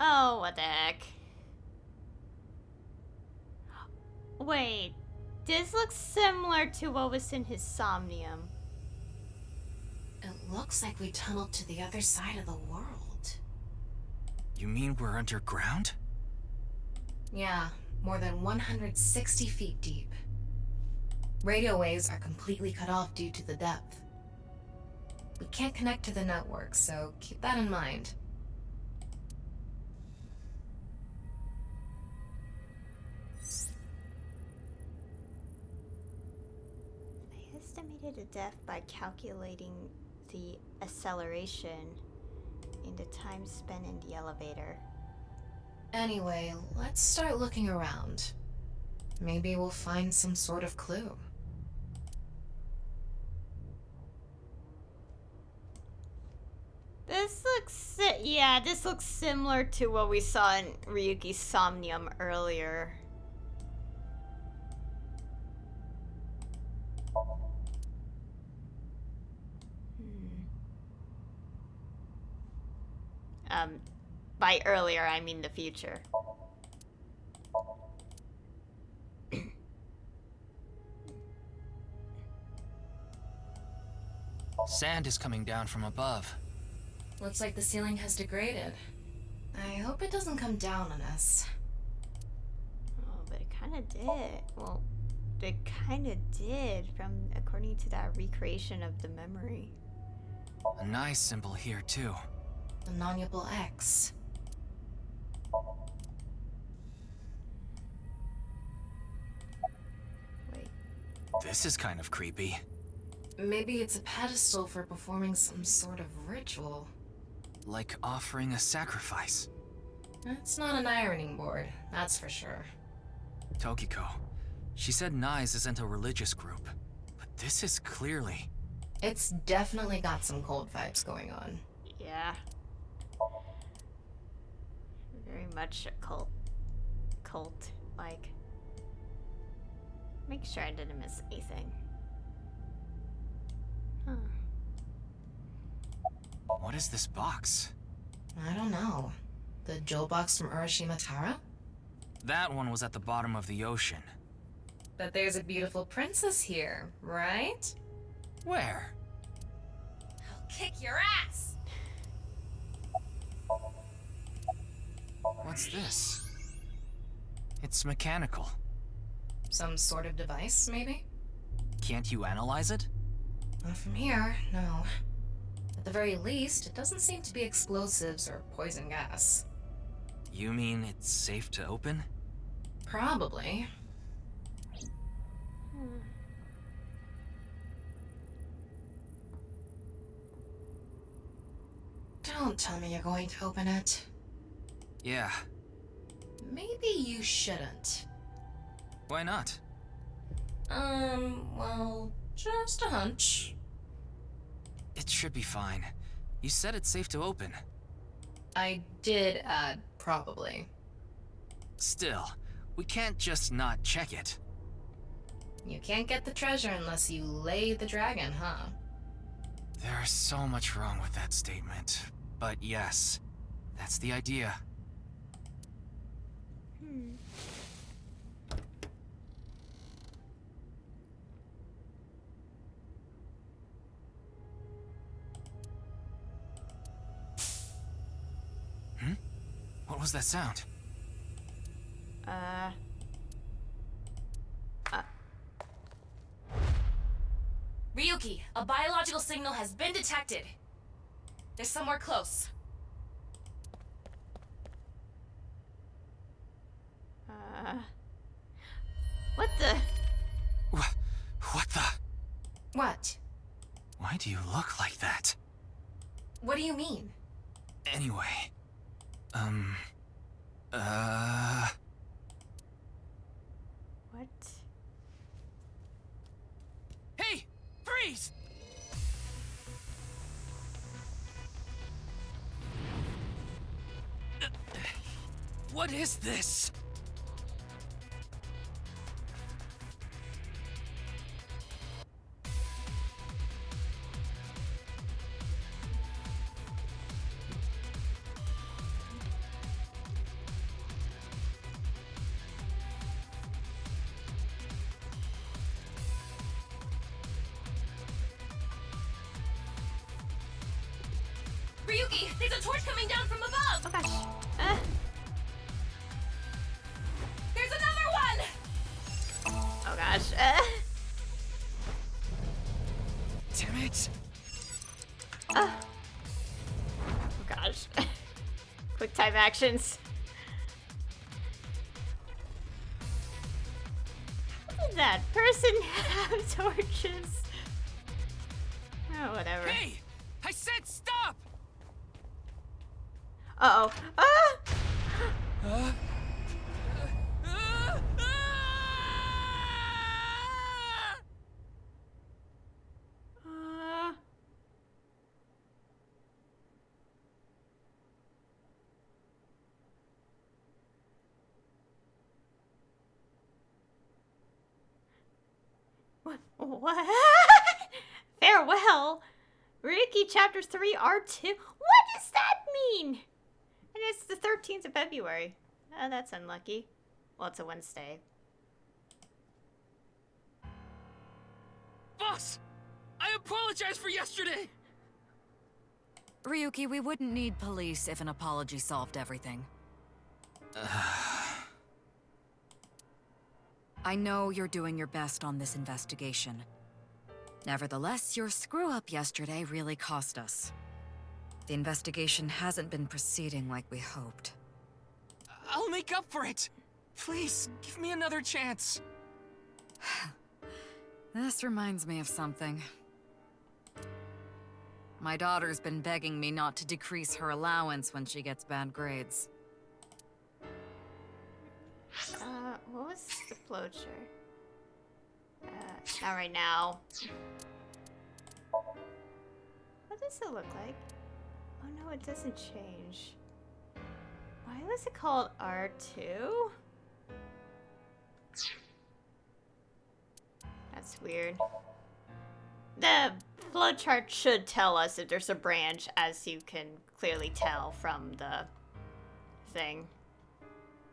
Oh, what the heck? Wait, this looks similar to what was in his Somnium. It looks like we tunneled to the other side of the world. You mean we're underground? Yeah, more than 160 feet deep. Radio waves are completely cut off due to the depth. We can't connect to the network, so keep that in mind. I estimated the depth by calculating the acceleration in the time spent in the elevator. Anyway, let's start looking around. Maybe we'll find some sort of clue. This looks similar to what we saw in Ryuki's Somnium earlier. By earlier, I mean the future. Sand is coming down from above. Looks like the ceiling has degraded. I hope it doesn't come down on us. Oh, but it kind of did. Well, it kind of did, according to that recreation of the memory. A nice symbol here, too. The non-Yipple X. Wait. This is kind of creepy. Maybe it's a pedestal for performing some sort of ritual. Like offering a sacrifice. It's not an ironing board, that's for sure. Tokiko. She said Nyes isn't a religious group. But this is clearly... It's definitely got some cold vibes going on. Yeah. Very much a cult-like. Make sure I didn't miss anything. Huh. What is this box? I don't know. The jewel box from Urashima Tara? That one was at the bottom of the ocean. But there's a beautiful princess here, right? Where? I'll kick your ass! What's this? It's mechanical. Some sort of device, maybe? Can't you analyze it? Not from here, no. At the very least, it doesn't seem to be explosives or poison gas. You mean it's safe to open? Probably. Don't tell me you're going to open it. Yeah. Maybe you shouldn't. Why not? Well, just a hunch. It should be fine. You said it's safe to open. I did add probably. Still, we can't just not check it. You can't get the treasure unless you lay the dragon, huh? There's so much wrong with that statement. But yes, that's the idea. What was that sound? Ryuki, a biological signal has been detected. They're somewhere close. What the? What the? What? Why do you look like that? What do you mean? Anyway. What? Hey! Freeze! What is this? Ryuki, there's a torch coming down from above! Oh gosh. There's another one! Oh gosh. Damn it! Oh gosh. Quick time actions. How did that person have torches? Oh, whatever. Hey! I said stop! Uh-oh. Ah! What? Farewell? Ryuki Chapter 3 R2? What does that mean? And it's the 13th of February. Oh, that's unlucky. Well, it's a Wednesday. Boss! I apologize for yesterday! Ryuki, we wouldn't need police if an apology solved everything. I know you're doing your best on this investigation. Nevertheless, your screw-up yesterday really cost us. The investigation hasn't been proceeding like we hoped. I'll make up for it! Please, give me another chance. This reminds me of something. My daughter's been begging me not to decrease her allowance when she gets bad grades. What was the flowchart? Not right now. What does it look like? Oh no, it doesn't change. Why was it called R2? That's weird. The flowchart should tell us if there's a branch, as you can clearly tell from the thing.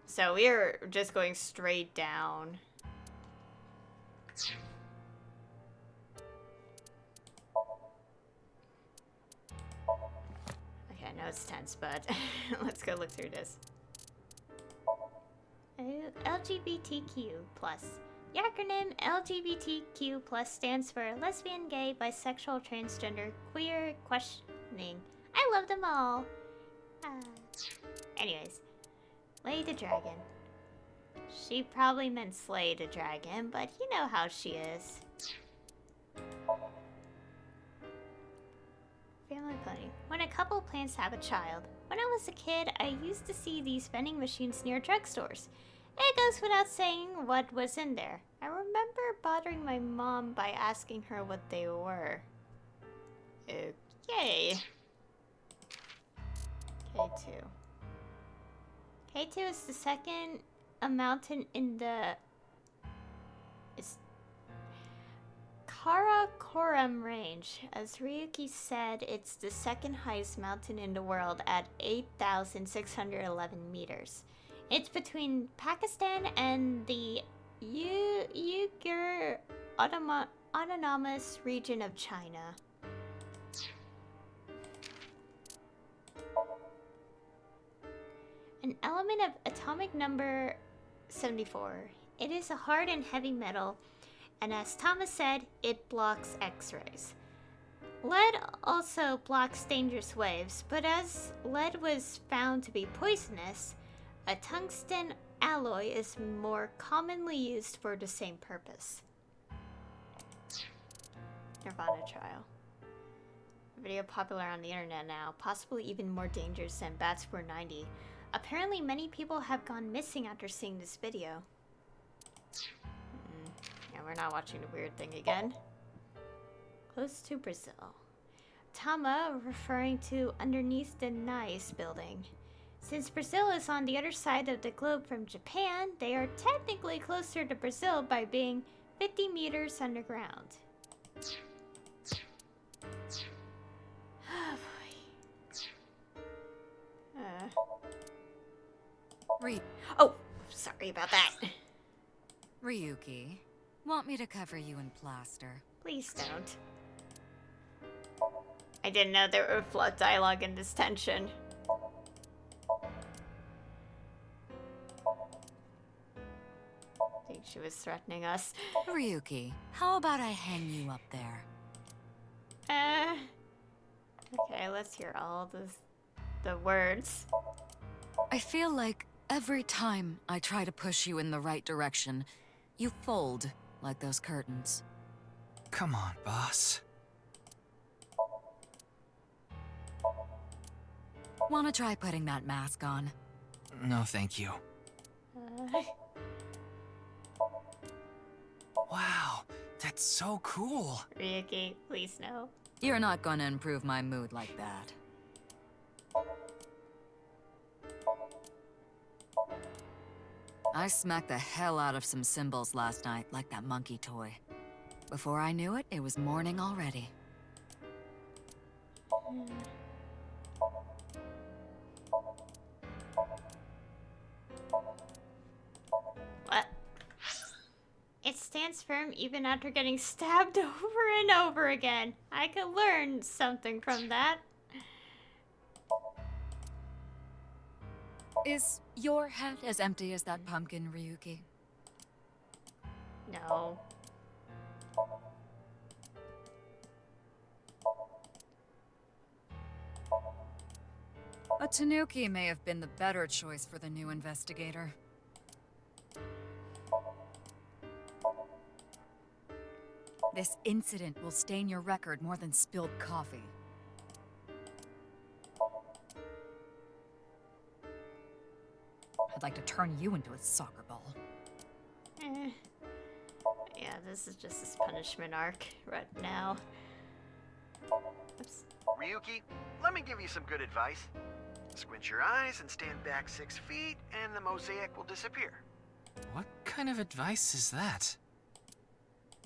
So we're just going straight down. Okay, I know it's tense, but let's go look through this. LGBTQ+. The acronym LGBTQ+ stands for lesbian, gay, bisexual, transgender, queer, questioning. I love them all. Anyways. Slay the dragon. She probably meant slay the dragon, but you know how she is. Family pony. When a couple plans to have a child. When I was a kid, I used to see these vending machines near drugstores. It goes without saying what was in there. I remember bothering my mom by asking her what they were. Okay. K2. K2 is the second mountain in the Karakoram range. As Ryuki said, it's the second highest mountain in the world at 8,611 meters. It's between Pakistan and the Uyghur Autonomous Region of China. An element of atomic number 74. It is a hard and heavy metal, and as Thomas said, it blocks X-rays. Lead also blocks dangerous waves, but as lead was found to be poisonous, a tungsten alloy is more commonly used for the same purpose. nirvanA trial. A video popular on the internet now, possibly even more dangerous than Bats 490. Apparently many people have gone missing after seeing this video. Yeah, we're not watching the weird thing again. Close to Brazil. Tama referring to underneath the nice building. Since Brazil is on the other side of the globe from Japan, they are technically closer to Brazil by being 50 meters underground. Oh boy. Oh, sorry about that. Ryuki, want me to cover you in plaster? Please don't. I didn't know there were flood dialogue in this tension. I think she was threatening us. Ryuki, how about I hang you up there? Okay, let's hear all the words. I feel like every time I try to push you in the right direction, you fold like those curtains. Come on, boss. Wanna try putting that mask on? No, thank you. Wow, that's so cool. Ryuki, please no. You're not gonna improve my mood like that. I smacked the hell out of some symbols last night, like that monkey toy. Before I knew it, it was morning already. What? It stands firm even after getting stabbed over and over again. I could learn something from that. Is your head as empty as that pumpkin, Ryuki? No. A tanuki may have been the better choice for the new investigator. This incident will stain your record more than spilled coffee. I'd like to turn you into a soccer ball. Yeah, this is just his punishment arc right now. Oops. Ryuki, let me give you some good advice. Squint your eyes and stand back 6 feet, and the mosaic will disappear. What kind of advice is that?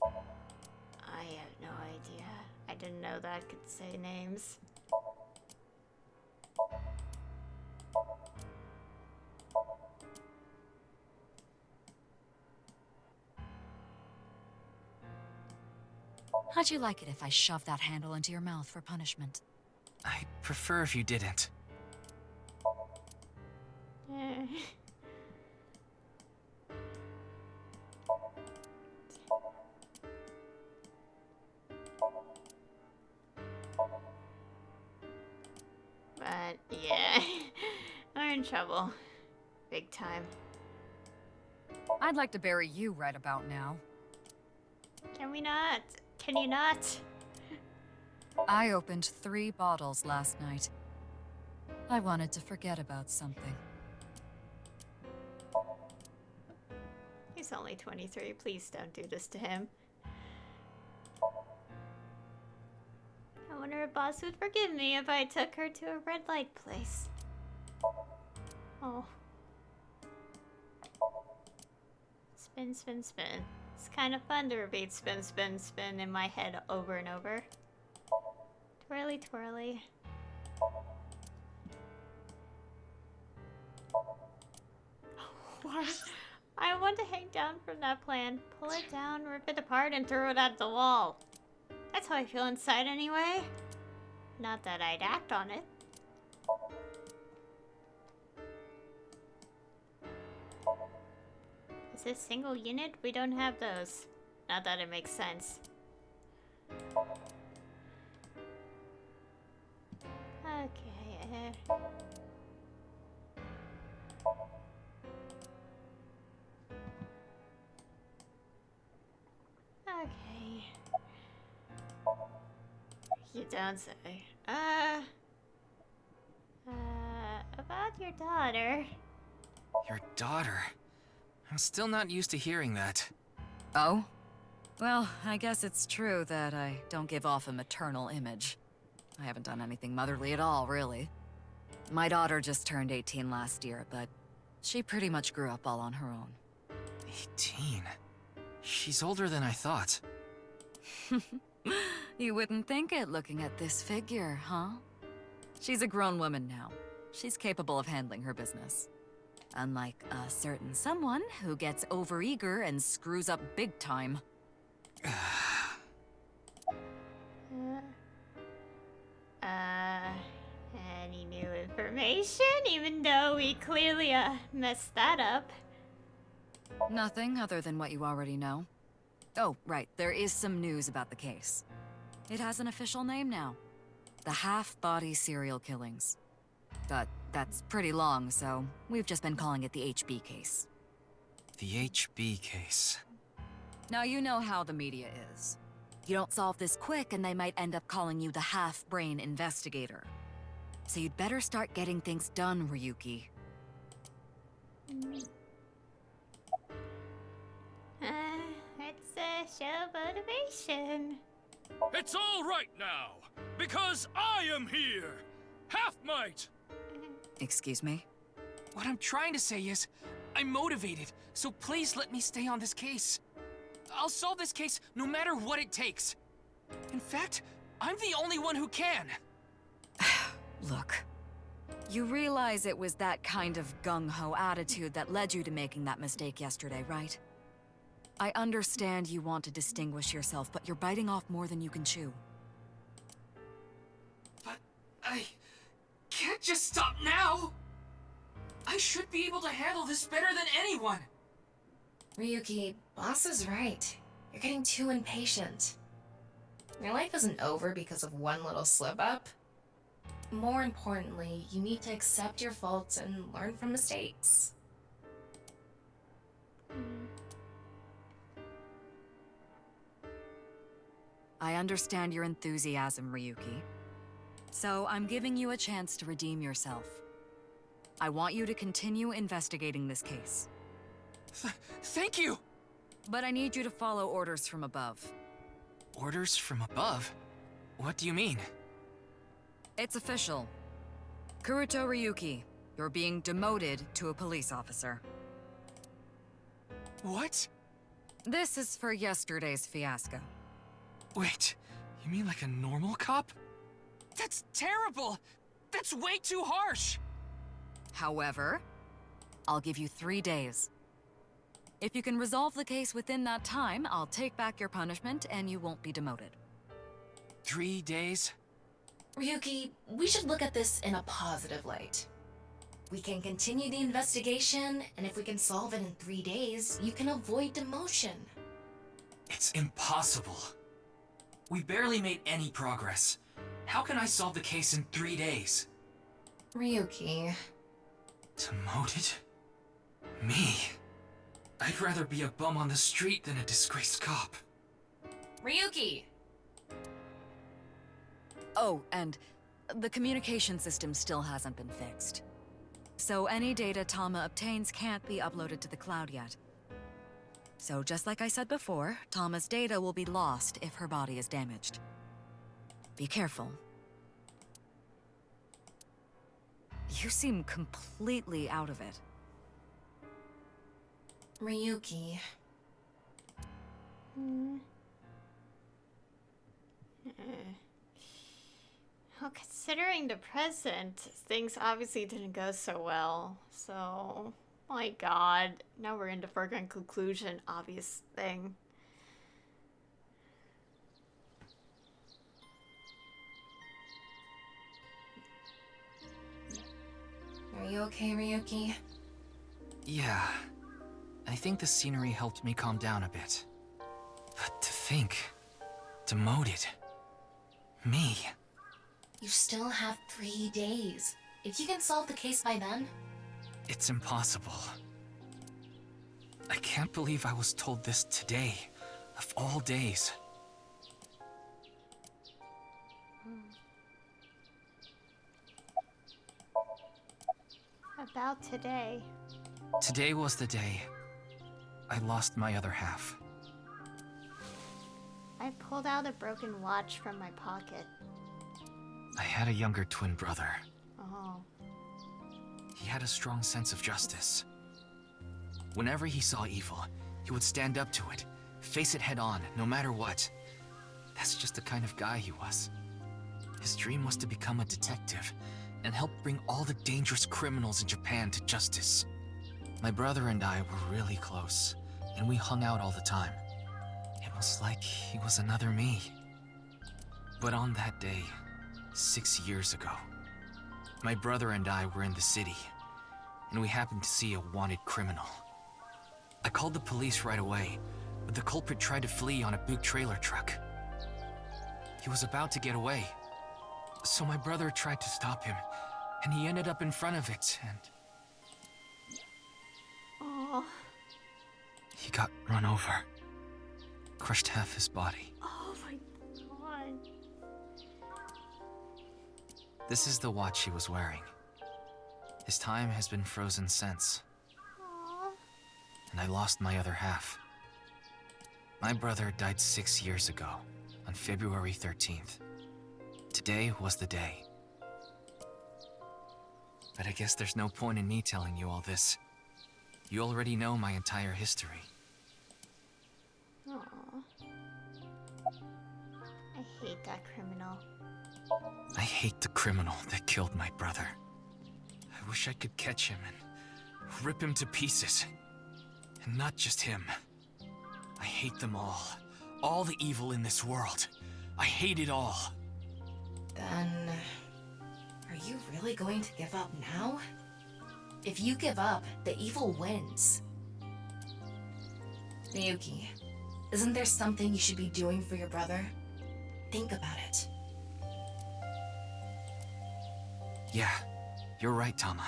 I have no idea. I didn't know that could say names. How'd you like it if I shoved that handle into your mouth for punishment? I'd prefer if you didn't. But yeah, we're in trouble. Big time. I'd like to bury you right about now. Can we not? Can you not? I opened 3 bottles last night. I wanted to forget about something. He's only 23. Please don't do this to him. I wonder if Boss would forgive me if I took her to a red light place. Oh. Spin, spin, spin. It's kind of fun to repeat spin, spin, spin in my head over and over. Twirly, twirly. What? I want to hang down from that plan. Pull it down, rip it apart, and throw it at the wall. That's how I feel inside anyway. Not that I'd act on it. Is this single unit? We don't have those. Not that it makes sense. Okay. Okay. don't say. About your daughter. Your daughter? I'm still not used to hearing that. Oh? Well, I guess it's true that I don't give off a maternal image. I haven't done anything motherly at all, really. My daughter just turned 18 last year, but she pretty much grew up all on her own. 18? She's older than I thought. You wouldn't think it looking at this figure, huh? She's a grown woman now. She's capable of handling her business. Unlike a certain someone who gets overeager and screws up big time. Any new information? Even though we clearly, messed that up. Nothing other than what you already know. Oh, right, there is some news about the case. It has an official name now. The Half-Body Serial Killings. But that's pretty long, so we've just been calling it the HB case. The HB case. Now you know how the media is. You don't solve this quick and they might end up calling you the half-brain investigator. So you'd better start getting things done, Ryuki. Let's show motivation. It's all right now, because I am here! Half-Might! Excuse me? What I'm trying to say is, I'm motivated, so please let me stay on this case. I'll solve this case no matter what it takes. In fact, I'm the only one who can. Look, you realize it was that kind of gung-ho attitude that led you to making that mistake yesterday, right? I understand you want to distinguish yourself, but you're biting off more than you can chew. But I can't just stop now. I should be able to handle this better than anyone. Ryuki, boss is right. You're getting too impatient. Your life isn't over because of one little slip-up. More importantly, you need to accept your faults and learn from mistakes. I understand your enthusiasm, Ryuki. So I'm giving you a chance to redeem yourself. I want you to continue investigating this case. Thank you! But I need you to follow orders from above. Orders from above? What do you mean? It's official. Kuruto Ryuki, you're being demoted to a police officer. What? This is for yesterday's fiasco. Wait, you mean like a normal cop? That's terrible! That's way too harsh! However, I'll give you 3 days. If you can resolve the case within that time, I'll take back your punishment and you won't be demoted. 3 days? Ryuki, we should look at this in a positive light. We can continue the investigation, and if we can solve it in 3 days, you can avoid demotion. It's impossible. We barely made any progress. How can I solve the case in 3 days? Ryuki. Demoted? Me? I'd rather be a bum on the street than a disgraced cop. Ryuki! Oh, and the communication system still hasn't been fixed. So any data Tama obtains can't be uploaded to the cloud yet. So just like I said before, Tama's data will be lost if her body is damaged. Be careful. You seem completely out of it. Ryuki. Well, considering the present, things obviously didn't go so well. So, my god, now we're in the foregone conclusion, obvious thing. Are you okay, Ryuki? Yeah. I think the scenery helped me calm down a bit. But to think... demoted... me... You still have 3 days. If you can solve the case by then... It's impossible. I can't believe I was told this today, of all days. about today? Today was the day I lost my other half. I pulled out a broken watch from my pocket. I had a younger twin brother. Oh. He had a strong sense of justice. Whenever he saw evil, he would stand up to it, face it head on, no matter what. That's just the kind of guy he was. His dream was to become a detective and help bring all the dangerous criminals in Japan to justice. My brother and I were really close, and we hung out all the time. It was like he was another me. But on that day, 6 years ago, my brother and I were in the city, and we happened to see a wanted criminal. I called the police right away, but the culprit tried to flee on a big trailer truck. He was about to get away, so my brother tried to stop him, and he ended up in front of it, and... Oh. He got run over. Crushed half his body. Oh my god. This is the watch he was wearing. His time has been frozen since. Aww. And I lost my other half. My brother died 6 years ago, on February 13th. Today was the day. But I guess there's no point in me telling you all this. You already know my entire history. Aww. I hate that criminal. I hate the criminal that killed my brother. I wish I could catch him and rip him to pieces. And not just him. I hate them all. All the evil in this world. I hate it all. Then... are you really going to give up now? If you give up, the evil wins. Ryuki, isn't there something you should be doing for your brother? Think about it. Yeah, you're right, Tama.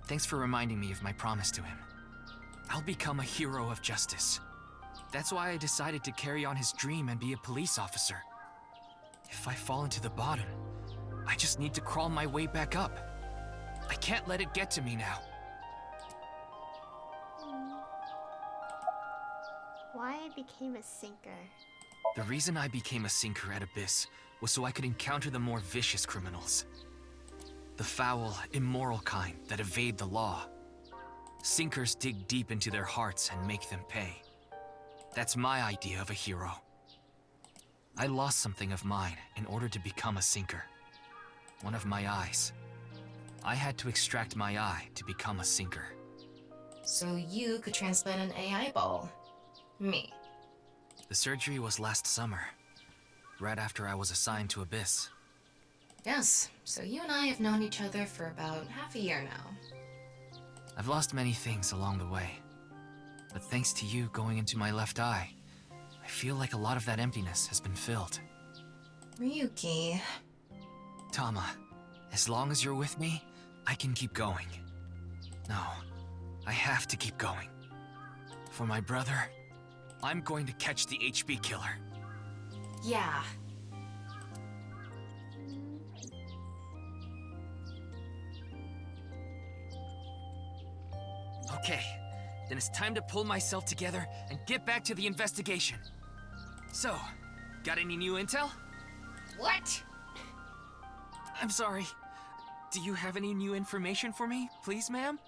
Thanks for reminding me of my promise to him. I'll become a hero of justice. That's why I decided to carry on his dream and be a police officer. If I fall into the bottom, I just need to crawl my way back up. I can't let it get to me now. Why I became a sinker. The reason I became a sinker at Abyss was so I could encounter the more vicious criminals. The foul, immoral kind that evade the law. Sinkers dig deep into their hearts and make them pay. That's my idea of a hero. I lost something of mine in order to become a sinker. One of my eyes. I had to extract my eye to become a sinker. So you could transplant an AI ball. Me. The surgery was last summer, right after I was assigned to Abyss. Yes, so you and I have known each other for about half a year now. I've lost many things along the way, but thanks to you going into my left eye, I feel like a lot of that emptiness has been filled. Ryuki... Tama, as long as you're with me, I can keep going. No, I have to keep going. For my brother, I'm going to catch the HB killer. Yeah. Okay, then it's time to pull myself together and get back to the investigation. So, got any new intel? What? I'm sorry. Do you have any new information for me, please, ma'am?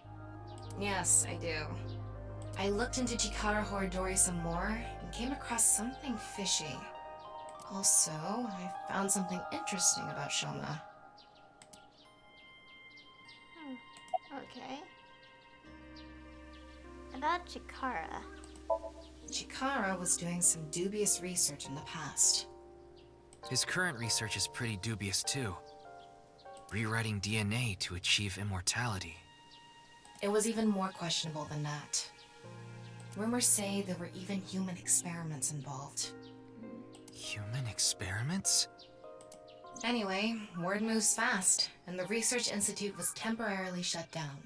Yes, I do. I looked into Chikara Horidori some more and came across something fishy. Also, I found something interesting about Shoma. Okay. About Chikara. Chikara was doing some dubious research in the past. His current research is pretty dubious too. Rewriting DNA to achieve immortality. It was even more questionable than that. Rumors say there were even human experiments involved. Human experiments? Anyway, word moves fast, and the Research Institute was temporarily shut down.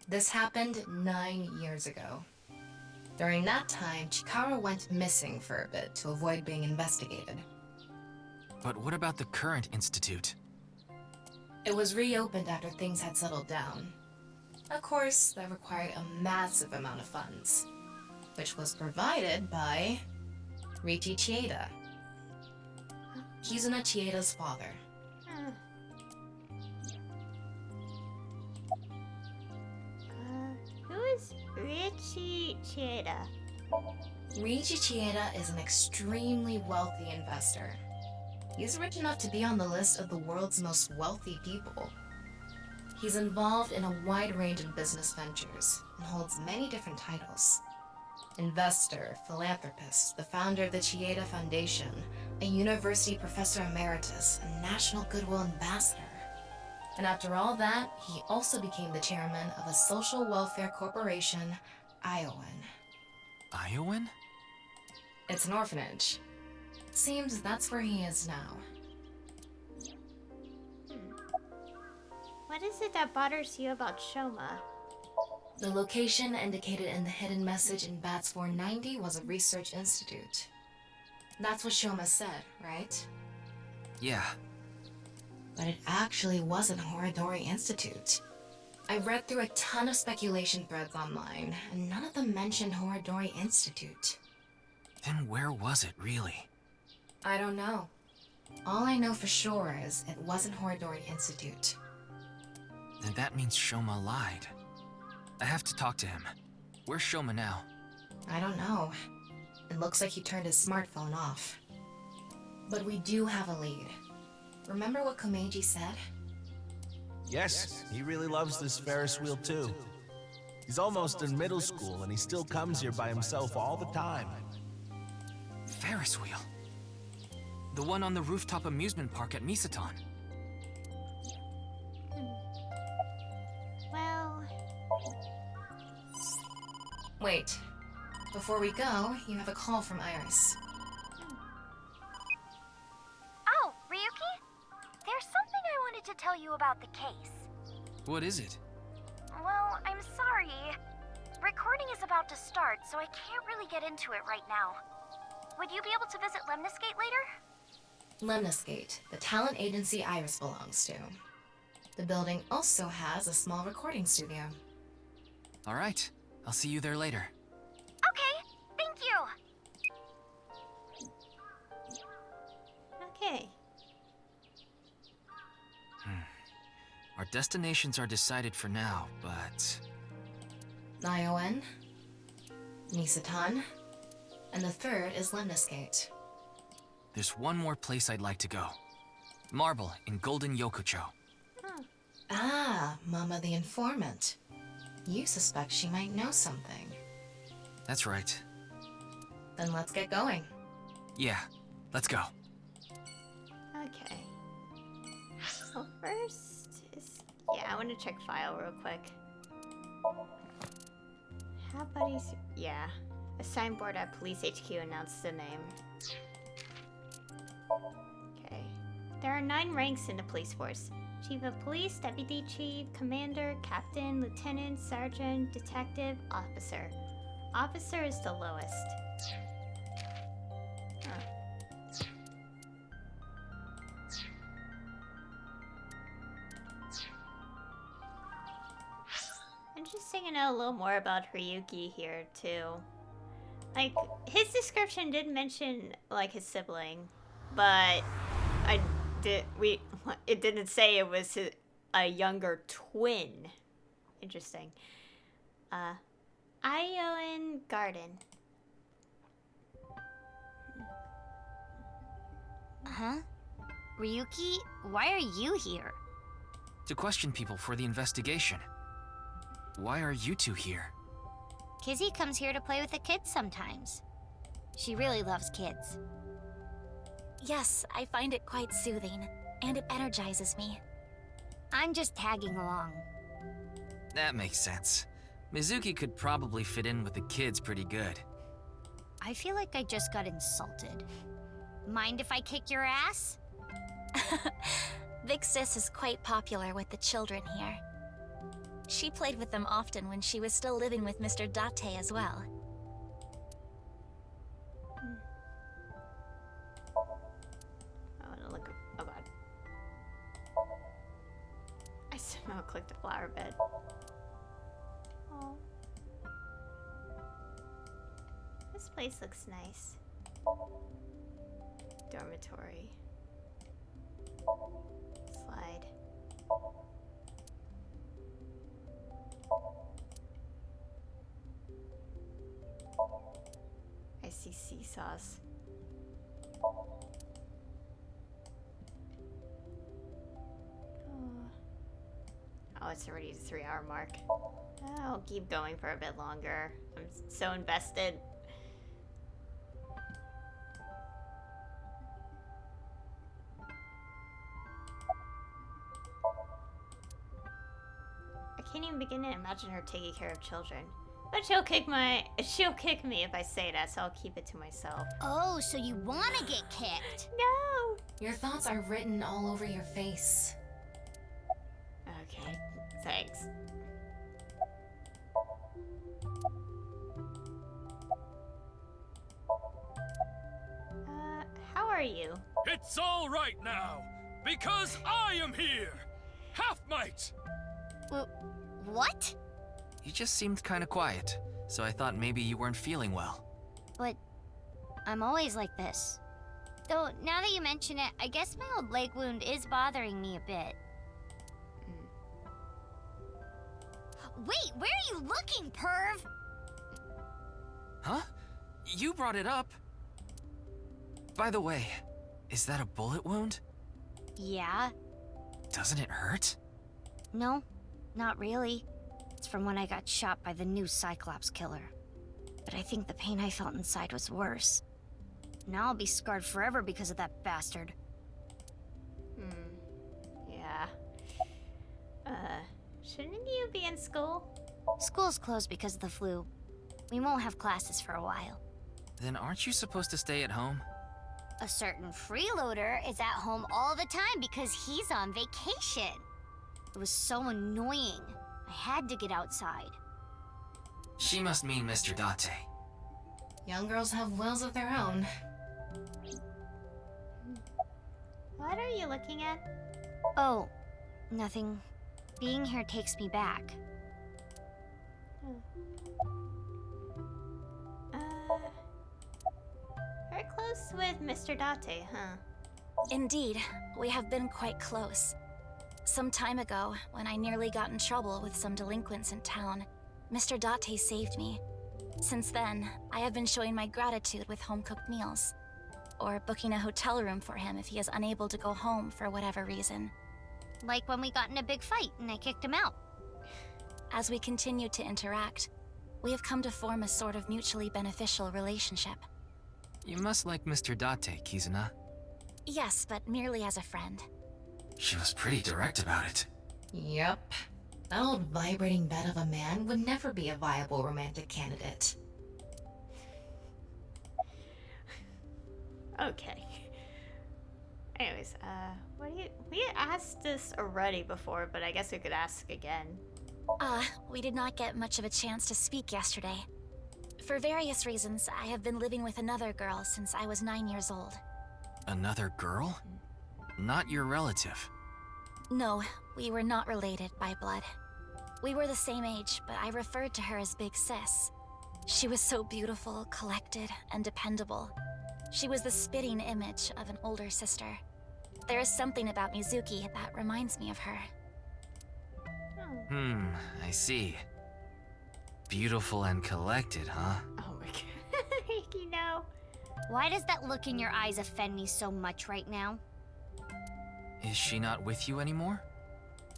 This happened 9 years ago. During that time, Chikara went missing for a bit to avoid being investigated. But what about the current institute? It was reopened after things had settled down. Of course, that required a massive amount of funds, which was provided by Ryuki Chieda. Kizuna Chieda's father. Who is Ryuki Chieda? Ryuki Chieda is an extremely wealthy investor. He's rich enough to be on the list of the world's most wealthy people. He's involved in a wide range of business ventures and holds many different titles. Investor, philanthropist, the founder of the Chieda Foundation, a university professor emeritus, and national goodwill ambassador. And after all that, he also became the chairman of a social welfare corporation, Iowan. Iowan? It's an orphanage. Seems that's where he is now. What is it that bothers you about Shoma? The location indicated in the hidden message in BATS 490 was a research institute. That's what Shoma said, right? Yeah. But it actually wasn't Horidori Institute. I read through a ton of speculation threads online, and none of them mentioned Horidori Institute. Then where was it, really? I don't know. All I know for sure is it wasn't Horidori Institute. Then that means Shoma lied. I have to talk to him. Where's Shoma now? I don't know. It looks like he turned his smartphone off. But we do have a lead. Remember what Komeiji said? Yes, he really loves this Ferris wheel too. He's almost in middle school and he still comes here by himself all the time. Ferris wheel? The one on the rooftop amusement park at Misaton. Well... Wait. Before we go, you have a call from Iris. Oh, Ryuki? There's something I wanted to tell you about the case. What is it? Well, I'm sorry. Recording is about to start, so I can't really get into it right now. Would you be able to visit Lemniscate later? Lemniscate, the talent agency Iris belongs to. The building also has a small recording studio. All right. I'll see you there later. Okay, thank you. Okay. Our destinations are decided for now, but... Iowan, Misaton, and the third is Lemniscate. There's one more place I'd like to go. Marble in Golden Yokocho. Ah, Mama the informant. You suspect she might know something. That's right. Then let's get going. Yeah, let's go. Okay. Well, first is... Yeah, I want to check file real quick. Have buddies... Yeah. A signboard at Police HQ announced the name. Okay. There are 9 ranks in the police force. Chief of Police, Deputy Chief, Commander, Captain, Lieutenant, Sergeant, Detective, Officer. Officer is the lowest. Interesting to know a little more about Ryuki here, too. Like, his description did mention, like, his sibling, but it didn't say it was a younger twin. Interesting. Iowan Garden. Huh? Ryuki, why are you here? To question people for the investigation. Why are you two here? Kizzy comes here to play with the kids sometimes. She really loves kids. Yes, I find it quite soothing, and it energizes me. I'm just tagging along. That makes sense. Mizuki could probably fit in with the kids pretty good. I feel like I just got insulted. Mind if I kick your ass? Big Sis is quite popular with the children here. She played with them often when she was still living with Mr. Date as well. I want to look. Oh god. I somehow clicked the flower bed. This place looks nice. Dormitory. Slide. I see seesaws. Oh, it's already the 3-hour mark. I'll keep going for a bit longer. I'm so invested. I can't even begin to imagine her taking care of children. But she'll kick me if I say that, so I'll keep it to myself. Oh, so you wanna get kicked? No! Your thoughts are written all over your face. Okay, thanks. How are you? It's all right now, because I am here! Half-Mite! What? You just seemed kinda quiet, so I thought maybe you weren't feeling well. But I'm always like this. Though, now that you mention it, I guess my old leg wound is bothering me a bit. Wait, where are you looking, perv? Huh? You brought it up. By the way, is that a bullet wound? Yeah. Doesn't it hurt? No, not really. It's from when I got shot by the new Cyclops killer. But I think the pain I felt inside was worse. Now I'll be scarred forever because of that bastard. Yeah. Shouldn't you be in school? School's closed because of the flu. We won't have classes for a while. Then aren't you supposed to stay at home? A certain freeloader is at home all the time because he's on vacation. It was so annoying. I had to get outside. She must mean Mr. Date. Young girls have wills of their own. What are you looking at? Oh, nothing. Being here takes me back. Very close with Mr. Date, huh? Indeed, we have been quite close. Some time ago, when I nearly got in trouble with some delinquents in town, Mr. Date saved me. Since then, I have been showing my gratitude with home-cooked meals, or booking a hotel room for him if he is unable to go home for whatever reason. Like when we got in a big fight and I kicked him out. As we continue to interact, we have come to form a sort of mutually beneficial relationship. You must like Mr. Date, Kizuna. Yes, but merely as a friend. She was pretty direct about it. Yep. That old vibrating bed of a man would never be a viable romantic candidate. Okay. Anyways, what do you... We asked this already before, but I guess we could ask again. We did not get much of a chance to speak yesterday. For various reasons, I have been living with another girl since I was 9 years old. Another girl? Not your relative. No, we were not related by blood. We were the same age, but I referred to her as Big Sis. She was so beautiful, collected, and dependable. She was the spitting image of an older sister. There is something about Mizuki that reminds me of her. I see. Beautiful and collected, huh? Oh my god. You know. Why does that look in your eyes offend me so much right now? Is she not with you anymore?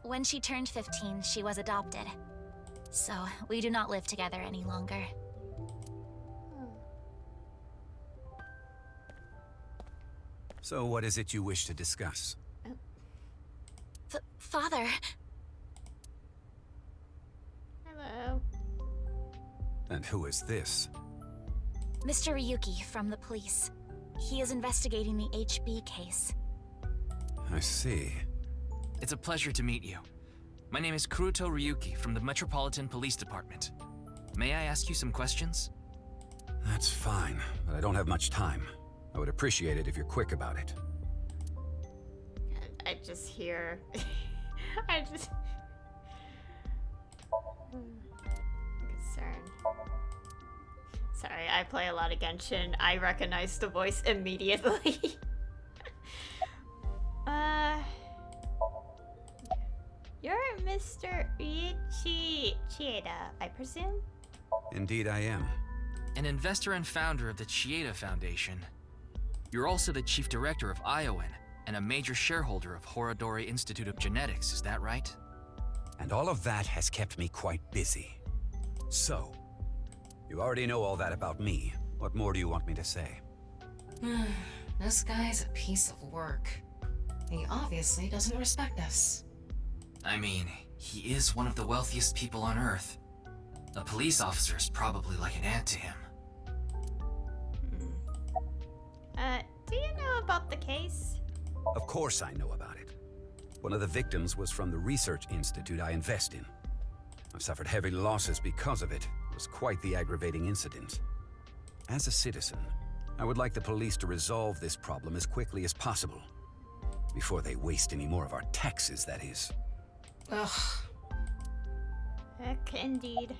When she turned 15, she was adopted. So, we do not live together any longer. So what is it you wish to discuss? Father! Hello. And who is this? Mr. Ryuki from the police. He is investigating the HB case. I see. It's a pleasure to meet you. My name is Kuruto Ryuki from the Metropolitan Police Department. May I ask you some questions? That's fine, but I don't have much time. I would appreciate it if you're quick about it. I just hear... I just... Concern. Sorry, I play a lot of Genshin. I recognize the voice immediately. You're Mr. Ryuki Chieda, I presume? Indeed I am. An investor and founder of the Chieda Foundation. You're also the chief director of Iowan and a major shareholder of Horodori Institute of Genetics, is that right? And all of that has kept me quite busy. So, you already know all that about me. What more do you want me to say? This guy's a piece of work. He obviously doesn't respect us. I mean, he is one of the wealthiest people on Earth. A police officer is probably like an ant to him. Do you know about the case? Of course I know about it. One of the victims was from the research institute I invest in. I've suffered heavy losses because of it. It was quite the aggravating incident. As a citizen, I would like the police to resolve this problem as quickly as possible. Before they waste any more of our taxes, that is. Ugh. Heck, indeed.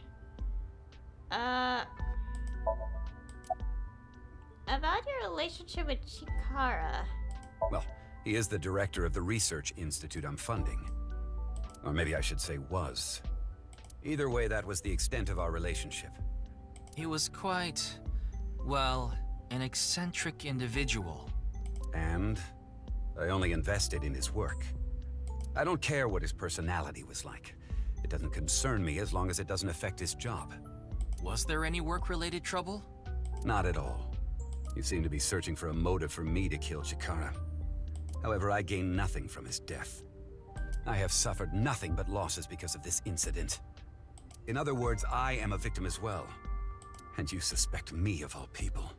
About your relationship with Chikara. Well, he is the director of the research institute I'm funding. Or maybe I should say was. Either way, that was the extent of our relationship. He was quite, well, an eccentric individual. And I only invested in his work. I don't care what his personality was like. It doesn't concern me as long as it doesn't affect his job. Was there any work-related trouble? Not at all. You seem to be searching for a motive for me to kill Chikara. However, I gain nothing from his death. I have suffered nothing but losses because of this incident. In other words, I am a victim as well. And you suspect me of all people.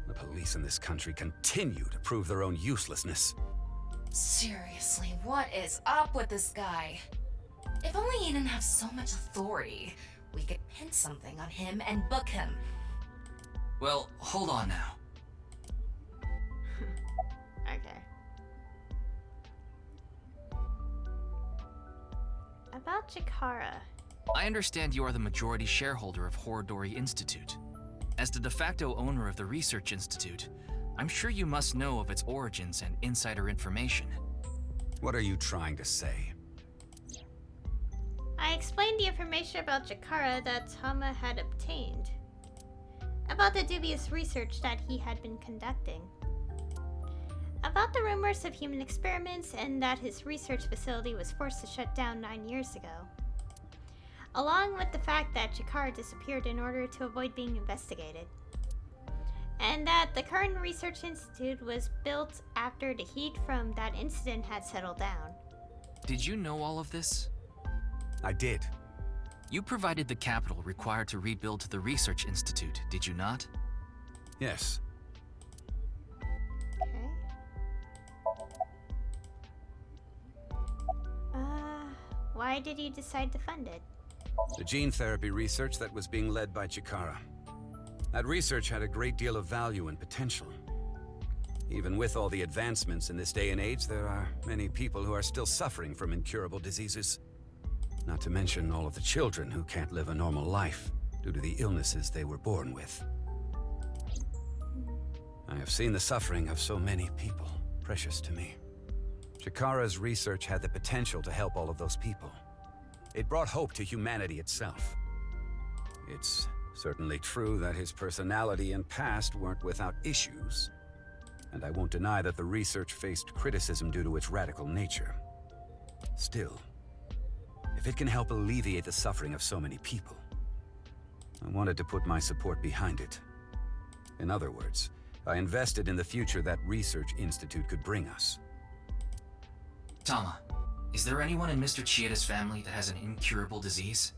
The police in this country continue to prove their own uselessness. Seriously, what is up with this guy? If only he didn't have so much authority, we could pin something on him and book him. Well, hold on now. Okay. About Chikara. I understand you are the majority shareholder of Horodori Institute. As the de facto owner of the Research Institute, I'm sure you must know of its origins and insider information. What are you trying to say? I explained the information about Chikara that Tama had obtained. About the dubious research that he had been conducting. About the rumors of human experiments and that his research facility was forced to shut down 9 years ago. Along with the fact that Chikara disappeared in order to avoid being investigated. And that the current research institute was built after the heat from that incident had settled down. Did you know all of this? I did. You provided the capital required to rebuild the research institute, did you not? Yes. Okay. Why did you decide to fund it? The gene therapy research that was being led by Chikara. That research had a great deal of value and potential. Even with all the advancements in this day and age, there are many people who are still suffering from incurable diseases. Not to mention all of the children who can't live a normal life due to the illnesses they were born with. I have seen the suffering of so many people, precious to me. Chikara's research had the potential to help all of those people. It brought hope to humanity itself. It's certainly true that his personality and past weren't without issues, and I won't deny that the research faced criticism due to its radical nature. Still, if it can help alleviate the suffering of so many people, I wanted to put my support behind it. In other words, I invested in the future that research institute could bring us. Tama, is there anyone in Mr. Chieda's family that has an incurable disease?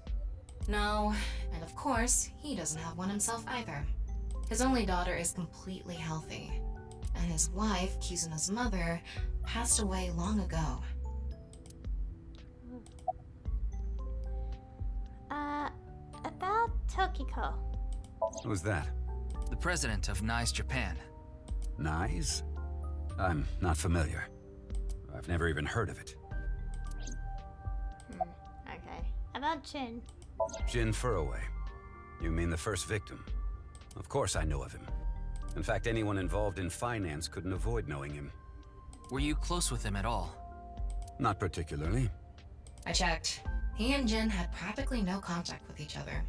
No, and of course, he doesn't have one himself either. His only daughter is completely healthy, and his wife, Kizuna's mother, passed away long ago. About Tokiko. Who's that? The president of NICE Japan. NICE? I'm not familiar. I've never even heard of it. Okay. About Jin. Jin Furroway. You mean the first victim? Of course I know of him. In fact, anyone involved in finance couldn't avoid knowing him. Were you close with him at all? Not particularly. I checked. He and Jin had practically no contact with each other.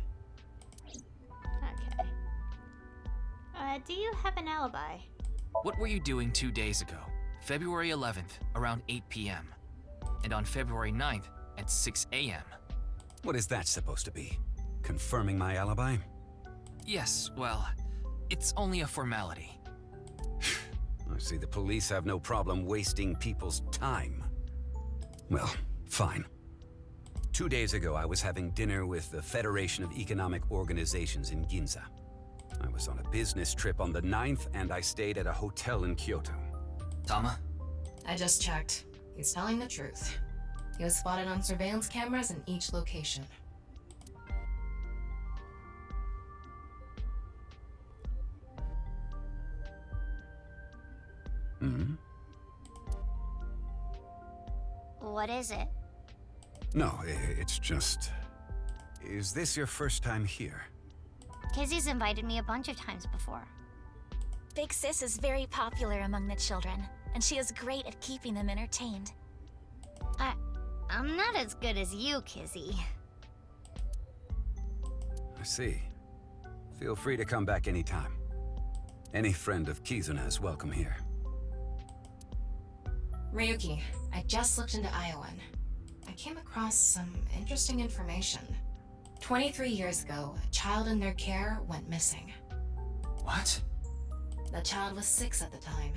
Okay. Do you have an alibi? What were you doing 2 days ago? February 11th, around 8 p.m. And on February 9th, at 6 a.m. What is that supposed to be? Confirming my alibi? Yes, well, it's only a formality. I see the police have no problem wasting people's time. Well, fine. 2 days ago, I was having dinner with the Federation of Economic Organizations in Ginza. I was on a business trip on the 9th, and I stayed at a hotel in Kyoto. Tama? I just checked. He's telling the truth. He was spotted on surveillance cameras in each location. Hmm? What is it? No, it's just... Is this your first time here? Kizzy's invited me a bunch of times before. Big Sis is very popular among the children, and she is great at keeping them entertained. I'm not as good as you, Kizzy. I see. Feel free to come back anytime. Any friend of Kizuna is welcome here. Ryuki, I just looked into Iowan. I came across some interesting information. 23 years ago, a child in their care went missing. What? The child was 6 at the time.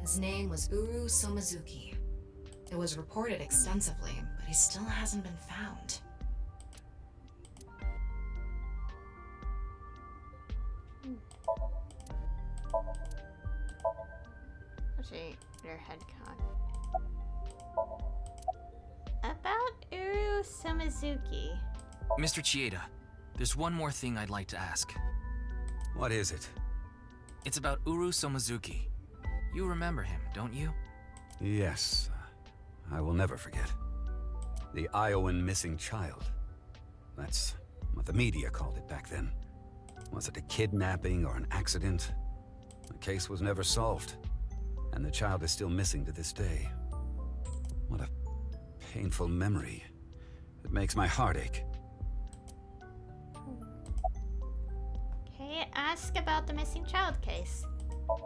His name was Uru Somizuki. It was reported extensively, but he still hasn't been found. Actually, your head cock. About Uru Somizuki. Mr. Chieda, there's one more thing I'd like to ask. What is it? It's about Uru Somizuki. You remember him, don't you? Yes. I will never forget. The Iowan missing child. That's what the media called it back then. Was it a kidnapping or an accident? The case was never solved, and the child is still missing to this day. What a painful memory. It makes my heart ache. Okay, ask about the missing child case.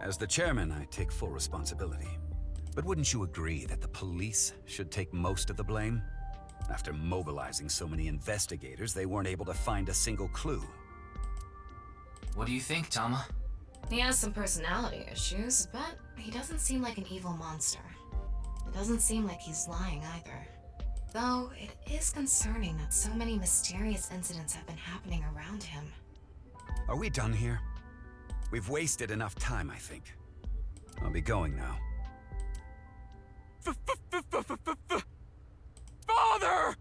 As the chairman, I take full responsibility. But wouldn't you agree that the police should take most of the blame? After mobilizing so many investigators, they weren't able to find a single clue. What do you think, Tama? He has some personality issues, but he doesn't seem like an evil monster. It doesn't seem like he's lying either. Though, it is concerning that so many mysterious incidents have been happening around him. Are we done here? We've wasted enough time, I think. I'll be going now. Father!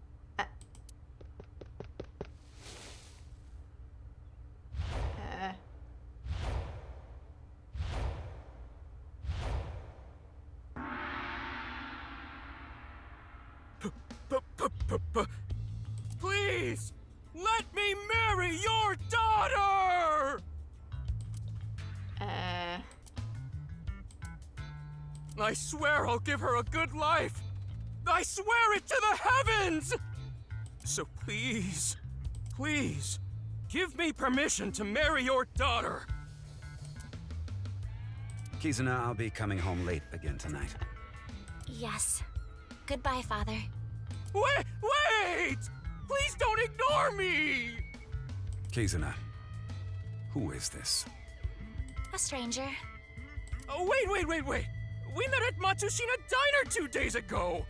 Please! Let me marry your daughter! I swear I'll give her a good life! I swear it to the heavens! So please, please, give me permission to marry your daughter! Kizuna, I'll be coming home late again tonight. Yes. Goodbye, Father. Wait! Please don't ignore me! Kizuna, who is this? A stranger. Oh, wait! We met at Matsushina Diner 2 days ago!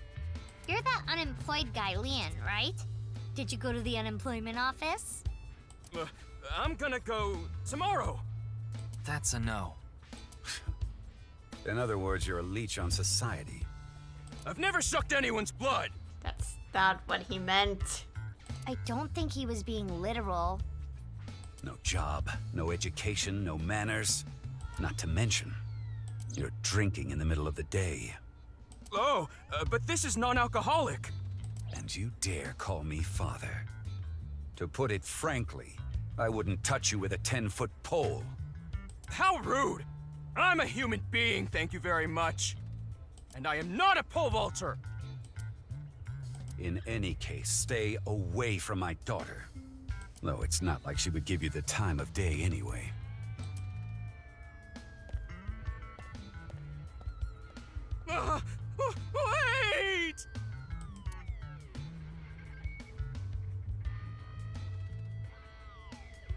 You're that unemployed guy, Leon, right? Did you go to the unemployment office? I'm gonna go tomorrow. That's a no. In other words, you're a leech on society. I've never sucked anyone's blood! That's not what he meant. I don't think he was being literal. No job, no education, no manners. Not to mention, you're drinking in the middle of the day. Oh, but this is non-alcoholic. And you dare call me father? To put it frankly, I wouldn't touch you with a 10-foot pole. How rude! I'm a human being, thank you very much. And I am not a pole vaulter! In any case, stay away from my daughter. Though it's not like she would give you the time of day anyway. Wait!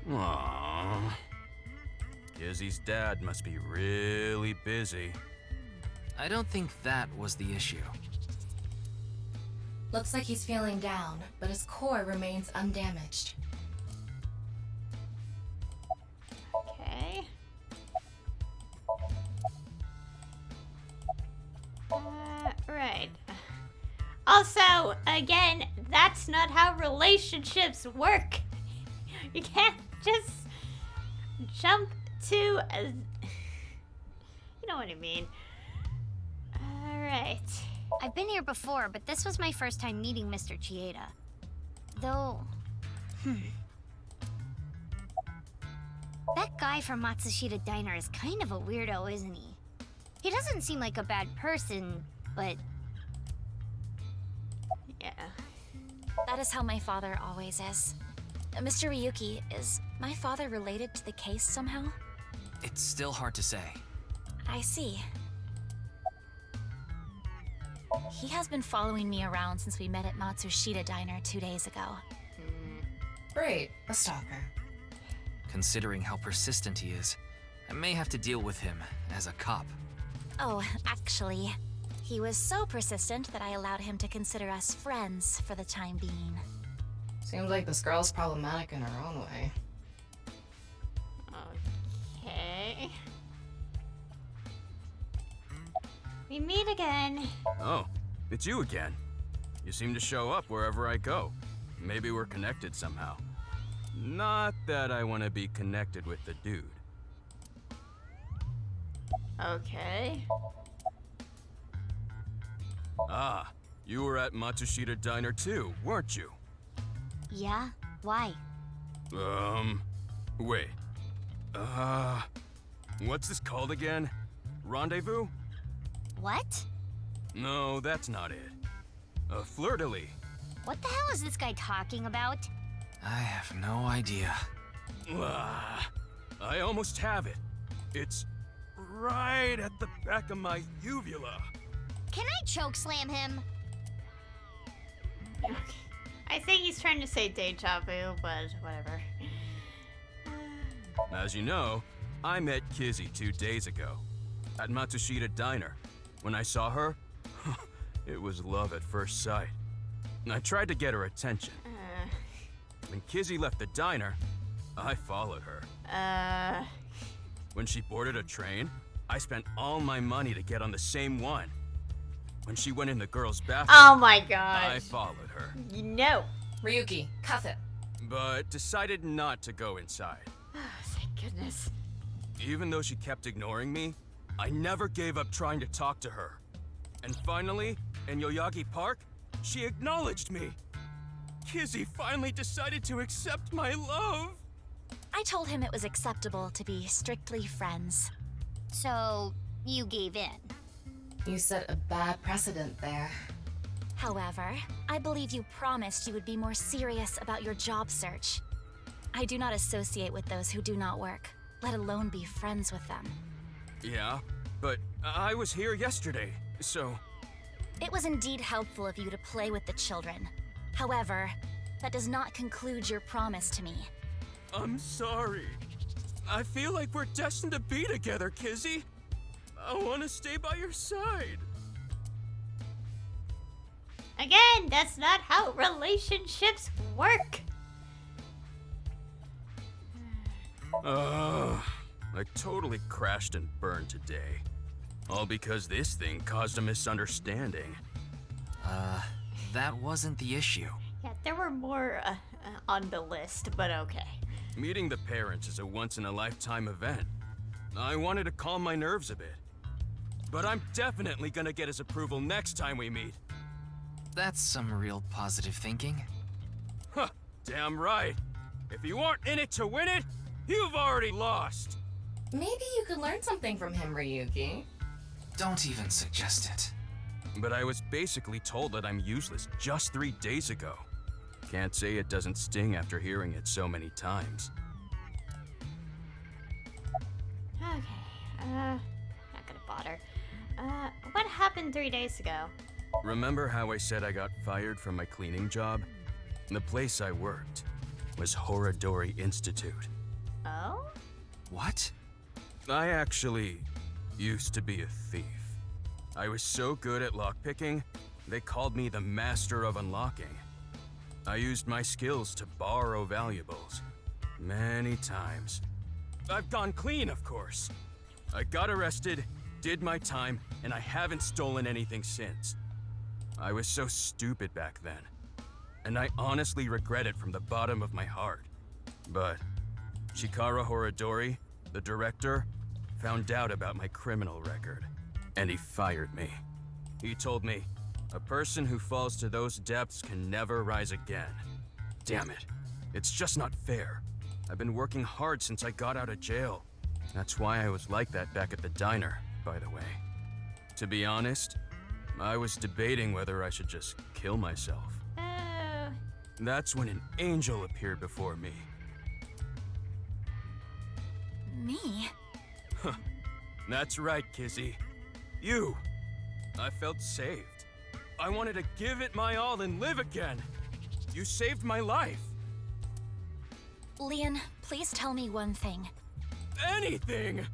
Aww. Izzy's dad must be really busy. I don't think that was the issue. Looks like he's feeling down, but his core remains undamaged. Okay. Right. Also, again, that's not how relationships work. You can't just jump to a... You know what I mean. Alright. I've been here before, but this was my first time meeting Mr. Chieda. Though... That guy from Matsushita Diner is kind of a weirdo, isn't he? He doesn't seem like a bad person, but... Yeah. That is how my father always is. Mr. Ryuki, is my father related to the case somehow? It's still hard to say. I see. He has been following me around since we met at Matsushita Diner 2 days ago. Great, a stalker. Considering how persistent he is, I may have to deal with him as a cop. Oh, actually, he was so persistent that I allowed him to consider us friends for the time being. Seems like this girl's problematic in her own way. Okay. We meet again. Oh, it's you again. You seem to show up wherever I go. Maybe we're connected somehow. Not that I want to be connected with the dude. Okay. Ah, you were at Matsushita Diner too, weren't you? Yeah? Why? Wait. What's this called again? Rendezvous? What? No, that's not it. Fleur-de-lis. What the hell is this guy talking about? I have no idea. I almost have it. It's right at the back of my uvula. Can I chokeslam him? I think he's trying to say deja vu, but whatever. As you know, I met Kizzy 2 days ago at Matsushita Diner. When I saw her, it was love at first sight. I tried to get her attention. When Kizzy left the diner, I followed her. When she boarded a train, I spent all my money to get on the same one. When she went in the girls' bathroom, Oh my god. I followed her. No. Ryuki, cuff it. But decided not to go inside. Thank goodness. Even though she kept ignoring me, I never gave up trying to talk to her. And finally, in Yoyagi Park, she acknowledged me. Kizzy finally decided to accept my love. I told him it was acceptable to be strictly friends. So, you gave in? You set a bad precedent there. However, I believe you promised you would be more serious about your job search. I do not associate with those who do not work, let alone be friends with them. Yeah, but I was here yesterday, so... It was indeed helpful of you to play with the children. However, that does not conclude your promise to me. I'm sorry. I feel like we're destined to be together, Kizzy. I want to stay by your side. Again, that's not how relationships work. I totally crashed and burned today. All because this thing caused a misunderstanding. That wasn't the issue. Yeah, there were more on the list, but okay. Meeting the parents is a once-in-a-lifetime event. I wanted to calm my nerves a bit. But I'm definitely gonna get his approval next time we meet. That's some real positive thinking. Huh, damn right. If you aren't in it to win it, you've already lost. Maybe you could learn something from him, Ryuki. Don't even suggest it. But I was basically told that I'm useless just 3 days ago. Can't say it doesn't sting after hearing it so many times. Okay, not gonna bother. What happened 3 days ago? Remember how I said I got fired from my cleaning job? The place I worked was Horadori Institute. Oh? What? I actually used to be a thief. I was so good at lockpicking, they called me the Master of Unlocking. I used my skills to borrow valuables. Many times. I've gone clean, of course. I got arrested, did my time, and I haven't stolen anything since. I was so stupid back then. And I honestly regret it from the bottom of my heart. But Chikara Horadori, the director, found out about my criminal record, and he fired me. He told me, a person who falls to those depths can never rise again. Damn it. It's just not fair. I've been working hard since I got out of jail. That's why I was like that back at the diner, by the way. To be honest, I was debating whether I should just kill myself. Oh. That's when an angel appeared before me. Me? That's right, Kizzy. You. I felt saved. I wanted to give it my all and live again. You saved my life. Leon, please tell me one thing. Anything!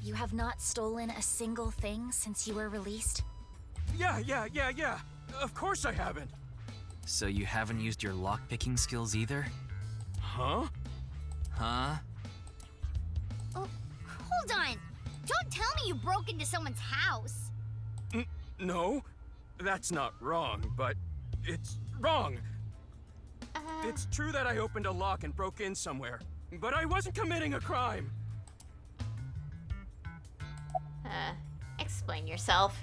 You have not stolen a single thing since you were released? Yeah. Of course I haven't. So you haven't used your lockpicking skills either? Huh? Huh? Oh, hold on! Don't tell me you broke into someone's house! No, that's not wrong, but it's wrong. It's true that I opened a lock and broke in somewhere, but I wasn't committing a crime. Explain yourself.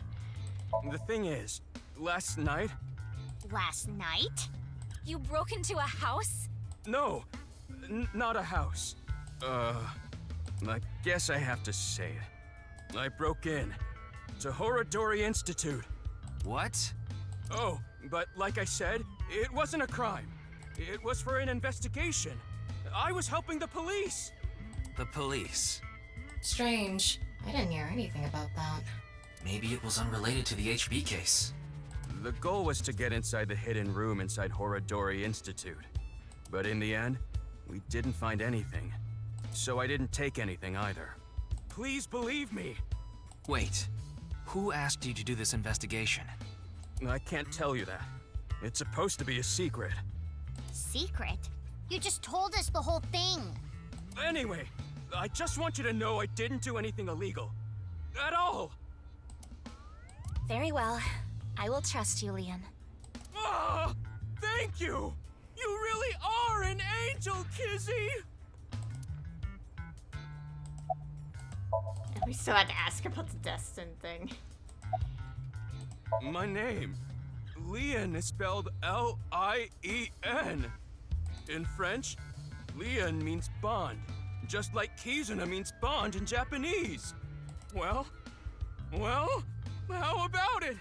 The thing is, last night... Last night? You broke into a house? No, not a house. I guess I have to say it. I broke in to Horadori Institute. What? Oh, but like I said, it wasn't a crime. It was for an investigation. I was helping the police. The police? Strange. I didn't hear anything about that. Maybe it was unrelated to the HB case. The goal was to get inside the hidden room inside Horadori Institute. But in the end, we didn't find anything. So I didn't take anything either. Please believe me. Wait, who asked you to do this investigation? I can't tell you that. It's supposed to be a secret. Secret? You just told us the whole thing. Anyway, I just want you to know I didn't do anything illegal. At all. Very well. I will trust you, Leon. Ah! Thank you! You really are an angel, Kizzy! We still had to ask about the Destin thing. My name, Leon, is spelled L-I-E-N. In French, Leon means bond, just like Kizuna means bond in Japanese. Well, how about it?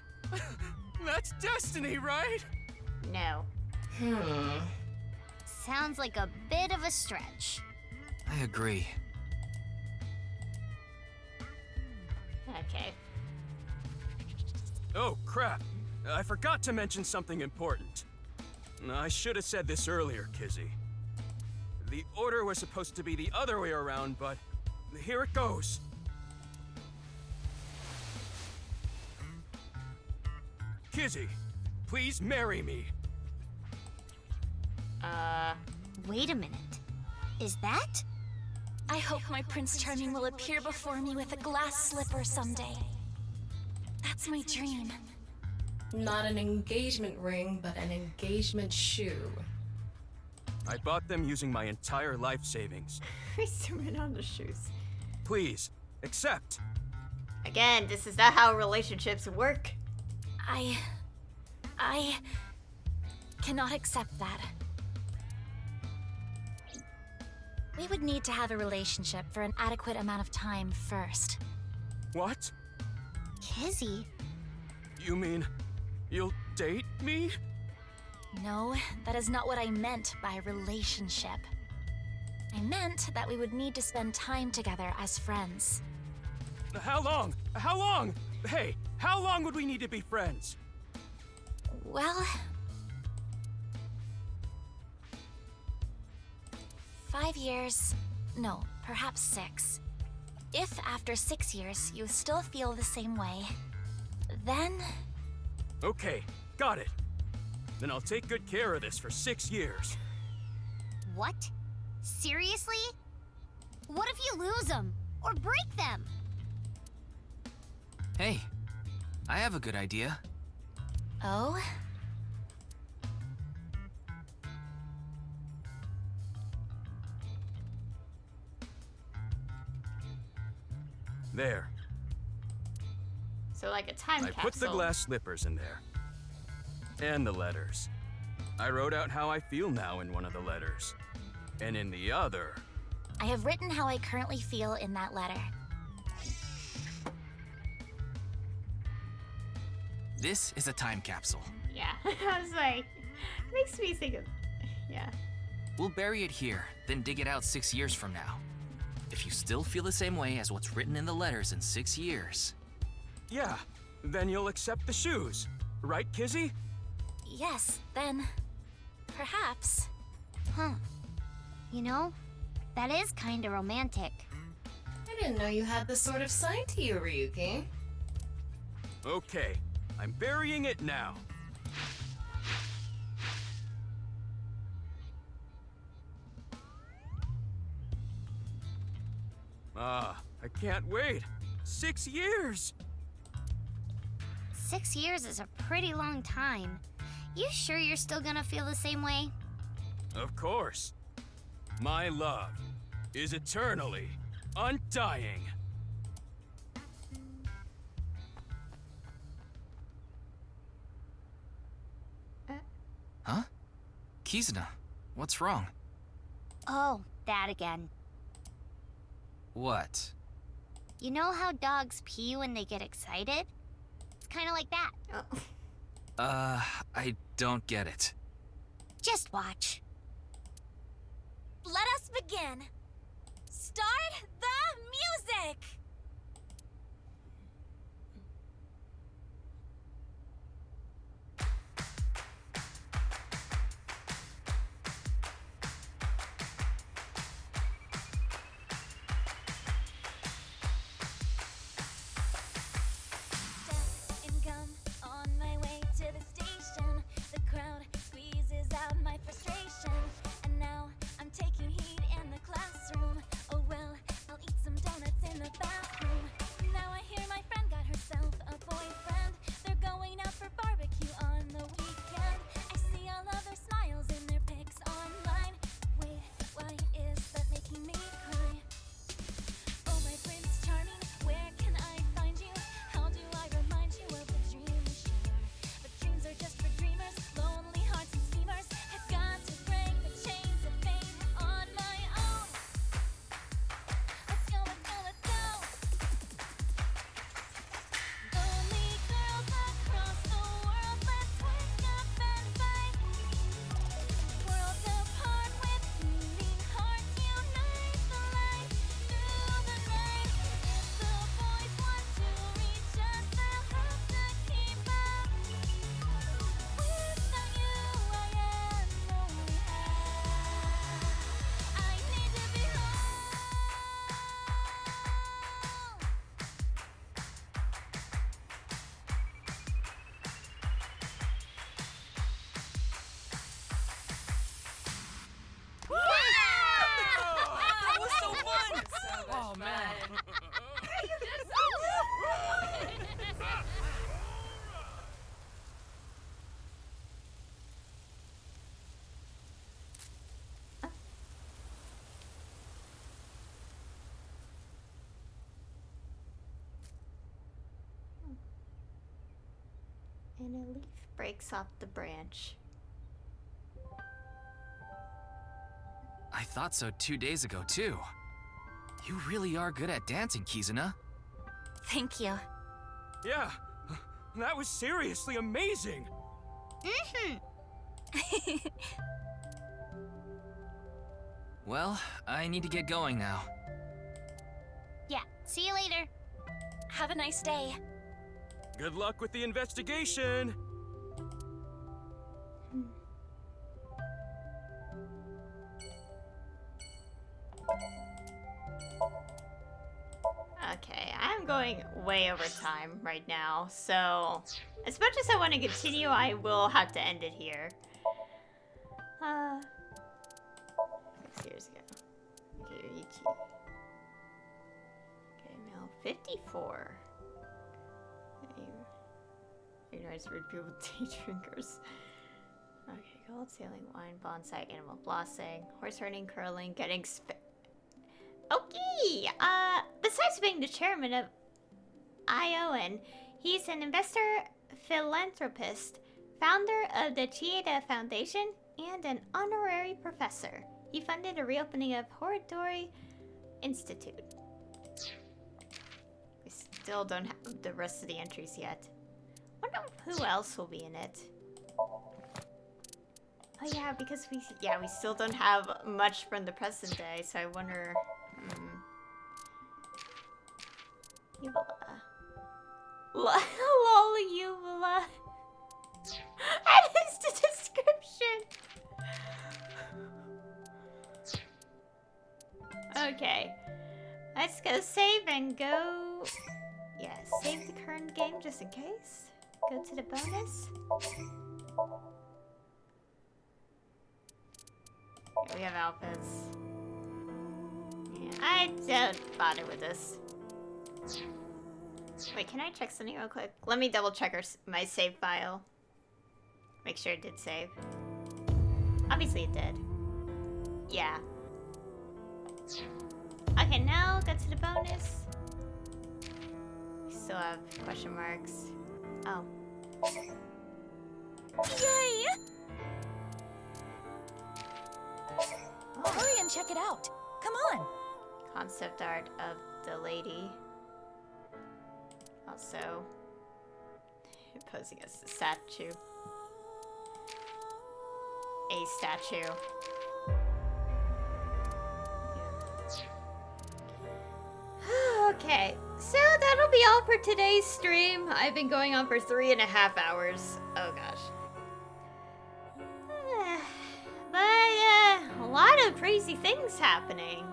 That's destiny, right? No. Sounds like a bit of a stretch. I agree. Okay. Oh, crap. I forgot to mention something important. I should have said this earlier, Kizzy. The order was supposed to be the other way around, but here it goes. Kizzy, please marry me. Wait a minute. Is that? I hope my Prince Charming will appear before me with a glass slipper someday. That's my dream. Not an engagement ring, but an engagement shoe. I bought them using my entire life savings. We zoom in on the shoes. Please, accept. Again, this is not how relationships work. I cannot accept that. We would need to have a relationship for an adequate amount of time first. What? Kizzy? You mean you'll date me? No, that is not what I meant by relationship. I meant that we would need to spend time together as friends. How long? How long? Hey, how long would we need to be friends? Well... 5 years. No, perhaps 6. If after 6 years you still feel the same way, then... Okay, got it. Then I'll take good care of this for 6 years. What? Seriously? What if you lose them? Or break them? Hey, I have a good idea. Oh? There. So like a time I capsule. put the glass slippers in there. And the letters. I wrote out how I feel now in one of the letters. And in the other... I have written how I currently feel in that letter. This is a time capsule. Yeah, I was like, makes me think of, yeah. We'll bury it here, then dig it out 6 years from now. If you still feel the same way as what's written in the letters in 6 years... Yeah, then you'll accept the shoes. Right, Kizzy? Yes, then... perhaps. Huh. You know, that is kinda romantic. I didn't know you had this sort of side to you, Ryuki. Okay, I'm burying it now. I can't wait. 6 years! 6 years is a pretty long time. You sure you're still gonna feel the same way? Of course. My love is eternally undying. Huh? Kizuna, what's wrong? Oh, that again. What? You know how dogs pee when they get excited? It's kinda like that. I don't get it. Just watch. Let us begin. Start the music! And a leaf breaks off the branch. I I thought so 2 days ago, too. You really are good at dancing, Kizuna. Thank you. Yeah, that was seriously amazing. Well, I need to get going now. Yeah, see you later. Have a nice day. Good luck with the investigation. Okay, I'm going way over time right now, so as much as I want to continue, I will have to end it here. 6 years ago. Okay, Ryuki. Okay, male 54. Ignores rude people, tea drinkers. Okay, gold sailing, wine, bonsai, animal blossoming, horse herding, curling, getting Okay! Besides being the chairman of ION, he's an investor, philanthropist, founder of the Chieda Foundation, and an honorary professor. He funded a reopening of Horodori Institute. We still don't have the rest of the entries yet. Wonder who else will be in it. Oh yeah, because we still don't have much from the present day, so I wonder. Uvula. Lol, Uvula. That is the description. Okay. Let's go save and go. Yeah, save the current game just in case. Go to the bonus. Here we have outfits. Yeah, I don't bother with this. Wait, can I check something real quick? Let me double check my save file. Make sure it did save. Obviously it did. Yeah. Okay, now go to the bonus. We still have question marks. Oh. Yay! Oh. Hurry and check it out. Come on. Concept art of the lady. Also, posing as a statue. A statue. Okay, so that'll be all for today's stream. I've been going on for 3.5 hours. Oh gosh. But a lot of crazy things happening.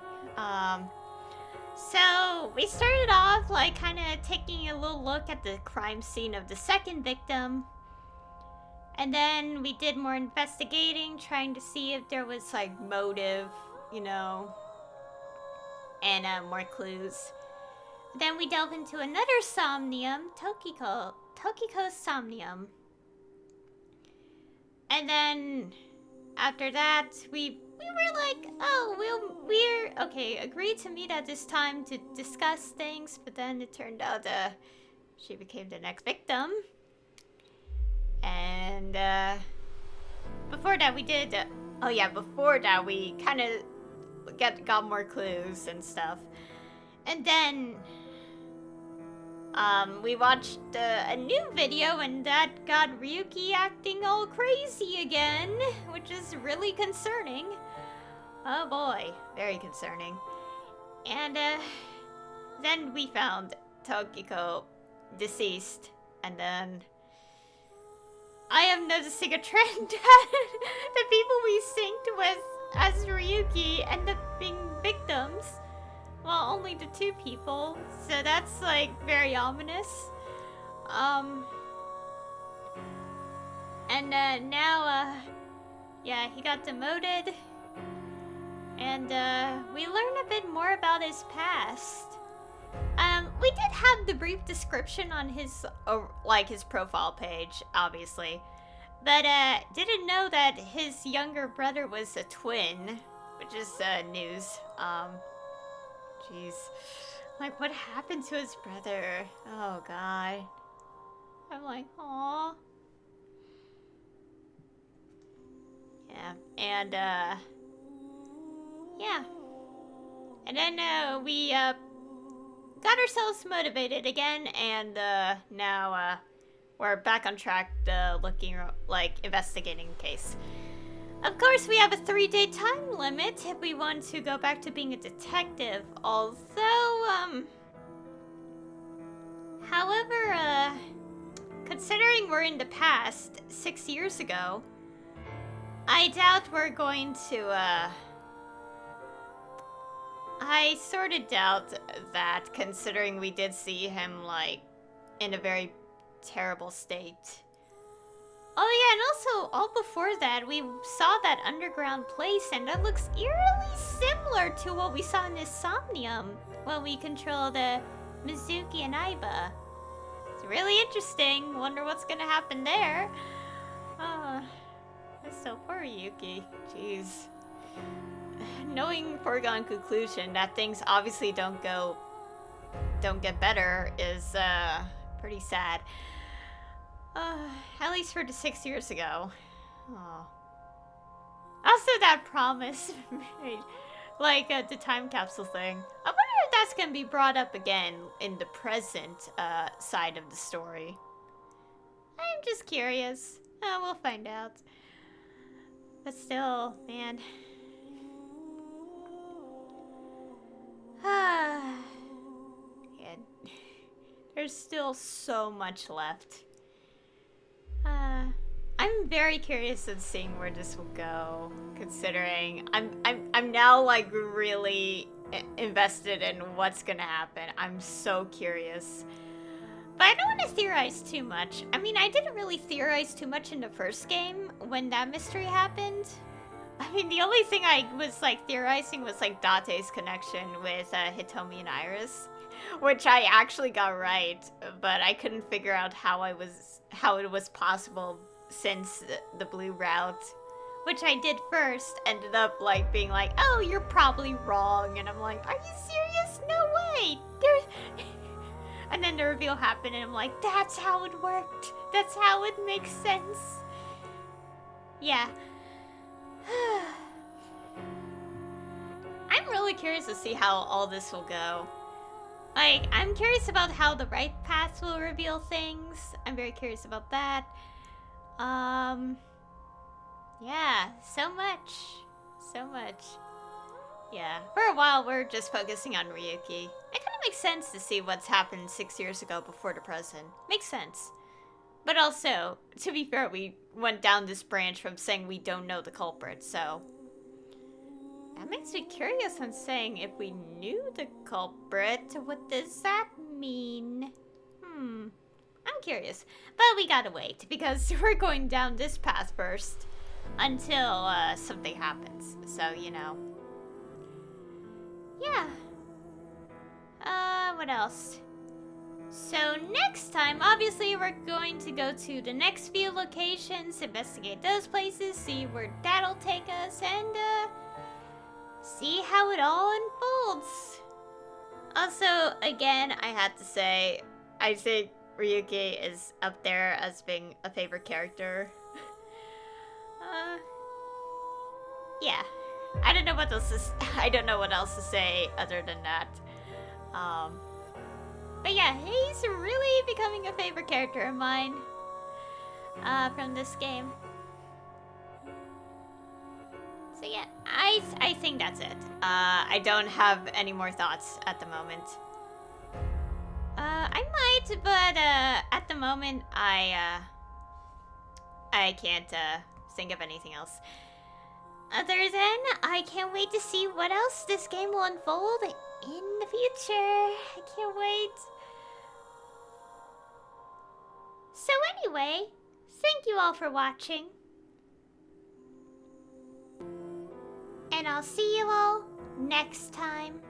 So we started off like kind of taking a little look at the crime scene of the second victim. And then we did more investigating, trying to see if there was like motive, you know, and more clues. Then we delve into another Somnium, Tokiko's Somnium. And then after that, we were like, oh, we're okay, agreed to meet at this time to discuss things, but then it turned out she became the next victim. And before that we did, before that we kind of got more clues and stuff. And then we watched a new video, and that got Ryuki acting all crazy again, which is really concerning. Oh boy, very concerning. And then we found Tokiko deceased, and then I am noticing a trend that the people we synced with as Ryuki end up being victims. Well, only the 2 people, so that's like very ominous. And now, he got demoted, and we learned a bit more about his past. We did have the brief description on his, his profile page, obviously, but didn't know that his younger brother was a twin, which is news. Jeez. Like, what happened to his brother? Oh, God. I'm like, aw. Yeah, and, yeah. And then we got ourselves motivated again, and now we're back on track looking, like, investigating the case. Of course, we have a 3-day time limit if we want to go back to being a detective, although, however, considering we're in the past, 6 years ago, I doubt we're going to, I sort of doubt that, considering we did see him, like, in a very terrible state. Oh yeah, and also, all before that, we saw that underground place, and that looks eerily similar to what we saw in this Somnium when we controlled Mizuki and Aiba. It's really interesting. Wonder what's gonna happen there. That's so poor Ryuki. Jeez. Knowing foregone conclusion that things obviously don't get better is pretty sad. At least for the 6 years ago. Oh. Also that promise, like the time capsule thing. I wonder if that's gonna be brought up again in the present side of the story. I'm just curious. We'll find out. But still, man. Yeah, there's still so much left. I'm very curious of seeing where this will go, considering I'm now like really invested in what's gonna happen. I'm so curious. But I don't want to theorize too much. I mean, I didn't really theorize too much in the first game when that mystery happened. I mean, the only thing I was like theorizing was like Date's connection with Hitomi and Iris, which I actually got right, but I couldn't figure out how it was possible since the blue route, which I did first, ended up like being like, oh, you're probably wrong, and I'm like, are you serious? No way. And then the reveal happened, and I'm like, that's how it worked. That's how it makes sense. Yeah. I'm really curious to see how all this will go. Like, I'm curious about how the right path will reveal things. I'm very curious about that. Yeah, so much. So much. Yeah, for a while we're just focusing on Ryuki. It kind of makes sense to see what's happened 6 years ago before the present. Makes sense. But also, to be fair, we went down this branch from saying we don't know the culprit, so... That makes me curious on saying if we knew the culprit, what does that mean? I'm curious. But we gotta wait, because we're going down this path first until something happens. So, you know. Yeah. What else? So next time, obviously, we're going to go to the next few locations, investigate those places, see where that'll take us, and, see how it all unfolds. Also, again, I have to say, I think Ryuki is up there as being a favorite character. Yeah. I don't know what else to say other than that. But yeah, he's really becoming a favorite character of mine from this game. So yeah, I think that's it. I don't have any more thoughts at the moment. I might, but at the moment I can't think of anything else. Other than, I can't wait to see what else this game will unfold in the future. I can't wait. So anyway, thank you all for watching. And I'll see you all next time.